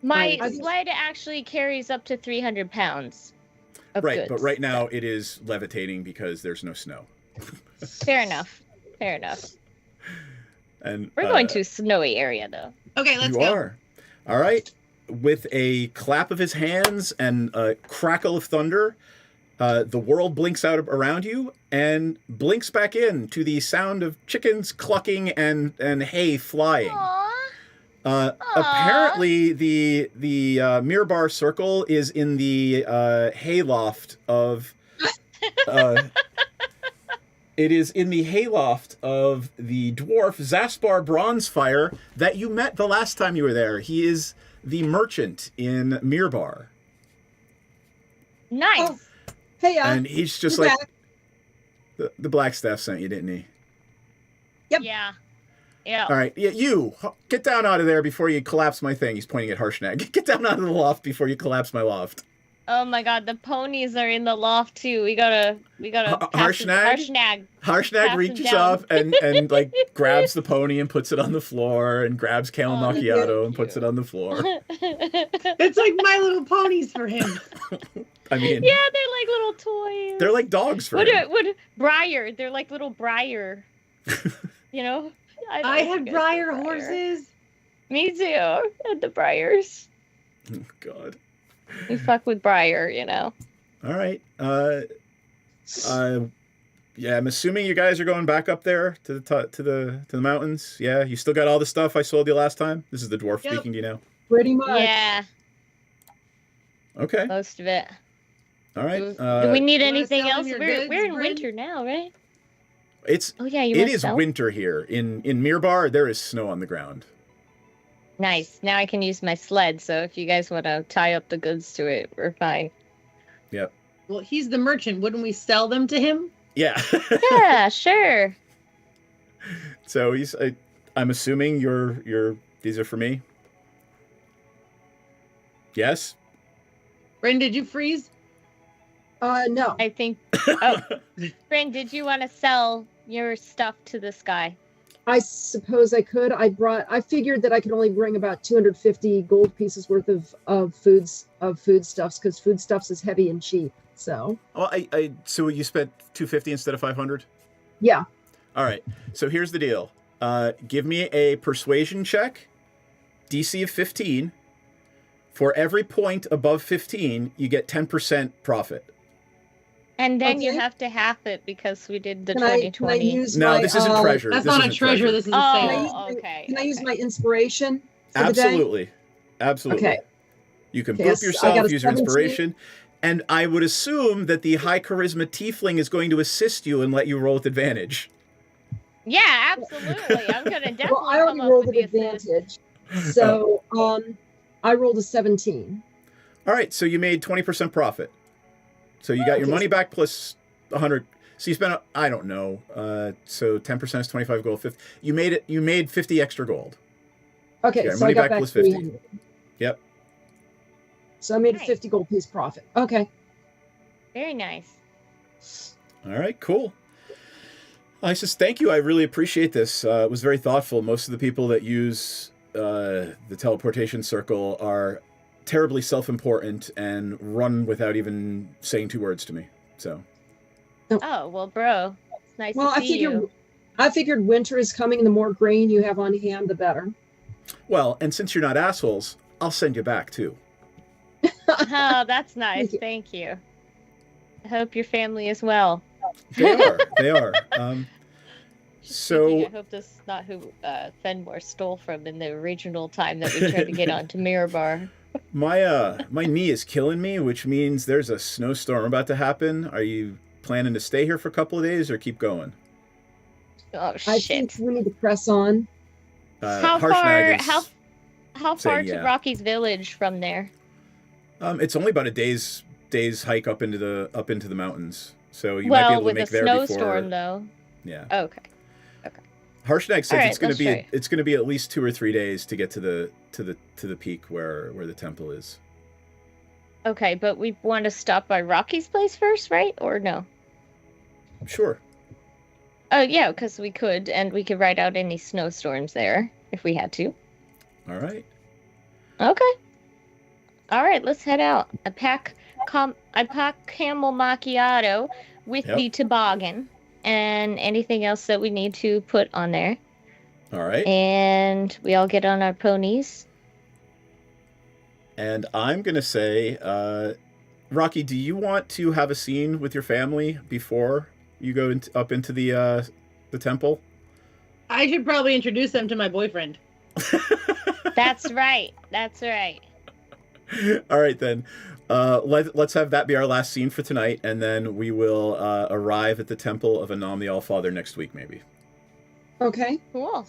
[SPEAKER 11] My sled actually carries up to 300 pounds of
[SPEAKER 2] right,
[SPEAKER 11] goods.
[SPEAKER 2] but right now it is levitating because there's no snow.
[SPEAKER 11] Fair enough. Fair enough.
[SPEAKER 2] And
[SPEAKER 11] We're going to a snowy area, though.
[SPEAKER 3] Okay, let's
[SPEAKER 2] you
[SPEAKER 3] go.
[SPEAKER 2] are. All right. With a clap of his hands and a crackle of thunder, The world blinks out around you and blinks back in to the sound of chickens clucking and hay flying. Apparently, the Mirror Circle is in the hayloft of. It is in the hayloft of the dwarf Zaspar Bronzefire that you met the last time you were there. He is the merchant in Mirbar.
[SPEAKER 11] Nice.
[SPEAKER 12] Oh, hey,
[SPEAKER 2] And he's just
[SPEAKER 12] you're
[SPEAKER 2] like,
[SPEAKER 12] back.
[SPEAKER 2] the Black Staff sent you, didn't he?
[SPEAKER 12] Yep.
[SPEAKER 11] Yeah. Yeah.
[SPEAKER 2] All right, yeah, you get down out of there before you collapse my thing. He's pointing at Harshnag. Get down out of the loft before you collapse my loft.
[SPEAKER 11] Oh my god, the ponies are in the loft too. We gotta
[SPEAKER 2] Harshnag
[SPEAKER 11] pass
[SPEAKER 2] reaches
[SPEAKER 11] them down.
[SPEAKER 2] up and like grabs the pony and puts it on the floor and grabs Camel Macchiato and puts it on the floor.
[SPEAKER 3] It's like My Little Ponies for him.
[SPEAKER 2] I mean,
[SPEAKER 11] yeah, they're like little toys.
[SPEAKER 2] they're like dogs for him.
[SPEAKER 11] What Briar? They're like little Briar. You know?
[SPEAKER 3] I had Briar horses.
[SPEAKER 11] Me too. I had the Briars.
[SPEAKER 2] Oh God.
[SPEAKER 11] We fuck with Briar, you know.
[SPEAKER 2] All right. Yeah, I'm assuming you guys are going back up there to the mountains. Yeah, you still got all the stuff I sold you last time. This is the dwarf speaking to you now.
[SPEAKER 12] Pretty much.
[SPEAKER 11] Yeah.
[SPEAKER 2] Okay.
[SPEAKER 11] Most of it.
[SPEAKER 2] All right.
[SPEAKER 11] Do we need anything
[SPEAKER 3] sell
[SPEAKER 11] else?
[SPEAKER 3] your
[SPEAKER 11] We're
[SPEAKER 3] goods,
[SPEAKER 11] in
[SPEAKER 3] Bryn?
[SPEAKER 11] winter now, right?
[SPEAKER 2] It
[SPEAKER 11] wanna
[SPEAKER 2] is
[SPEAKER 11] sell?
[SPEAKER 2] winter here in Mirbar. There is snow on the ground.
[SPEAKER 11] Nice. Now I can use my sled, so if you guys want to tie up the goods to it, we're fine.
[SPEAKER 2] Yep.
[SPEAKER 3] Well, he's the merchant. Wouldn't we sell them to him?
[SPEAKER 2] Yeah.
[SPEAKER 11] Yeah, sure.
[SPEAKER 2] So I'm assuming these are for me. Yes.
[SPEAKER 3] Bryn, did you freeze?
[SPEAKER 12] No.
[SPEAKER 11] I think. Oh, Bryn, did you want to sell your stuff to this guy?
[SPEAKER 12] I suppose I could. I figured that I could only bring about 250 gold pieces worth of foodstuffs because foodstuffs is heavy and cheap. So.
[SPEAKER 2] Well, so you spent 250 instead of 500.
[SPEAKER 12] Yeah.
[SPEAKER 2] All right. So here's the deal. Give me a persuasion check, DC of 15. For every point above 15, you get 10% profit.
[SPEAKER 11] And then you
[SPEAKER 12] Okay.
[SPEAKER 11] have to half it because we did the
[SPEAKER 12] Can I
[SPEAKER 11] 2020.
[SPEAKER 12] use
[SPEAKER 2] No,
[SPEAKER 12] my,
[SPEAKER 2] this isn't treasure.
[SPEAKER 3] That's
[SPEAKER 2] This
[SPEAKER 3] not a
[SPEAKER 2] isn't
[SPEAKER 3] treasure. This is a sale.
[SPEAKER 11] Oh, okay.
[SPEAKER 12] Can I use my inspiration for the day?
[SPEAKER 2] Absolutely.
[SPEAKER 12] Okay.
[SPEAKER 2] You can
[SPEAKER 12] Okay,
[SPEAKER 2] boop
[SPEAKER 12] I got
[SPEAKER 2] yourself,
[SPEAKER 12] a
[SPEAKER 2] use your
[SPEAKER 12] 17.
[SPEAKER 2] inspiration. And I would assume that the high charisma tiefling is going to assist you and let you roll with advantage.
[SPEAKER 11] Yeah, absolutely. I'm gonna definitely
[SPEAKER 12] Well, I already
[SPEAKER 11] come up
[SPEAKER 12] rolled
[SPEAKER 11] with
[SPEAKER 12] an
[SPEAKER 11] the assist.
[SPEAKER 12] advantage. So, I rolled a 17.
[SPEAKER 2] All right, so you made 20% profit. So you got your
[SPEAKER 12] Okay.
[SPEAKER 2] money back plus 100. So you spent, I don't know. So 10% is 25 gold. You made 50 extra gold.
[SPEAKER 12] Okay,
[SPEAKER 2] Yeah,
[SPEAKER 12] so
[SPEAKER 2] money
[SPEAKER 12] I got
[SPEAKER 2] back
[SPEAKER 12] back
[SPEAKER 2] plus 50.
[SPEAKER 12] 300.
[SPEAKER 2] Yep.
[SPEAKER 12] So I made a
[SPEAKER 11] Nice.
[SPEAKER 12] 50 gold piece profit. Okay.
[SPEAKER 11] Very nice.
[SPEAKER 2] All right, cool. I says thank you. I really appreciate this. It was very thoughtful. Most of the people that use the teleportation circle are terribly self-important and run without even saying two words to me. So
[SPEAKER 11] Oh well, bro, it's nice
[SPEAKER 12] Well,
[SPEAKER 11] to see you.
[SPEAKER 12] I figured winter is coming. The more grain you have on hand, the better.
[SPEAKER 2] well, and since you're not assholes, I'll send you back too.
[SPEAKER 11] Oh, that's nice. Thank you. I hope your family is well.
[SPEAKER 2] They are. They are.
[SPEAKER 11] Speaking, I hope this is not who Fenmore stole from in the original time that we tried to get onto Mirror.
[SPEAKER 2] My knee is killing me, which means there's a snowstorm about to happen. Are you planning to stay here for a couple of days or keep going?
[SPEAKER 11] Oh
[SPEAKER 12] I
[SPEAKER 11] shit!
[SPEAKER 12] think we need to press on.
[SPEAKER 11] How
[SPEAKER 2] Harshnag
[SPEAKER 11] far?
[SPEAKER 2] is
[SPEAKER 11] How far
[SPEAKER 2] saying
[SPEAKER 11] to
[SPEAKER 2] yeah.
[SPEAKER 11] Rocky's village from there?
[SPEAKER 2] It's only about a day's hike up into the mountains, so you might be
[SPEAKER 11] Well,
[SPEAKER 2] able to
[SPEAKER 11] with
[SPEAKER 2] make
[SPEAKER 11] a
[SPEAKER 2] there
[SPEAKER 11] snowstorm
[SPEAKER 2] before.
[SPEAKER 11] though.
[SPEAKER 2] Yeah.
[SPEAKER 11] Okay.
[SPEAKER 2] Harshnag says
[SPEAKER 11] All right,
[SPEAKER 2] it's going
[SPEAKER 11] let's
[SPEAKER 2] to
[SPEAKER 11] try it.
[SPEAKER 2] be it's going to be at least 2 or 3 days to get to the peak where the temple is.
[SPEAKER 11] Okay, but we want to stop by Rocky's place first, right? Or no?
[SPEAKER 2] Sure.
[SPEAKER 11] Oh yeah, because we could, and we could ride out any snowstorms there if we had to.
[SPEAKER 2] All right.
[SPEAKER 11] Okay. All right, let's head out. I pack Camel Macchiato with
[SPEAKER 2] Yep.
[SPEAKER 11] the toboggan and anything else that we need to put on there.
[SPEAKER 2] All right.
[SPEAKER 11] And we all get on our ponies.
[SPEAKER 2] And I'm going to say Rocky, do you want to have a scene with your family before you go up into the temple?
[SPEAKER 3] I should probably introduce them to my boyfriend.
[SPEAKER 11] That's right. That's right.
[SPEAKER 2] All right, then. Let's have that be our last scene for tonight, and then we will arrive at the Temple of Anam the All-Father next week, maybe.
[SPEAKER 12] Okay.
[SPEAKER 11] Cool.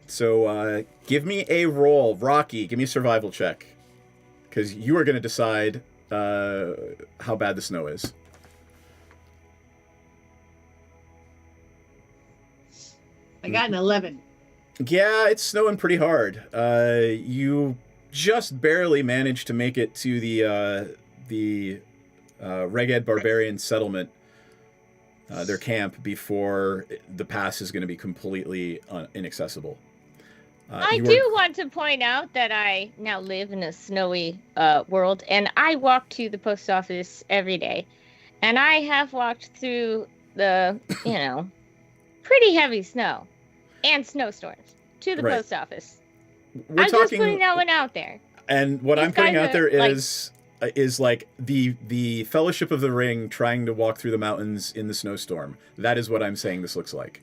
[SPEAKER 2] So give me a roll. Rocky, give me a survival check. Because you are going to decide how bad the snow is.
[SPEAKER 3] I got an 11.
[SPEAKER 2] Yeah, it's snowing pretty hard. You just barely managed to make it to the Reged Barbarian settlement, their camp, before the pass is going to be completely inaccessible.
[SPEAKER 11] I do want to point out that I now live in a snowy world, and I walk to the post office every day. And I have walked through the, pretty heavy snow and snowstorms to the post office. I'm just putting that one out there.
[SPEAKER 2] And what
[SPEAKER 11] These
[SPEAKER 2] I'm putting
[SPEAKER 11] guys
[SPEAKER 2] out there
[SPEAKER 11] are,
[SPEAKER 2] is like the Fellowship of the Ring trying to walk through the mountains in the snowstorm. That is what I'm saying this looks like.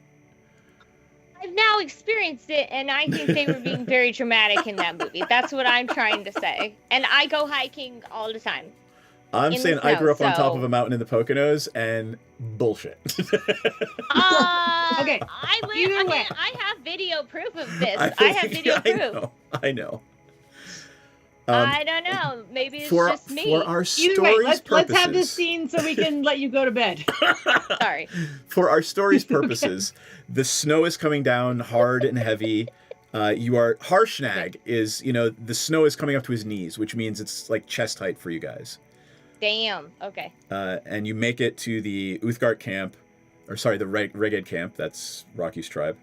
[SPEAKER 11] I've now experienced it, and I think they were being very dramatic in that movie. That's what I'm trying to say. And I go hiking all the time.
[SPEAKER 2] I'm saying I grew up on top of a mountain in the Poconos, and bullshit.
[SPEAKER 3] Okay.
[SPEAKER 11] I have video proof of this. I have video proof.
[SPEAKER 2] I know.
[SPEAKER 11] I don't know. Maybe it's
[SPEAKER 2] for,
[SPEAKER 11] just me.
[SPEAKER 2] For our story's
[SPEAKER 3] Either way, let's
[SPEAKER 2] purposes,
[SPEAKER 3] have this scene so we can let you go to bed.
[SPEAKER 11] Sorry.
[SPEAKER 2] For our story's purposes, the snow is coming down hard and heavy. Harshnag is, the snow is coming up to his knees, which means it's like chest height for you guys.
[SPEAKER 11] Damn. Okay.
[SPEAKER 2] And you make it to the Uthgard camp, the Reged camp. That's Rocky's tribe,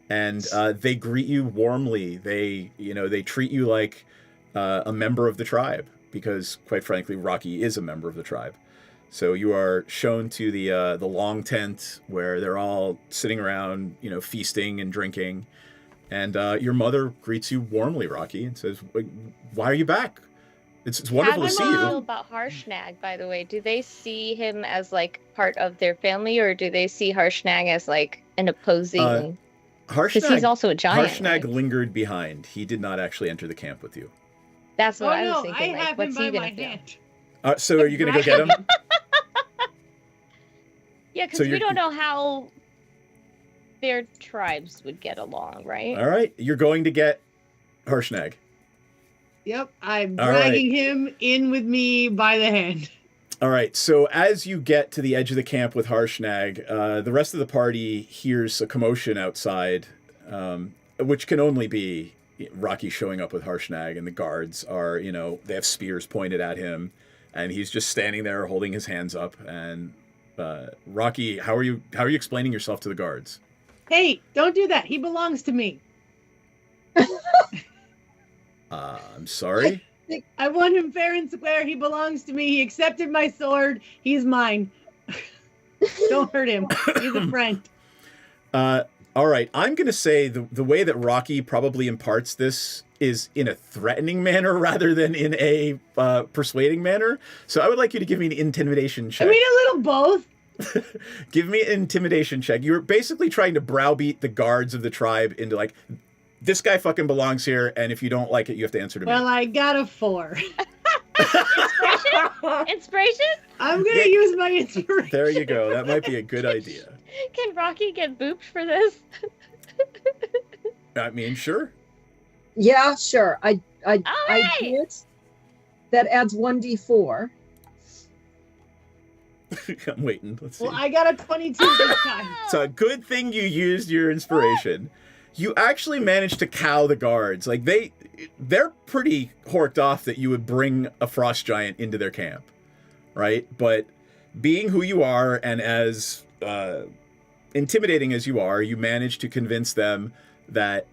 [SPEAKER 2] and they greet you warmly. They treat you like a member of the tribe, because quite frankly, Rocky is a member of the tribe. So you are shown to the long tent where they're all sitting around, feasting and drinking, and your mother greets you warmly, Rocky, and says, "Why are you back? It's wonderful to see you."
[SPEAKER 11] How do you feel about Harshnag, by the way? Do they see him as like part of their family, or do they see Harshnag as like an opposing? Because he's also a giant.
[SPEAKER 2] Harshnag lingered behind. He did not actually enter the camp with you.
[SPEAKER 11] That's what I was thinking.
[SPEAKER 3] I
[SPEAKER 11] like,
[SPEAKER 3] have
[SPEAKER 11] what's
[SPEAKER 3] him
[SPEAKER 11] he
[SPEAKER 3] by
[SPEAKER 11] gonna
[SPEAKER 3] my
[SPEAKER 11] feel?
[SPEAKER 3] hand.
[SPEAKER 2] So are you going to go get him?
[SPEAKER 11] Yeah, because we don't know how their tribes would get along, right?
[SPEAKER 2] All right, you're going to get Harshnag.
[SPEAKER 3] Yep, I'm
[SPEAKER 2] All
[SPEAKER 3] dragging him in with me by the hand.
[SPEAKER 2] All right, so as you get to the edge of the camp with Harshnag, the rest of the party hears a commotion outside, which can only be Rocky showing up with Harshnag, and the guards are, they have spears pointed at him, and he's just standing there holding his hands up. And Rocky, how are you explaining yourself to the guards?
[SPEAKER 3] Hey, don't do that. He belongs to me.
[SPEAKER 2] I'm sorry?
[SPEAKER 3] I won him fair and square. He belongs to me. He accepted my sword. He's mine. Don't hurt him. He's a friend.
[SPEAKER 2] All right, I'm going to say the way that Rocky probably imparts this is in a threatening manner rather than in a persuading manner. So I would like you to give me an intimidation check.
[SPEAKER 3] I mean, a little both.
[SPEAKER 2] Give me an intimidation check. You're basically trying to browbeat the guards of the tribe into like, this guy fucking belongs here, and if you don't like it, you have to answer to me.
[SPEAKER 3] Well, I got a 4.
[SPEAKER 11] Inspiration?
[SPEAKER 3] I'm going to use my inspiration.
[SPEAKER 2] There you go. That might be a good idea.
[SPEAKER 11] Can Rocky get booped for this?
[SPEAKER 2] I mean, sure.
[SPEAKER 12] Yeah, sure. I do it. That adds 1d4.
[SPEAKER 2] I'm waiting. Let's see.
[SPEAKER 3] Well, I got a 22 this time.
[SPEAKER 2] It's a good thing you used your inspiration. You actually managed to cow the guards. Like they're pretty horked off that you would bring a frost giant into their camp, right? But being who you are and as intimidating as you are, you managed to convince them that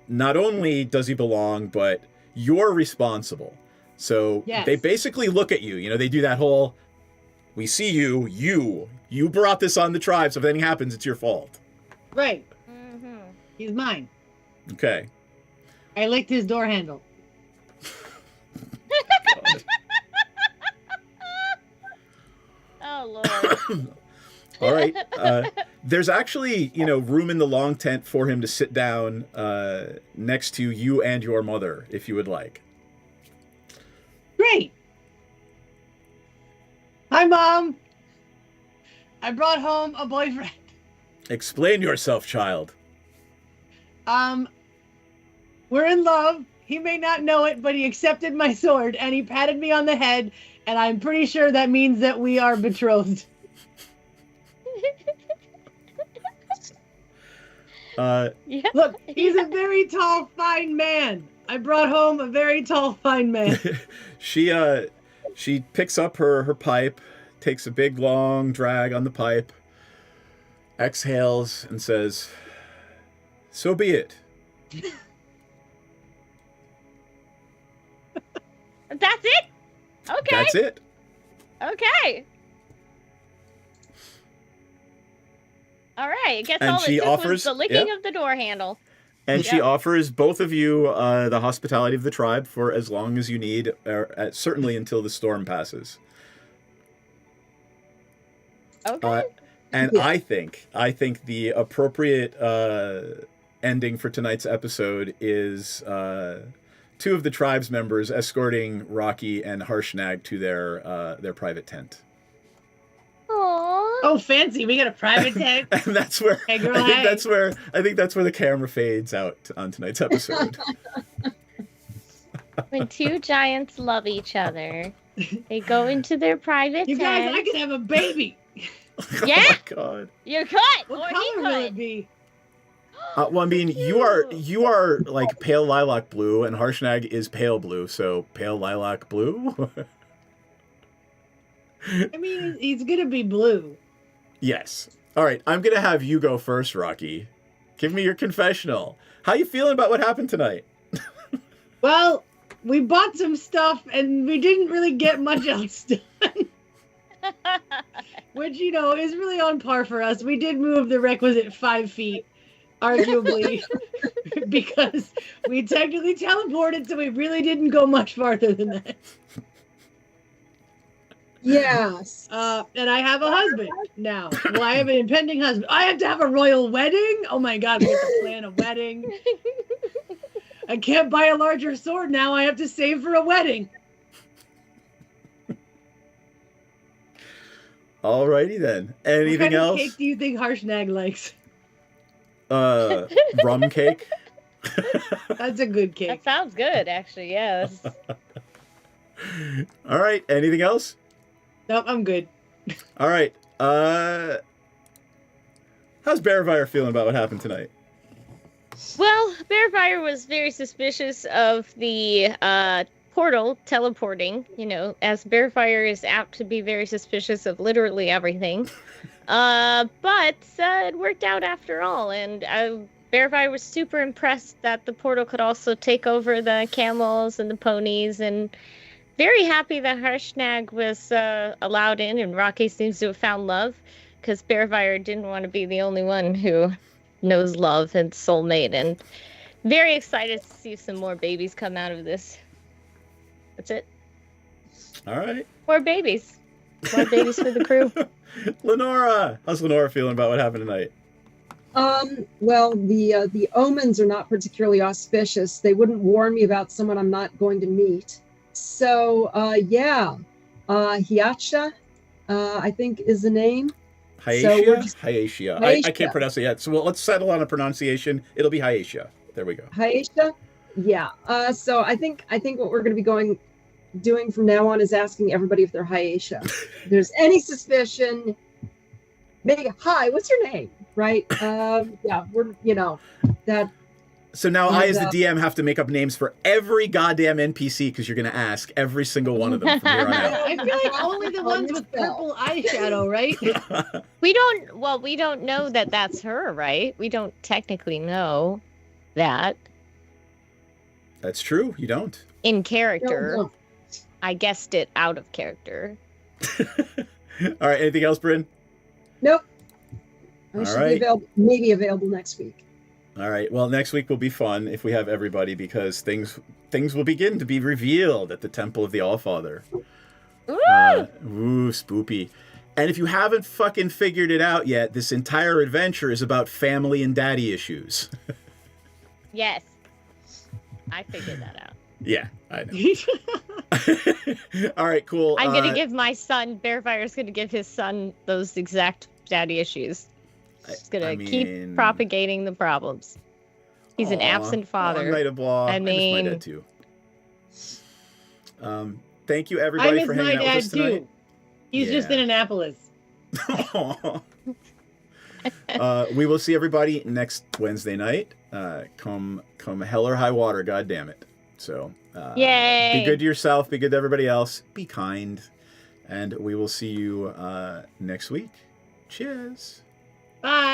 [SPEAKER 2] not only does he belong, but you're responsible. So they basically look at you. They do that whole, we see you, you brought this on the tribe, so if anything happens, it's your fault.
[SPEAKER 3] Right. He's mine.
[SPEAKER 2] Okay.
[SPEAKER 3] I licked his door handle.
[SPEAKER 11] Lord.
[SPEAKER 2] All right. There's actually, room in the long tent for him to sit down next to you and your mother, if you would like.
[SPEAKER 3] Great. Hi, Mom. I brought home a boyfriend.
[SPEAKER 2] Explain yourself, child.
[SPEAKER 3] We're in love. He may not know it, but he accepted my sword and he patted me on the head, and I'm pretty sure that means that we are betrothed. Look, he's a very tall, fine man. I brought home a very tall, fine man.
[SPEAKER 2] She picks up her pipe, takes a big long drag on the pipe, exhales, and says, "So be it."
[SPEAKER 11] That's it? Okay.
[SPEAKER 2] That's it.
[SPEAKER 11] Okay. All right. I guess
[SPEAKER 2] And
[SPEAKER 11] all
[SPEAKER 2] she
[SPEAKER 11] it took
[SPEAKER 2] offers-
[SPEAKER 11] was the licking
[SPEAKER 2] yep.
[SPEAKER 11] of the door handle.
[SPEAKER 2] And she
[SPEAKER 11] Yep.
[SPEAKER 2] offers both of you the hospitality of the tribe for as long as you need, or certainly until the storm passes.
[SPEAKER 11] Okay.
[SPEAKER 2] And
[SPEAKER 12] Yeah.
[SPEAKER 2] I think the appropriate ending for tonight's episode is two of the tribe's members escorting Rocky and Harshnag to their private tent.
[SPEAKER 11] Aww.
[SPEAKER 3] Oh, fancy. We got a private tent.
[SPEAKER 2] And that's where
[SPEAKER 3] Hey, girl,
[SPEAKER 2] I think
[SPEAKER 3] hey.
[SPEAKER 2] that's where the camera fades out on tonight's episode.
[SPEAKER 11] When two giants love each other, they go into their private
[SPEAKER 3] You guys,
[SPEAKER 11] tent.
[SPEAKER 3] I could have a baby.
[SPEAKER 11] Yeah,
[SPEAKER 2] Oh my god.
[SPEAKER 11] you could.
[SPEAKER 3] What
[SPEAKER 11] or he
[SPEAKER 3] color will
[SPEAKER 11] could.
[SPEAKER 3] it be?
[SPEAKER 2] Well, I mean, you are like pale lilac blue, and Harshnag is pale blue, so pale lilac blue.
[SPEAKER 3] I mean, he's gonna be blue.
[SPEAKER 2] Yes. All right, I'm gonna have you go first, Rocky. Give me your confessional. How you feeling about what happened tonight?
[SPEAKER 3] Well, we bought some stuff and we didn't really get much else done. Which, is really on par for us. We did move the requisite 5 feet, arguably, because we technically teleported, so we really didn't go much farther than that.
[SPEAKER 12] Yes.
[SPEAKER 3] And I have a husband now. Well, I have an impending husband. I have to have a royal wedding? Oh my god, we have to plan a wedding. I can't buy a larger sword now. I have to save for a wedding.
[SPEAKER 2] Alrighty then. Anything
[SPEAKER 3] What kind
[SPEAKER 2] else?
[SPEAKER 3] of cake do you think Harshnag likes?
[SPEAKER 2] Rum cake.
[SPEAKER 3] That's a good cake.
[SPEAKER 11] That sounds good, actually. Yes.
[SPEAKER 2] All right. Anything else?
[SPEAKER 3] Nope, I'm good.
[SPEAKER 2] All right. How's Bearfire feeling about what happened tonight?
[SPEAKER 11] Well, Bearfire was very suspicious of the portal teleporting, as Bearfire is apt to be very suspicious of literally everything. But it worked out after all, and Bearfire was super impressed that the portal could also take over the camels and the ponies, and very happy that Harshnag was allowed in, and Rocky seems to have found love, because Bearfire didn't want to be the only one who knows love and soulmate, and very excited to see some more babies come out of this. That's it.
[SPEAKER 2] All right.
[SPEAKER 11] More babies. More babies for the crew.
[SPEAKER 2] Lenora, how's Lenora feeling about what happened tonight?
[SPEAKER 12] Well, the omens are not particularly auspicious. They wouldn't warn me about someone I'm not going to meet. So, Hiacha, I think is the name.
[SPEAKER 2] Hyacea? Hyacea. I
[SPEAKER 12] Hyacea.
[SPEAKER 2] can't pronounce it yet. So let's settle on a pronunciation. It'll be Hyacea. There we go.
[SPEAKER 12] Hyacea? Yeah. So I think what we're going to be doing from now on is asking everybody if they're Hyacea. If there's any suspicion, maybe, hi, what's your name? Right? Yeah, we're, that.
[SPEAKER 2] So now I, as the DM, have to make up names for every goddamn NPC because you're going to ask every single one of them from here on out.
[SPEAKER 3] I feel like only the ones with purple eyeshadow, right?
[SPEAKER 11] We don't know that that's her, right? We don't technically know that.
[SPEAKER 2] That's true. You don't.
[SPEAKER 11] In character.
[SPEAKER 12] No.
[SPEAKER 11] I guessed it out of character.
[SPEAKER 2] All right. Anything else, Bryn?
[SPEAKER 12] Nope. I
[SPEAKER 2] All
[SPEAKER 12] should
[SPEAKER 2] right.
[SPEAKER 12] be maybe available next week.
[SPEAKER 2] All right. Well, next week will be fun if we have everybody because things will begin to be revealed at the Temple of the Allfather.
[SPEAKER 11] Ooh!
[SPEAKER 2] Ooh, spoopy. And if you haven't fucking figured it out yet, this entire adventure is about family and daddy issues.
[SPEAKER 11] Yes. I figured that out.
[SPEAKER 2] Yeah, I know. All right, cool.
[SPEAKER 11] I'm gonna give my son, Bearfire's gonna give his son those exact daddy issues. He's gonna keep propagating the problems. He's an absent father.
[SPEAKER 2] Night of Blah. I miss my dad too. Thank you everybody for hanging out with us tonight.
[SPEAKER 3] Too. He's just in Annapolis.
[SPEAKER 2] We will see everybody next Wednesday night. Come hell or high water, god damn it. So
[SPEAKER 11] yay!
[SPEAKER 2] Be good to yourself, be good to everybody else, be kind, and we will see you next week. Cheers.
[SPEAKER 3] Bye.